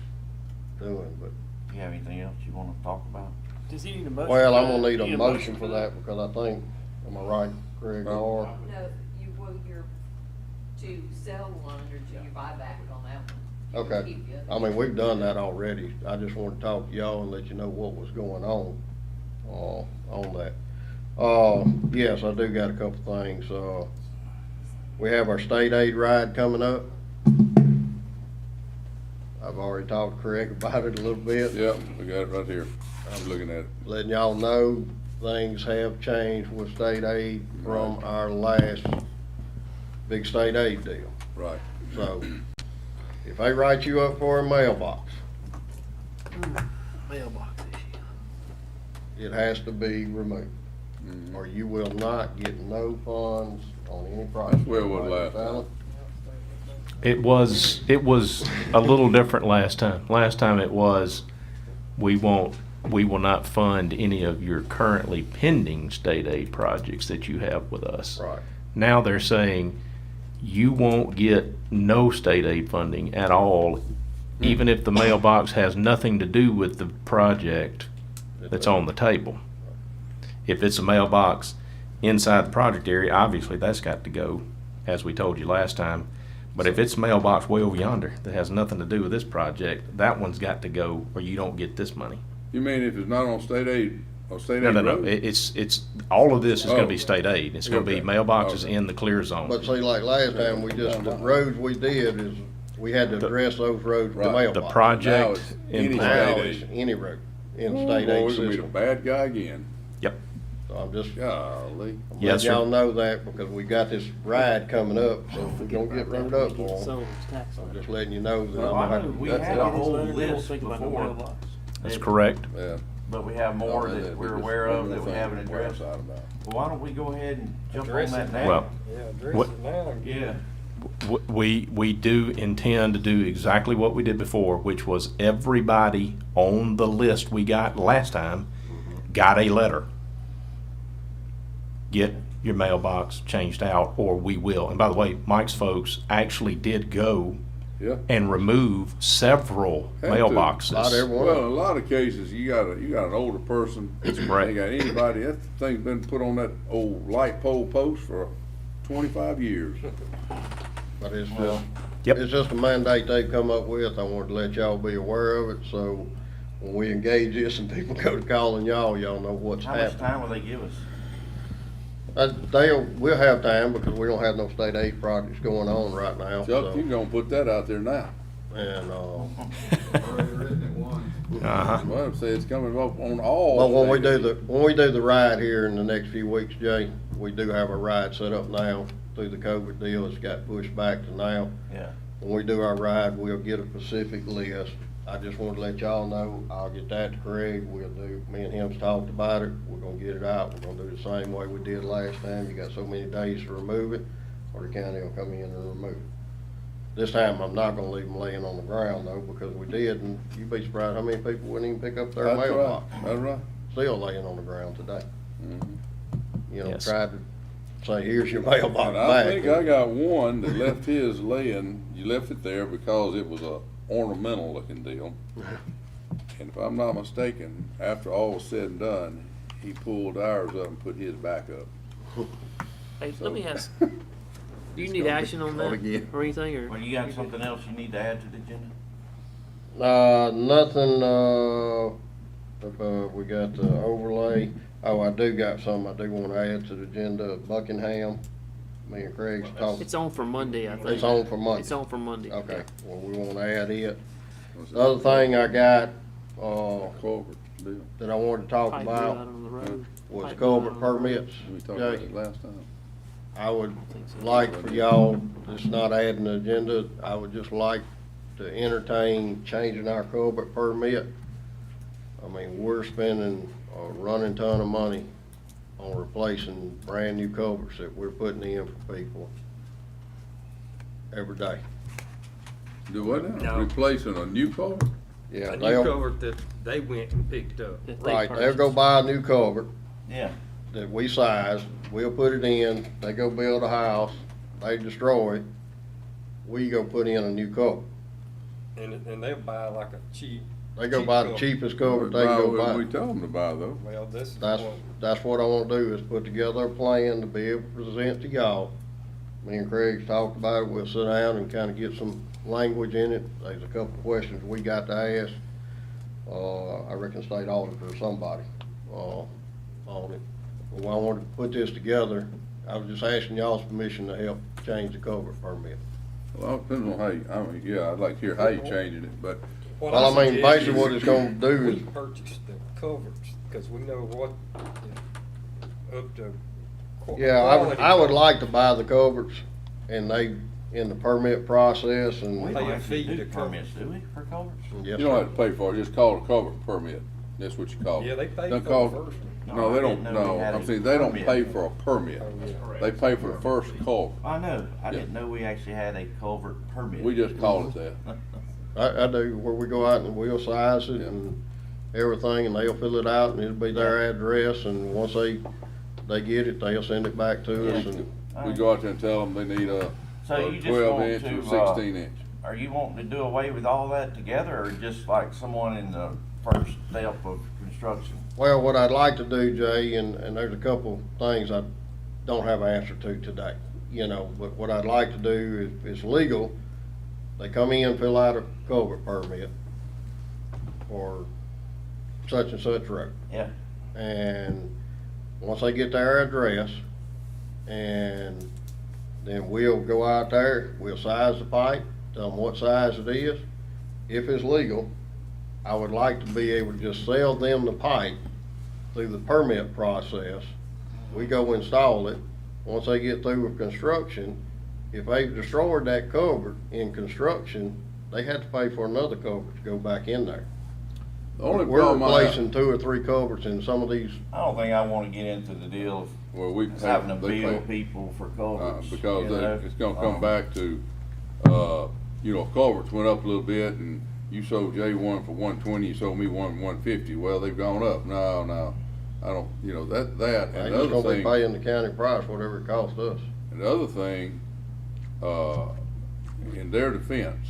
Speaker 17: doing, but.
Speaker 4: You have anything else you wanna talk about?
Speaker 13: Does he need a motion?
Speaker 17: Well, I'm gonna need a motion for that because I think, am I right, Craig?
Speaker 15: No, you're to sell one or do you buy back on that one? You can
Speaker 17: Okay,
Speaker 15: keep the other
Speaker 17: I mean,
Speaker 15: one.
Speaker 17: we've done that already. I just wanted to talk to y'all and let you know what was going on that. Yes, I do got a couple things. We have our state aid ride coming up. I've already talked to Craig about it a little bit.
Speaker 2: Yep, we got it right here. I'm looking at it.
Speaker 17: Letting y'all know things have changed with state aid from our last big state aid deal.
Speaker 2: Right.
Speaker 17: So, if they write you up for a mailbox,
Speaker 6: Mailbox issue.
Speaker 17: it has to be removed. Or you will not get no funds on any project.
Speaker 2: That's where it was last
Speaker 17: Alan?
Speaker 5: It was a little different last time. Last time it was, we will not fund any of your currently pending state aid projects that you have with us.
Speaker 17: Right.
Speaker 5: Now they're saying you won't get no state aid funding at all, even if the mailbox has nothing to do with the project that's on the table. If it's a mailbox inside the project area, obviously that's got to go, as we told you last time. But if it's a mailbox way over yonder that has nothing to do with this project, that one's got to go or you don't get this money.
Speaker 2: You mean if it's not on state aid,
Speaker 5: No.
Speaker 2: road?
Speaker 5: It's all of this is gonna be state aid. It's gonna be
Speaker 2: Okay.
Speaker 5: mailboxes
Speaker 2: Okay.
Speaker 5: in the clear zone.
Speaker 17: But see, like last time, the roads we did We had to address those roads with the
Speaker 2: Right.
Speaker 17: mailbox.
Speaker 5: The project
Speaker 2: Now it's
Speaker 5: in
Speaker 2: any
Speaker 5: place.
Speaker 17: Now
Speaker 2: state
Speaker 17: it's
Speaker 2: aid.
Speaker 17: any road in the state
Speaker 2: Boy,
Speaker 17: aid
Speaker 2: we're gonna be the
Speaker 17: system.
Speaker 2: bad guy again.
Speaker 5: Yep.
Speaker 17: So I'm just
Speaker 2: Golly.
Speaker 17: letting
Speaker 5: Yes, sir.
Speaker 17: y'all know that because we got this ride coming up, so if we're gonna get rode up for them,
Speaker 6: Someone's tax
Speaker 17: I'm
Speaker 6: letter.
Speaker 17: just letting you know that
Speaker 4: Well,
Speaker 17: I'm
Speaker 4: I
Speaker 17: gonna
Speaker 4: know
Speaker 17: have to.
Speaker 4: we
Speaker 2: That's
Speaker 4: had
Speaker 2: it.
Speaker 4: a whole
Speaker 6: They don't
Speaker 4: list
Speaker 6: think about no
Speaker 4: before,
Speaker 6: mailbox.
Speaker 5: That's correct.
Speaker 2: Yeah.
Speaker 4: but we have more
Speaker 2: No,
Speaker 4: that
Speaker 2: we
Speaker 4: we're
Speaker 2: just-
Speaker 4: aware of that we
Speaker 2: thing
Speaker 4: haven't
Speaker 2: we're
Speaker 4: addressed.
Speaker 2: outside about.
Speaker 4: Well, why don't we go ahead and jump on
Speaker 18: Address
Speaker 4: that
Speaker 18: it
Speaker 4: now?
Speaker 5: Well,
Speaker 18: Yeah, address
Speaker 5: What-
Speaker 18: it now. and get
Speaker 4: Yeah.
Speaker 5: We do intend to do exactly what we did before, which was everybody on the list we got last time got a letter. Get your mailbox changed out, or we will. And by the way, Mike's folks actually did go
Speaker 2: Yeah.
Speaker 5: and remove several
Speaker 2: Had to.
Speaker 5: mailboxes.
Speaker 17: Not everyone.
Speaker 2: Well, in a lot of cases, you got an older person.
Speaker 5: correct.
Speaker 2: Ain't got anybody, that thing's been put on that old light pole post for 25 years.
Speaker 17: But it's
Speaker 4: Well,
Speaker 17: just,
Speaker 5: Yep.
Speaker 17: it's just a mandate they've come up with. I wanted to let y'all be aware of it, so when we engage this and people go to calling y'all, y'all know what's
Speaker 4: How much
Speaker 17: happening.
Speaker 4: time will they give us?
Speaker 17: We'll have time because we don't have no state aid projects going on right now,
Speaker 2: Chuck, you
Speaker 17: so,
Speaker 2: gonna put that out there now.
Speaker 17: and,
Speaker 1: Already written it one.
Speaker 5: Uh-huh.
Speaker 2: Well, I'm saying it's coming up on all.
Speaker 17: but when we
Speaker 2: state
Speaker 17: do
Speaker 2: aid.
Speaker 17: when we do the ride here in the next few weeks, Jay, we do have a ride set up now through the COVID deal. It's got pushed back to now.
Speaker 4: Yeah.
Speaker 17: When we do our ride, we'll get a specific list. I just wanted to let y'all know, I'll get that to Craig, me and him's talked about it, we're gonna get it out, we're gonna do the same way we did last time. You got so many days to remove it, or the county will come in and remove it. This time, I'm not gonna leave them laying on the ground though, because we did, and you'd be surprised how many people wouldn't even pick up their
Speaker 2: That's right,
Speaker 17: mailbox.
Speaker 2: that's right.
Speaker 17: Still laying on the ground today.
Speaker 2: Mhm.
Speaker 17: You know,
Speaker 5: Yes.
Speaker 17: tried to say, here's your mailbox
Speaker 2: And I
Speaker 17: back.
Speaker 2: think I got one that left his laying, you left it there because it was a ornamental looking deal. And if I'm not mistaken, after all was said and done, he pulled ours up and put his back up.
Speaker 6: Hey, let me ask, do you need action on that
Speaker 17: again.
Speaker 6: or anything, or?
Speaker 4: Well, you got something else you need to add to the agenda?
Speaker 17: Nothing, we got the overlay. Oh, I do got some I do wanna add to the agenda, Buckingham. Me and Craig's talking.
Speaker 6: It's on for Monday, I think.
Speaker 17: It's on for Monday.
Speaker 6: It's on for Monday.
Speaker 17: Okay, well, we wanna add it. The other thing I got,
Speaker 2: Culvert deal.
Speaker 17: that I wanted to talk
Speaker 6: Pipe deal out
Speaker 17: about
Speaker 6: on the road.
Speaker 17: was
Speaker 6: Pipe
Speaker 17: culvert
Speaker 6: deal out on the road.
Speaker 17: permits.
Speaker 2: We talked about
Speaker 17: Jay,
Speaker 2: it last time.
Speaker 17: I would like for y'all, it's not adding the agenda, I would just like to entertain changing our culvert permit. I mean, we're spending a running ton of money on replacing brand-new culverts that we're putting in for people every day.
Speaker 2: Do what now?
Speaker 18: No.
Speaker 2: Replacing a new culvert?
Speaker 17: Yeah,
Speaker 18: A new
Speaker 17: they'll,
Speaker 18: culvert that they went and picked up.
Speaker 6: That they
Speaker 17: right, they'll go
Speaker 6: purchased.
Speaker 17: buy a new culvert
Speaker 4: Yeah.
Speaker 17: that we size, we'll put it in, they go build a house, they destroy it, we go put in a new culvert.
Speaker 18: And they'll buy like a cheap.
Speaker 17: They go
Speaker 18: cheap
Speaker 17: buy the
Speaker 18: culvert.
Speaker 17: cheapest culvert they can go
Speaker 2: What
Speaker 17: buy.
Speaker 2: we told them to buy though.
Speaker 18: Well, this is
Speaker 17: That's,
Speaker 18: one.
Speaker 17: that's what I wanna do, is put together a plan to be able to present to y'all. Me and Craig's talked about it, we'll sit down and kinda get some language in it. There's a couple of questions we got to ask. I reckon state auditor or somebody, on it. But when I wanted to put this together, I was just asking y'all's permission to help change the culvert permit.
Speaker 2: Well, it depends on how you, I mean, yeah, I'd like to hear how you changing it, but
Speaker 18: What
Speaker 17: Well, I mean,
Speaker 18: suggest
Speaker 17: basically
Speaker 18: is
Speaker 17: what it's gonna do
Speaker 18: we
Speaker 17: is,
Speaker 18: purchase the culverts, cause we know what, up to.
Speaker 17: yeah, I would like to buy the culverts and they, in the permit process
Speaker 4: We
Speaker 17: and.
Speaker 4: don't
Speaker 18: Pay a
Speaker 4: actually
Speaker 18: fee
Speaker 4: do
Speaker 18: to
Speaker 4: permits, do we, for culverts?
Speaker 2: you
Speaker 17: Yes,
Speaker 2: don't
Speaker 17: sir.
Speaker 2: have to pay for it, just call it a culvert permit. That's what you call it.
Speaker 18: Yeah, they pay
Speaker 2: Don't
Speaker 18: for
Speaker 2: call-
Speaker 18: the first one.
Speaker 2: No, they
Speaker 4: I
Speaker 2: don't,
Speaker 4: didn't know we
Speaker 2: no,
Speaker 4: had
Speaker 2: I'm
Speaker 4: a
Speaker 2: saying, they don't
Speaker 4: permit.
Speaker 2: pay for a permit.
Speaker 18: Oh, yeah.
Speaker 2: They pay for the first culvert.
Speaker 4: I know, I
Speaker 2: Yeah.
Speaker 4: didn't know we actually had a culvert permit.
Speaker 2: We just call it that.
Speaker 17: I do, where we go out and we'll size it
Speaker 2: Yeah.
Speaker 17: and everything, and they'll fill it out, and it'll be their address, and once they get it, they'll send it back to us, and
Speaker 2: We go out there and tell them they need a
Speaker 4: So you just
Speaker 2: 12
Speaker 4: want
Speaker 2: inch or
Speaker 4: to,
Speaker 2: 16 inch.
Speaker 4: Are you wanting to do away with all that together, or just like someone in the first step of construction?
Speaker 17: well, what I'd like to do, Jay, and there's a couple things I don't have an answer to today, you know, but what I'd like to do is legal. They come in, fill out a culvert permit for such and such road.
Speaker 4: Yeah.
Speaker 17: And once they get their address, and then we'll go out there, we'll size the pipe, tell them what size it is. If it's legal, I would like to be able to just sell them the pipe through the permit process. We go install it. Once they get through with construction, if they've destroyed that culvert in construction, they have to pay for another culvert to go back in there.
Speaker 2: The only
Speaker 17: We're
Speaker 2: problem I have-
Speaker 17: replacing 2 or 3 culverts in some of these.
Speaker 4: I don't think I wanna get into the deal
Speaker 2: Well, we
Speaker 4: of having to
Speaker 2: they
Speaker 4: bill
Speaker 2: pay-
Speaker 4: people for culverts.
Speaker 2: because
Speaker 4: you know?
Speaker 2: it's gonna come back to, you know, culverts went up a little bit, and you sold Jay one for 120, you sold me one for 150. Well, they've gone up. No, I don't. You know that.
Speaker 17: They're
Speaker 2: And the
Speaker 17: just
Speaker 2: other
Speaker 17: gonna be
Speaker 2: thing,
Speaker 17: paying the county price, whatever it costs us.
Speaker 2: and the other thing, in their defense,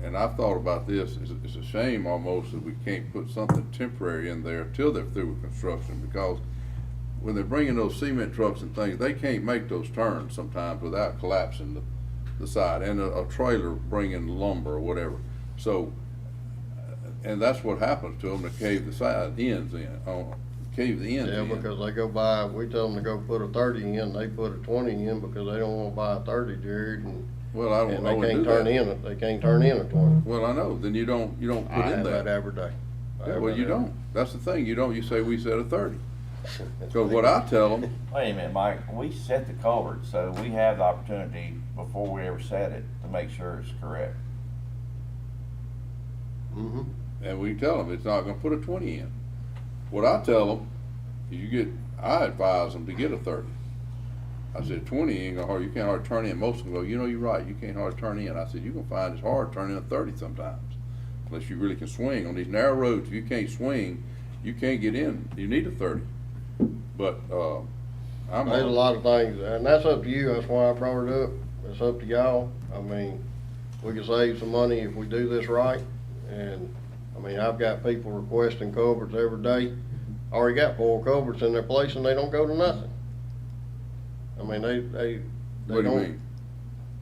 Speaker 2: and I've thought about this, it's a shame almost that we can't put something temporary in there till they're through with construction, because when they're bringing those cement trucks and things, they can't make those turns sometimes without collapsing the side, and a trailer bringing lumber or whatever. So, and that's what happens to them, to cave the side ends in, cave the ends
Speaker 17: Yeah,
Speaker 2: in.
Speaker 17: because they go buy, we tell them to go put a 30 in, they put a 20 in because they don't wanna buy a 30, Jared, and.
Speaker 2: Well, I
Speaker 17: And
Speaker 2: wouldn't
Speaker 17: they
Speaker 2: do
Speaker 17: can't turn
Speaker 2: that.
Speaker 17: in they can't turn in a 20.
Speaker 2: Well, I know, then you don't put
Speaker 17: I
Speaker 2: in
Speaker 17: have
Speaker 2: that.
Speaker 17: that every day.
Speaker 2: Yeah, well, you don't. That's the thing, you don't, you say we set a 30. Because what I tell them,
Speaker 4: Wait a minute, Mike, we set the culvert, so we have the opportunity before we ever set it to make sure it's correct.
Speaker 17: Mm-hmm.
Speaker 2: and we tell them it's not gonna put a 20 in. What I tell them is I advise them to get a 30. I said 20 ain't gonna hardly, you can't hardly turn in. Most of them go, you know, you're right, you can't hardly turn in. I said, you're gonna find it's hard to turn in a 30 sometimes, unless you really can swing. On these narrow roads, if you can't swing, you can't get in. You need a 30. But,
Speaker 17: There's a lot of things, and that's up to you, that's why I brought it up, it's up to y'all. I mean, we can save some money if we do this right, and, I mean, I've got people requesting culverts every day. Already got 4 culverts in their place and they don't go to nothing. I mean, they
Speaker 2: what do you
Speaker 17: don't,
Speaker 2: mean?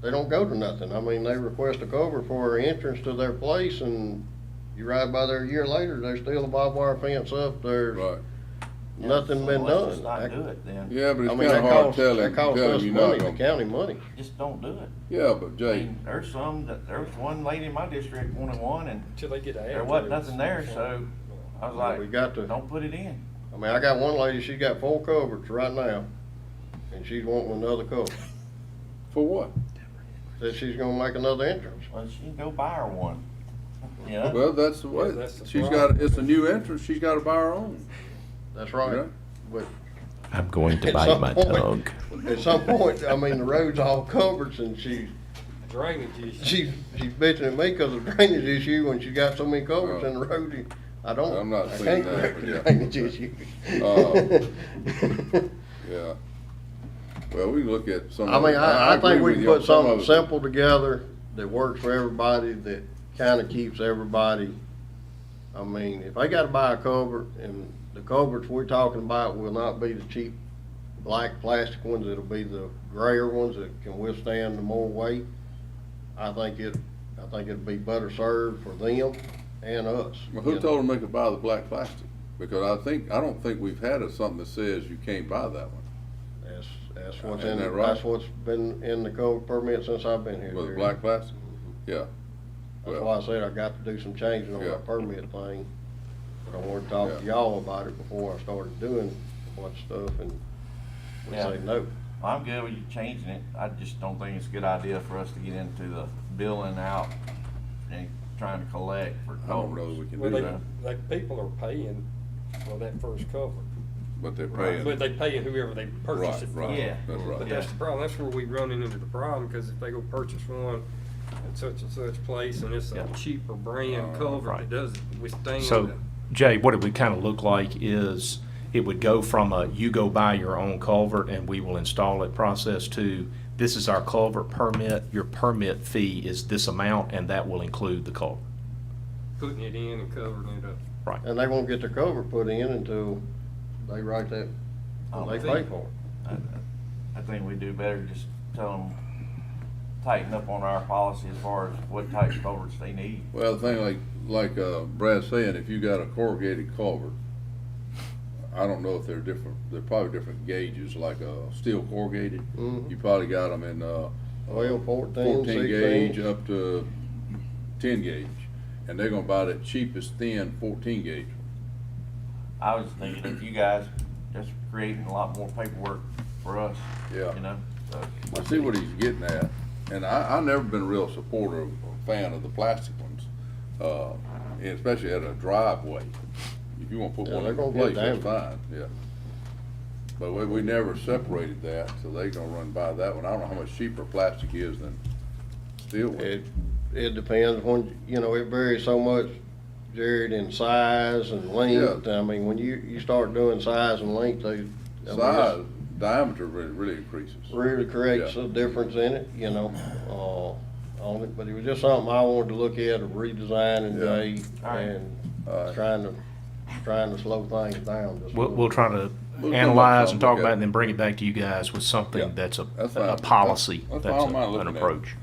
Speaker 17: they don't go to nothing. I mean, they request a culvert for an entrance to their place, and you ride by there a year later, there's still a barbed wire fence up, there's
Speaker 2: Right.
Speaker 17: nothing been
Speaker 4: Let's just
Speaker 17: done.
Speaker 4: not do it then.
Speaker 2: Yeah, but it's
Speaker 17: I mean,
Speaker 2: kinda
Speaker 17: that
Speaker 2: hard
Speaker 17: costs,
Speaker 2: telling,
Speaker 17: that costs
Speaker 2: telling
Speaker 17: us
Speaker 2: you
Speaker 17: money,
Speaker 2: not
Speaker 17: the
Speaker 2: gonna.
Speaker 17: county money.
Speaker 4: Just don't do it.
Speaker 2: Yeah, but
Speaker 4: I
Speaker 2: Jay,
Speaker 4: mean, there's one lady in my district wanted one, and
Speaker 18: Until they get an
Speaker 4: there wasn't
Speaker 18: address.
Speaker 4: nothing there, so I was like,
Speaker 17: We got to,
Speaker 4: don't put it in.
Speaker 17: I mean, I got one lady, she got 4 culverts right now, and she's wanting another culvert.
Speaker 2: for what?
Speaker 17: Said she's gonna make another entrance.
Speaker 4: Well, she can go buy her one. You know?
Speaker 2: Well, that's the way,
Speaker 18: Yeah, that's the
Speaker 2: she's
Speaker 18: problem.
Speaker 2: got, it's a new entrance, she's gotta buy her own.
Speaker 17: That's right.
Speaker 2: Yeah.
Speaker 17: But
Speaker 5: I'm going to
Speaker 17: at
Speaker 5: bite
Speaker 17: some
Speaker 5: my
Speaker 17: point-
Speaker 5: tongue.
Speaker 17: At some point, I mean, the road's all culverts, and she's
Speaker 18: Drainage issue.
Speaker 17: bitching at me because of drainage issue when she got so many culverts in the road. I don't.
Speaker 2: I'm not
Speaker 17: I
Speaker 2: saying
Speaker 17: can't
Speaker 2: that,
Speaker 17: correct
Speaker 2: but
Speaker 17: the
Speaker 2: yeah.
Speaker 17: drainage issue.
Speaker 2: Yeah. Well, we can look at some.
Speaker 17: I
Speaker 2: of
Speaker 17: mean,
Speaker 2: it.
Speaker 17: I
Speaker 2: agree
Speaker 17: think we
Speaker 2: with
Speaker 17: can
Speaker 2: you on
Speaker 17: put
Speaker 2: some
Speaker 17: something
Speaker 2: of it.
Speaker 17: simple together that works for everybody, that kinda keeps everybody. I mean, if they gotta buy a culvert, and the culverts we're talking about will not be the cheap black plastic ones, it'll be the grayer ones that can withstand the more weight. I think it'd be better served for them and us.
Speaker 2: Well, who told them they could buy the black plastic? Because I don't think we've had something that says you can't buy that one.
Speaker 17: That's what's
Speaker 2: Isn't
Speaker 17: in,
Speaker 2: that right?
Speaker 17: that's what's been in the culvert permit since I've been here.
Speaker 2: With the
Speaker 17: Jerry.
Speaker 2: black plastic? Yeah.
Speaker 17: That's
Speaker 2: Well,
Speaker 17: why I said I got to do some changing on
Speaker 2: Yeah.
Speaker 17: my permit thing. But I wanted to talk to y'all about it before I started doing a bunch of stuff, and we
Speaker 4: Yeah.
Speaker 17: say no.
Speaker 4: I'm good with you changing it. I just don't think it's a good idea for us to get into the billing out and trying to collect for
Speaker 2: I don't know
Speaker 4: culverts.
Speaker 2: that we can
Speaker 18: Well,
Speaker 2: do that,
Speaker 18: like, people are paying for that first culvert.
Speaker 2: but they're paying.
Speaker 18: But they paying whoever they purchase it from.
Speaker 2: Right,
Speaker 4: Yeah.
Speaker 2: that's right.
Speaker 18: But that's the problem, that's where we running into the problem, because if they go purchase one at such and such place, and it's a cheaper brand culvert
Speaker 5: Right.
Speaker 18: that doesn't withstand.
Speaker 5: So, Jay, what it would kind of look like is it would go from a you go buy your own culvert and we will install it process to this is our culvert permit, your permit fee is this amount, and that will include the culvert.
Speaker 18: Putting it in and covering it up.
Speaker 5: Right.
Speaker 17: And they won't get their culvert put in until they write that, they pay for it.
Speaker 4: I think we do better just tell them, tighten up on our policy as far as what type of culverts they need.
Speaker 2: Well, the thing like Brad's saying, if you got a corrugated culvert, I don't know if they're different, they're probably different gauges, like steel corrugated.
Speaker 17: Mhm.
Speaker 2: You probably got them in
Speaker 17: Well, 14,
Speaker 2: 14 gauge
Speaker 17: 16.
Speaker 2: up to 10 gauge. And they're gonna buy the cheapest thin 14 gauge.
Speaker 4: I was thinking of you guys just creating a lot more paperwork for us.
Speaker 2: Yeah.
Speaker 4: You know, so.
Speaker 2: I see what he's getting at, and I've never been a real supporter of, or fan of the plastic ones, and especially at a driveway. If you wanna put
Speaker 17: Yeah,
Speaker 2: one
Speaker 17: they're
Speaker 2: in
Speaker 17: gonna
Speaker 2: place,
Speaker 17: get
Speaker 2: that's
Speaker 17: damaged.
Speaker 2: fine, yeah. But we never separated that, so they gonna run by that one. I don't know how much cheaper plastic is than steel one.
Speaker 17: It depends when, you know, it varies so much, Jared, in size and length. I mean, when you start doing size and length,
Speaker 2: Size, diameter really increases.
Speaker 17: really creates a difference in it, you know, on it. But it was just something I wanted to look at, of redesigning, Jay, and trying to slow things down. just a
Speaker 5: We'll
Speaker 17: little.
Speaker 5: try to
Speaker 2: We'll come
Speaker 5: analyze
Speaker 2: up
Speaker 5: and
Speaker 2: with
Speaker 5: talk
Speaker 2: something,
Speaker 5: about it
Speaker 2: okay.
Speaker 5: and then bring it back to you guys with something that's
Speaker 2: That's
Speaker 5: a
Speaker 2: fine.
Speaker 5: policy,
Speaker 2: That's
Speaker 5: that's
Speaker 2: fine. I don't mind
Speaker 5: an
Speaker 2: looking at it.
Speaker 5: approach.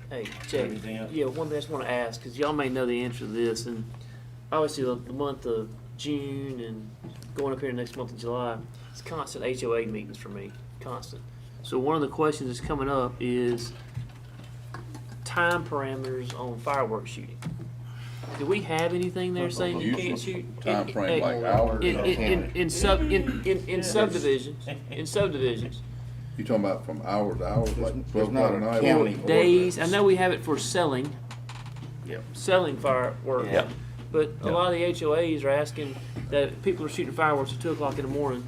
Speaker 6: Hey, Jay, yeah, one thing I just want to ask, because y'all may know the answer to this, and obviously the month of June and going up here next month of July, it's constant HOA meetings for me, constant. So one of the questions that's coming up is time parameters on fireworks shooting. Do we have anything there saying you can't shoot?
Speaker 2: Time frame, like hours?
Speaker 6: In subdivisions,
Speaker 2: You talking about from hour to hour, like 12
Speaker 8: not
Speaker 2: o'clock
Speaker 8: a
Speaker 2: at night?
Speaker 8: county
Speaker 6: days, I know we have it for selling. Selling fireworks.
Speaker 5: Yeah.
Speaker 6: But a lot of the HOAs are asking that if people are shooting fireworks at 2 o'clock in the morning,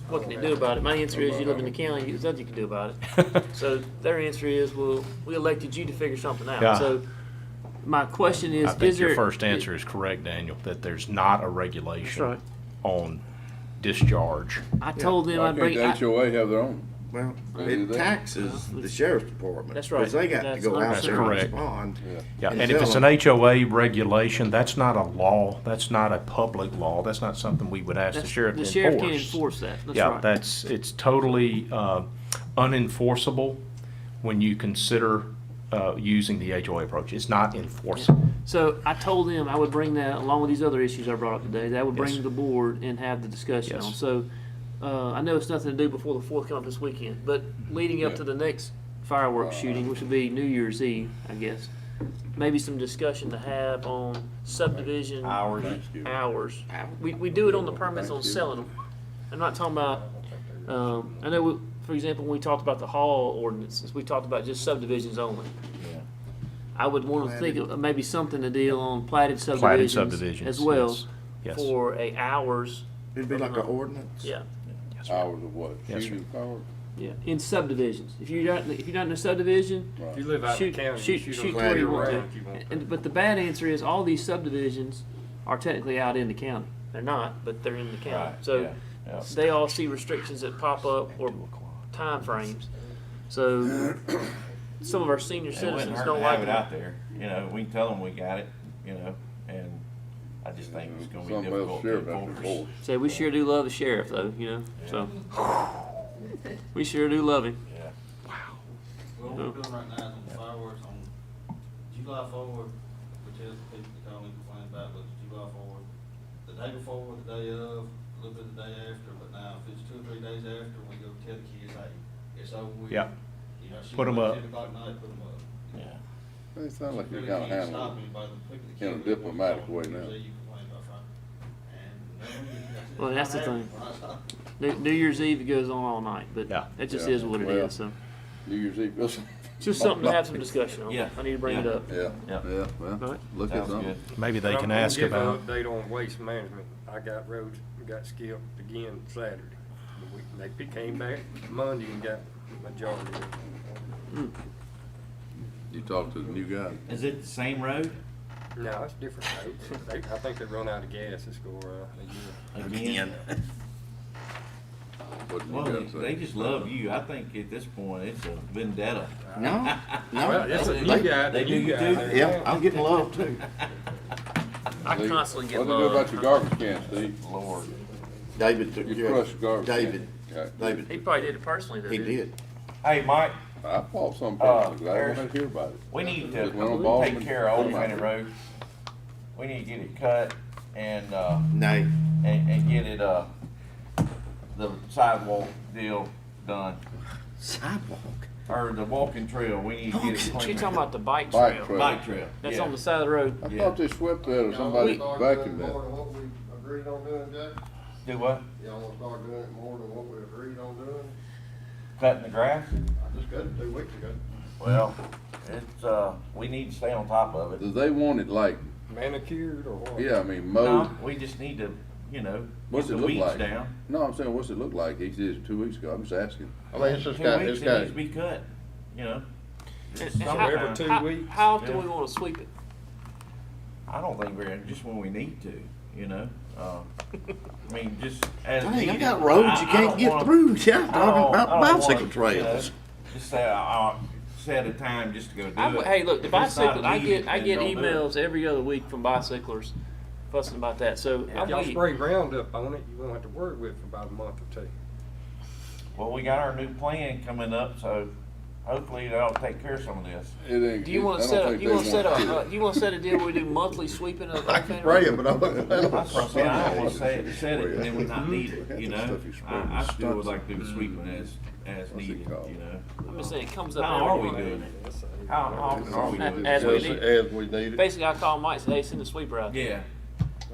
Speaker 6: what can they do about it? My answer is, you live in the county, there's nothing you can do about it. So their answer is, well, we elected you to figure something out.
Speaker 5: Yeah.
Speaker 6: So my question is,
Speaker 5: I think your
Speaker 6: there?
Speaker 5: first answer is correct, Daniel, that there's not a regulation
Speaker 6: right.
Speaker 5: on discharge.
Speaker 6: I told them
Speaker 2: Why
Speaker 6: I'd
Speaker 2: can't
Speaker 6: bring.
Speaker 2: the HOA have their own?
Speaker 8: Well,
Speaker 2: They do
Speaker 8: it
Speaker 2: that?
Speaker 8: taxes the sheriff's department.
Speaker 6: That's right.
Speaker 8: Because they got to
Speaker 6: That's
Speaker 8: go out
Speaker 6: That's
Speaker 8: there and
Speaker 5: correct.
Speaker 8: respond.
Speaker 5: Yeah,
Speaker 8: and
Speaker 5: and if
Speaker 8: tell
Speaker 5: it's
Speaker 8: them.
Speaker 5: an HOA regulation, that's not a law, that's not a public law, that's not something we would ask the sheriff to
Speaker 6: The
Speaker 5: enforce.
Speaker 6: sheriff can't enforce that. That's
Speaker 5: Yeah,
Speaker 6: right.
Speaker 5: it's totally unenforceable when you consider using the HOA approach. It's not enforceable.
Speaker 6: So I told them I would bring that along with these other issues I brought up today. That I would bring
Speaker 5: Yes.
Speaker 6: to the board and have the discussion
Speaker 5: Yes.
Speaker 6: on. So I know it's nothing to do before the 4th come up this weekend, but leading up to the next fireworks shooting, which would be New Year's Eve, I guess, maybe some discussion to have on subdivision
Speaker 4: Hours.
Speaker 6: hours. We do it on the permits on selling them. I'm not talking about. I know, for example, when we talked about the hall ordinances, we talked about just subdivisions only. I would want to think of maybe something to deal on platted subdivisions as well
Speaker 5: yes. Yes.
Speaker 6: for a hours.
Speaker 8: It'd be like an ordinance.
Speaker 6: Yeah,
Speaker 2: Hours of what?
Speaker 5: Yes,
Speaker 2: Shooting hours?
Speaker 6: yeah. In subdivisions, if you're not in a subdivision,
Speaker 18: If you live out in
Speaker 6: shoot,
Speaker 18: the county,
Speaker 6: shoot,
Speaker 18: you
Speaker 6: shoot
Speaker 18: shoot
Speaker 6: where you
Speaker 18: on
Speaker 6: want
Speaker 18: road
Speaker 6: to.
Speaker 18: if you want
Speaker 6: And, but the bad answer is all these subdivisions are technically out in the county. They're not, but they're in the county.
Speaker 4: Right,
Speaker 6: So
Speaker 4: yeah, yeah.
Speaker 6: they all see restrictions that pop up or time frames. So some of our senior
Speaker 4: It wouldn't
Speaker 6: citizens
Speaker 4: hurt
Speaker 6: don't
Speaker 4: to
Speaker 6: like
Speaker 4: have it
Speaker 6: it.
Speaker 4: out there, you know, we can tell them we got it, you know, and I just think it's gonna be
Speaker 2: Something else
Speaker 4: difficult to
Speaker 2: sheriff has to
Speaker 4: enforce.
Speaker 2: enforce.
Speaker 6: Say we sure do love the sheriff though, you know. So we sure do love him.
Speaker 4: Yeah.
Speaker 1: Well, what we're doing right now is on the fireworks on July 4th, which is the people that call me complain about, but July 4th, the day before, the day of, a little bit the day after, but now if it's 2 or 3 days after, we go tell the kids, hey, it's over with.
Speaker 5: Yeah.
Speaker 1: You know, shoot
Speaker 5: Put 'em
Speaker 1: at
Speaker 5: up.
Speaker 1: 10 o'clock at night, put 'em up.
Speaker 4: Yeah.
Speaker 2: It sounds like you
Speaker 1: Really
Speaker 2: kinda
Speaker 1: can't
Speaker 2: handle
Speaker 1: stop
Speaker 2: it
Speaker 1: anybody from picking the
Speaker 2: in a
Speaker 1: kids up.
Speaker 2: diplomatic way
Speaker 1: You
Speaker 2: now.
Speaker 1: complain about fire. And
Speaker 6: Well, that's the
Speaker 1: not
Speaker 6: thing.
Speaker 1: happening.
Speaker 6: New Year's Eve it goes on all night, but
Speaker 5: Yeah.
Speaker 6: it just
Speaker 2: Yeah.
Speaker 6: is what it
Speaker 2: Well,
Speaker 6: is. So
Speaker 2: New Year's Eve,
Speaker 6: just something to have some discussion on.
Speaker 4: Yeah.
Speaker 6: I need to bring it up.
Speaker 2: Yeah,
Speaker 4: Yeah.
Speaker 2: yeah, well,
Speaker 6: Right.
Speaker 2: look at
Speaker 4: Sounds
Speaker 2: something.
Speaker 4: good.
Speaker 5: Maybe they
Speaker 18: But
Speaker 5: can
Speaker 18: I'm gonna
Speaker 5: ask
Speaker 18: give an
Speaker 5: about,
Speaker 18: update on waste management. I got roads, got skipped again Saturday. They came back Monday and got majority of it.
Speaker 2: You talk to the new guy.
Speaker 4: Is it the same road
Speaker 18: No, it's different roads. I think they run out of gas this go around.
Speaker 4: again?
Speaker 2: What did
Speaker 4: Well,
Speaker 2: you
Speaker 4: they,
Speaker 2: gotta say?
Speaker 4: they just love you. I think at this point, it's a vendetta.
Speaker 8: No,
Speaker 18: Well,
Speaker 8: no.
Speaker 18: it's a
Speaker 4: They-
Speaker 18: new guy.
Speaker 4: they
Speaker 18: the
Speaker 4: do
Speaker 18: new
Speaker 4: you
Speaker 18: guy
Speaker 4: too?
Speaker 18: there.
Speaker 8: Yeah, I'm getting love too.
Speaker 6: I
Speaker 2: Steve,
Speaker 6: constantly get
Speaker 2: What they do
Speaker 6: love.
Speaker 2: about your garbage cans, Steve?
Speaker 4: Lord.
Speaker 8: David took
Speaker 2: You
Speaker 8: care
Speaker 2: crushed
Speaker 8: of
Speaker 2: garbage.
Speaker 8: David.
Speaker 2: Okay.
Speaker 8: David,
Speaker 6: He probably did it personally. Though,
Speaker 8: he
Speaker 6: didn't
Speaker 8: did.
Speaker 4: Hey, Mike,
Speaker 2: I fought some people, because I
Speaker 4: Harris,
Speaker 2: wanted to hear about it.
Speaker 4: we need
Speaker 2: Just went on
Speaker 4: to
Speaker 2: Baldwin,
Speaker 4: take care of
Speaker 2: put
Speaker 4: Old
Speaker 2: 'em out
Speaker 4: Fanny
Speaker 2: there.
Speaker 4: Road. We need to get it cut and,
Speaker 8: Nay,
Speaker 4: and get it, the sidewalk deal done.
Speaker 8: sidewalk.
Speaker 4: or the walking trail, we need to get it
Speaker 6: She
Speaker 4: cleaned.
Speaker 6: talking about the bike
Speaker 2: Bike
Speaker 6: trail.
Speaker 2: trail.
Speaker 4: Bike trail,
Speaker 6: That's
Speaker 4: yeah.
Speaker 6: on the side of the road.
Speaker 2: I
Speaker 4: Yeah.
Speaker 2: thought they swept that or somebody vacuumed that.
Speaker 17: What we agreed on doing, Jack?
Speaker 4: Do what?
Speaker 17: Y'all wanna start doing it more than what we agreed on doing?
Speaker 4: Cutting the grass?
Speaker 17: I just cut it 2 weeks ago.
Speaker 4: Well, it's, we need to stay on top of it.
Speaker 2: Do they want it like,
Speaker 18: Manicured or what?
Speaker 2: yeah, I mean, mowed?
Speaker 4: No, we just need to, you know, get
Speaker 2: What's
Speaker 4: the
Speaker 2: it look
Speaker 4: weeds
Speaker 2: like?
Speaker 4: down.
Speaker 2: No, I'm saying, what's it look like? He said 2 weeks ago. I'm just asking.
Speaker 17: I mean, it's just
Speaker 4: 2
Speaker 17: got,
Speaker 4: weeks,
Speaker 17: it's
Speaker 4: it
Speaker 17: got,
Speaker 4: needs to be cut, you know?
Speaker 6: And
Speaker 18: So every 2 weeks?
Speaker 6: How often
Speaker 4: Yeah.
Speaker 6: we wanna sweep it?
Speaker 4: I don't think we're, just when we need to, you know? I mean, just as
Speaker 8: Dang, I
Speaker 4: needed.
Speaker 8: got roads you
Speaker 4: I
Speaker 8: can't
Speaker 4: don't
Speaker 8: get
Speaker 4: wanna-
Speaker 8: through. Yeah,
Speaker 4: I don't-
Speaker 8: talking about
Speaker 4: I don't wanna,
Speaker 8: bicycle
Speaker 4: you
Speaker 8: trails.
Speaker 4: know, Just say, I'll set a time just to go do it.
Speaker 6: Hey, look, the
Speaker 4: If it's not
Speaker 6: bicycle, I
Speaker 4: needed,
Speaker 6: get
Speaker 4: then don't do it.
Speaker 6: emails every other week from bicyclers fussing about that, so
Speaker 18: If
Speaker 6: I'm
Speaker 18: y'all
Speaker 6: waiting.
Speaker 18: spray Roundup on it, you won't have to worry with it for about a month or two.
Speaker 4: Well, we got our new plan coming up, so hopefully that'll take care of some of this.
Speaker 2: It ain't.
Speaker 6: Do you wanna
Speaker 2: I don't
Speaker 6: set
Speaker 2: think
Speaker 6: a, you
Speaker 2: they
Speaker 6: wanna set
Speaker 2: want
Speaker 6: a,
Speaker 2: to.
Speaker 6: you wanna set a deal where we do monthly sweeping of?
Speaker 17: I can spray it, but I wasn't planning on
Speaker 4: That's what I'm saying, I don't wanna
Speaker 17: spraying
Speaker 4: set it and then we not need it, you know?
Speaker 2: Stuff you spray
Speaker 4: I
Speaker 2: with
Speaker 4: still would
Speaker 2: stunts.
Speaker 4: like to do the sweeping as
Speaker 2: What's it
Speaker 4: needed,
Speaker 2: called?
Speaker 4: you know?
Speaker 6: I'm just saying, it comes up.
Speaker 4: How are
Speaker 6: every
Speaker 4: we
Speaker 6: year.
Speaker 4: doing it? How often are we doing it?
Speaker 6: As we
Speaker 17: Just
Speaker 6: need.
Speaker 17: as we need it.
Speaker 6: Basically, I call Mike and say, hey, send the sweeper out.
Speaker 4: Yeah.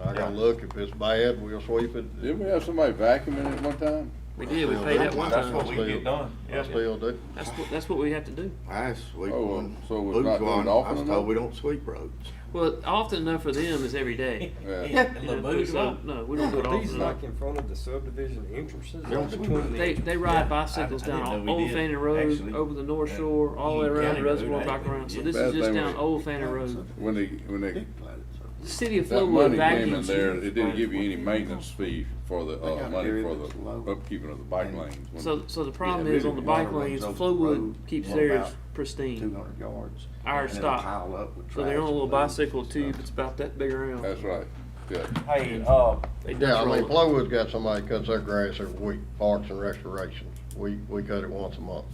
Speaker 17: I gotta look, if it's bad, we'll sweep it.
Speaker 2: Didn't we have somebody vacuuming it one time?
Speaker 6: We did, we paid that one
Speaker 4: That's
Speaker 6: time.
Speaker 4: what we get done.
Speaker 17: I still do.
Speaker 6: That's what we have to do.
Speaker 8: I sweep
Speaker 2: Oh,
Speaker 8: one.
Speaker 2: so it's
Speaker 8: Luke's
Speaker 2: not doing
Speaker 8: one,
Speaker 2: often
Speaker 8: I was
Speaker 2: enough?
Speaker 8: told we don't sweep roads.
Speaker 6: Well, often enough for them is every day.
Speaker 2: Yeah.
Speaker 4: And
Speaker 6: You know,
Speaker 4: Labusa.
Speaker 6: so, no, we don't do it
Speaker 18: Are these
Speaker 6: often enough.
Speaker 18: like in front of the subdivision entrances
Speaker 8: They
Speaker 18: or
Speaker 8: don't sweep
Speaker 18: between the?
Speaker 6: They ride
Speaker 4: Yeah,
Speaker 6: bicycles
Speaker 4: I
Speaker 6: down
Speaker 4: didn't know we
Speaker 6: Old
Speaker 4: did,
Speaker 6: Fannin Road,
Speaker 4: actually.
Speaker 6: over the North
Speaker 4: Yeah.
Speaker 6: Shore, all the way
Speaker 4: Union
Speaker 6: around the
Speaker 4: County
Speaker 6: reservoir,
Speaker 4: Road,
Speaker 6: back
Speaker 4: actually.
Speaker 6: around. So
Speaker 4: Yeah.
Speaker 6: this
Speaker 2: Bad
Speaker 6: is just
Speaker 2: thing
Speaker 6: down
Speaker 2: was-
Speaker 6: Old Fannin Road.
Speaker 2: When they,
Speaker 6: The city of
Speaker 2: that
Speaker 6: Flowood
Speaker 2: money came in
Speaker 6: vacuums.
Speaker 2: there, it didn't give you any maintenance fee for the,
Speaker 8: They got
Speaker 2: money
Speaker 8: area
Speaker 2: for
Speaker 8: that's low.
Speaker 2: the upkeeping of the bike lanes. When-
Speaker 6: So the problem
Speaker 8: Yeah,
Speaker 6: is
Speaker 8: really,
Speaker 6: on the bike
Speaker 8: water
Speaker 6: lanes,
Speaker 8: runs over the
Speaker 6: Flowood
Speaker 8: road,
Speaker 6: keeps
Speaker 8: what
Speaker 6: theirs
Speaker 8: about
Speaker 6: pristine.
Speaker 8: 200 yards.
Speaker 6: Ours
Speaker 8: and it'll
Speaker 6: stop.
Speaker 8: pile up with
Speaker 6: So they're
Speaker 8: trash
Speaker 6: on a little
Speaker 8: and
Speaker 6: bicycle
Speaker 8: leaves and
Speaker 6: tube,
Speaker 8: stuff.
Speaker 6: it's about that big around.
Speaker 2: That's right, good.
Speaker 4: Hey,
Speaker 6: They
Speaker 17: Yeah,
Speaker 6: dust
Speaker 17: I mean,
Speaker 6: roll it.
Speaker 17: Flowood's got somebody that cuts their grass every week, Parks and Restorations. We cut it once a month.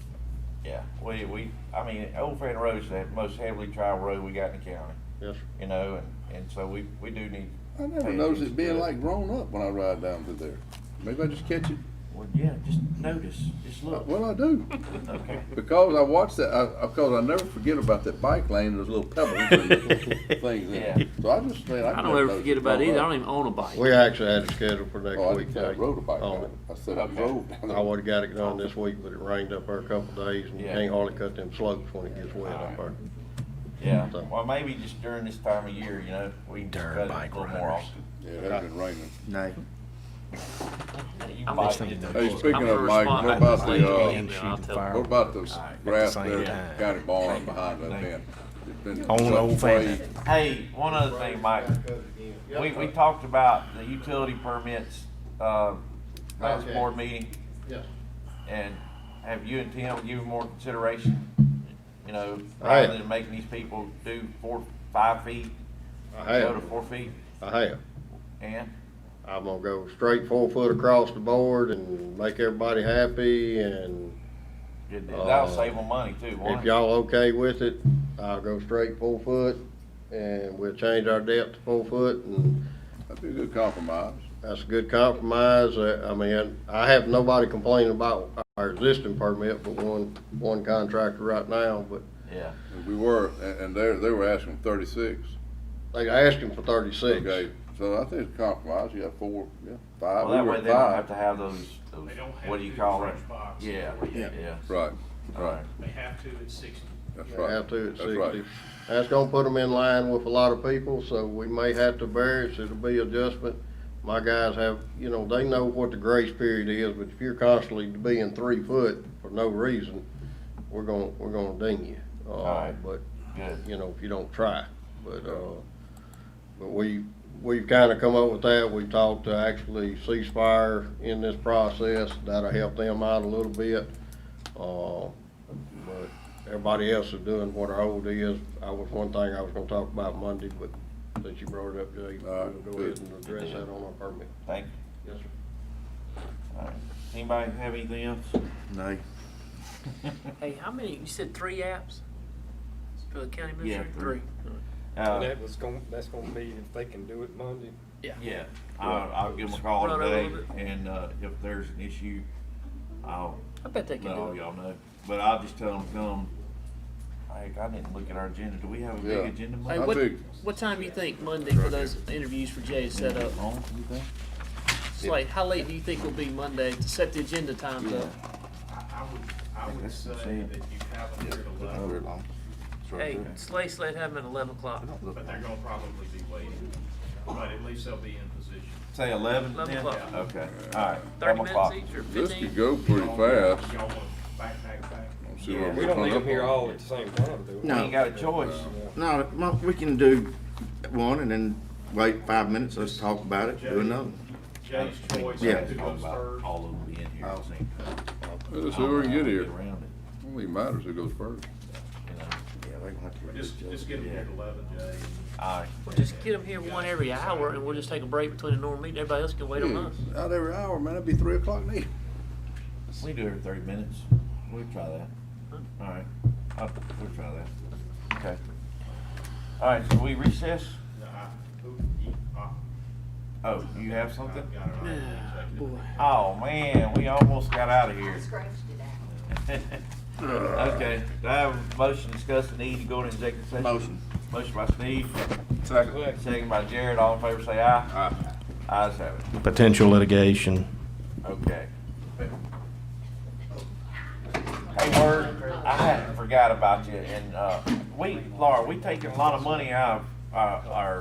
Speaker 4: yeah, I mean, Old Fannin Road is the most heavily traveled road we got in the county,
Speaker 17: Yes, sir.
Speaker 4: you know, and so we do need.
Speaker 2: I never
Speaker 4: pay
Speaker 2: noticed
Speaker 4: attention
Speaker 2: it being
Speaker 4: to
Speaker 2: like grown up when I ride down through there. Maybe I just catch it.
Speaker 4: Well, yeah, just notice, just look.
Speaker 2: Well, I do.
Speaker 4: Okay.
Speaker 2: Because I watched that, because I never forget about that bike lane, those little pebbles and things in
Speaker 4: Yeah.
Speaker 2: it. So I just think.
Speaker 6: I don't ever forget about it either, I don't even own a bike.
Speaker 17: We actually had it scheduled for next
Speaker 2: Oh, I
Speaker 17: week.
Speaker 2: didn't say I rode a bike
Speaker 17: on
Speaker 2: on
Speaker 17: it.
Speaker 2: it. I said I
Speaker 4: Okay.
Speaker 2: drove down
Speaker 17: I
Speaker 2: there.
Speaker 17: would've got it done this week, but it rained up there a couple of days and you
Speaker 4: Yeah.
Speaker 17: can't hardly cut them slopes when it gets wet up
Speaker 4: Alright.
Speaker 17: there.
Speaker 4: Yeah,
Speaker 17: So-
Speaker 4: well, maybe just during this time of year, you know, we can just cut it a little more often.
Speaker 2: Yeah, it has been raining.
Speaker 8: No.
Speaker 4: You
Speaker 6: I'm
Speaker 4: bite
Speaker 6: just
Speaker 4: it.
Speaker 6: thinking that-
Speaker 2: Hey, speaking
Speaker 6: I'm
Speaker 2: of
Speaker 6: gonna
Speaker 2: Mike,
Speaker 6: respond
Speaker 2: what
Speaker 6: to
Speaker 2: about
Speaker 6: this
Speaker 2: the,
Speaker 6: lady
Speaker 2: uh,
Speaker 6: email, I'll tell her.
Speaker 2: what about the
Speaker 4: Alright.
Speaker 2: grass
Speaker 5: At the
Speaker 2: there,
Speaker 5: same
Speaker 2: at
Speaker 5: time.
Speaker 2: county barn behind that
Speaker 4: Thank you.
Speaker 2: fence? It's been
Speaker 5: On
Speaker 2: cut
Speaker 5: Old
Speaker 2: and
Speaker 5: Fannin.
Speaker 2: sprayed.
Speaker 4: Hey, one other thing, Mike, we talked about the utility permits, last
Speaker 17: Okay.
Speaker 4: board meeting,
Speaker 17: Yes.
Speaker 4: and have you and Tim given more consideration? You know,
Speaker 17: I have.
Speaker 4: rather than making these people do 5 feet,
Speaker 17: I
Speaker 4: go to
Speaker 17: have,
Speaker 4: 4 feet,
Speaker 17: I have.
Speaker 4: and?
Speaker 17: I'm gonna go straight 4 foot across the board and make everybody happy, and
Speaker 4: That'll save them money too, won't
Speaker 17: if
Speaker 4: it?
Speaker 17: y'all okay with it, I'll go straight 4 foot, and we'll change our depth to 4 foot, and
Speaker 2: That'd be a good compromise.
Speaker 17: that's a good compromise. I mean, I have nobody complaining about our existing permit, but one contractor right now, but
Speaker 4: Yeah,
Speaker 2: We were, and they were asking 36.
Speaker 17: they asked him for 36.
Speaker 2: Okay, so I think it's a compromise. You got 4, 5.
Speaker 4: well,
Speaker 2: We
Speaker 4: that
Speaker 2: were
Speaker 4: way
Speaker 2: at
Speaker 4: they don't
Speaker 2: 5.
Speaker 4: have to have those,
Speaker 7: They don't have
Speaker 4: what
Speaker 7: to
Speaker 4: do you
Speaker 7: do
Speaker 4: call
Speaker 7: the
Speaker 4: it?
Speaker 7: fresh box.
Speaker 4: Yeah,
Speaker 7: Yeah.
Speaker 4: yeah.
Speaker 2: Right, right.
Speaker 7: They have to at 60.
Speaker 2: That's
Speaker 17: They
Speaker 2: right.
Speaker 17: have to at
Speaker 2: That's
Speaker 17: 60.
Speaker 2: right.
Speaker 17: That's gonna put them in line with a lot of people, so we may have to variance, it'll be adjustment. My guys have, they know what the grace period is, but if you're constantly being 3 foot for no reason, we're gonna ding you.
Speaker 4: Alright.
Speaker 17: But,
Speaker 4: Good.
Speaker 17: if you don't try, but we've kinda come up with that. We talked to actually ceasefire in this process, that'll help them out a little bit. But everybody else is doing what our hold is. One thing I was gonna talk about Monday, but since you brought it up, Jay,
Speaker 2: All right,
Speaker 17: we'll go
Speaker 2: good.
Speaker 17: ahead and address that on our permit.
Speaker 4: Thank you.
Speaker 17: Yes, sir.
Speaker 4: All right. Anybody have anything else?
Speaker 8: No.
Speaker 6: Hey, how many, you said 3 apps for the county
Speaker 4: Yeah,
Speaker 6: administrator? 3.
Speaker 18: And that's gonna be if they can do it Monday.
Speaker 4: Yeah, I'll give them a call
Speaker 6: Run over a
Speaker 4: today,
Speaker 6: little bit.
Speaker 4: and, if there's an issue, I'll
Speaker 6: I bet they can
Speaker 4: let
Speaker 6: do
Speaker 4: all
Speaker 6: it.
Speaker 4: y'all know. but I'll just tell them come. Heck, I didn't look at our agenda. Do we have a big
Speaker 2: Yeah.
Speaker 4: agenda?
Speaker 6: Hey,
Speaker 4: Monday?
Speaker 6: what time do you think Monday for those interviews for Jay to set up?
Speaker 4: On, you think?
Speaker 6: Slate, how late do you think it'll be Monday to set the agenda times up?
Speaker 7: I would say that you have them here at 11,
Speaker 6: Hey, Slate have them at 11 o'clock.
Speaker 7: but they're gonna probably be waiting, but at least they'll be in position.
Speaker 4: Say 11?
Speaker 6: 11
Speaker 4: then?
Speaker 6: o'clock.
Speaker 4: Okay, all right.
Speaker 6: 30
Speaker 4: 11 o'clock.
Speaker 6: minutes each or
Speaker 2: This
Speaker 6: 15?
Speaker 2: could go pretty fast.
Speaker 7: Y'all want back?
Speaker 2: See what
Speaker 18: We don't need them here all at the same time, do we?
Speaker 4: We
Speaker 8: No.
Speaker 4: ain't got a choice.
Speaker 8: No, we can do one and then wait 5 minutes, let's talk about it, do another.
Speaker 7: Jay's choice
Speaker 8: Yeah.
Speaker 7: who goes first.
Speaker 4: All of them being here at the same time.
Speaker 2: Let's see where we can get here.
Speaker 4: Around it,
Speaker 2: It don't even matter who goes first.
Speaker 4: you know.
Speaker 7: Just get them here at 11, Jay.
Speaker 4: All right.
Speaker 6: We'll just get them here one every hour and we'll just take a break between the normal meeting. Everybody else can wait on us.
Speaker 2: Out every hour, man, it'd be 3 o'clock now.
Speaker 4: We can do it every 30 minutes. We'll try that. All right. We'll try that. Okay. All right, so we recess? Oh, you have something? Oh, man, we almost got out of here. Okay, do I have a motion to discuss the need to go into executive session?
Speaker 8: Motion.
Speaker 4: Motion by Steve,
Speaker 2: Second.
Speaker 4: second by Jared, all in favor say aye. Aye. Ayes have it.
Speaker 5: Potential litigation.
Speaker 4: Okay. Hey, Word, I hadn't forgot about you, and, Laura, we taking a lot of money out of, our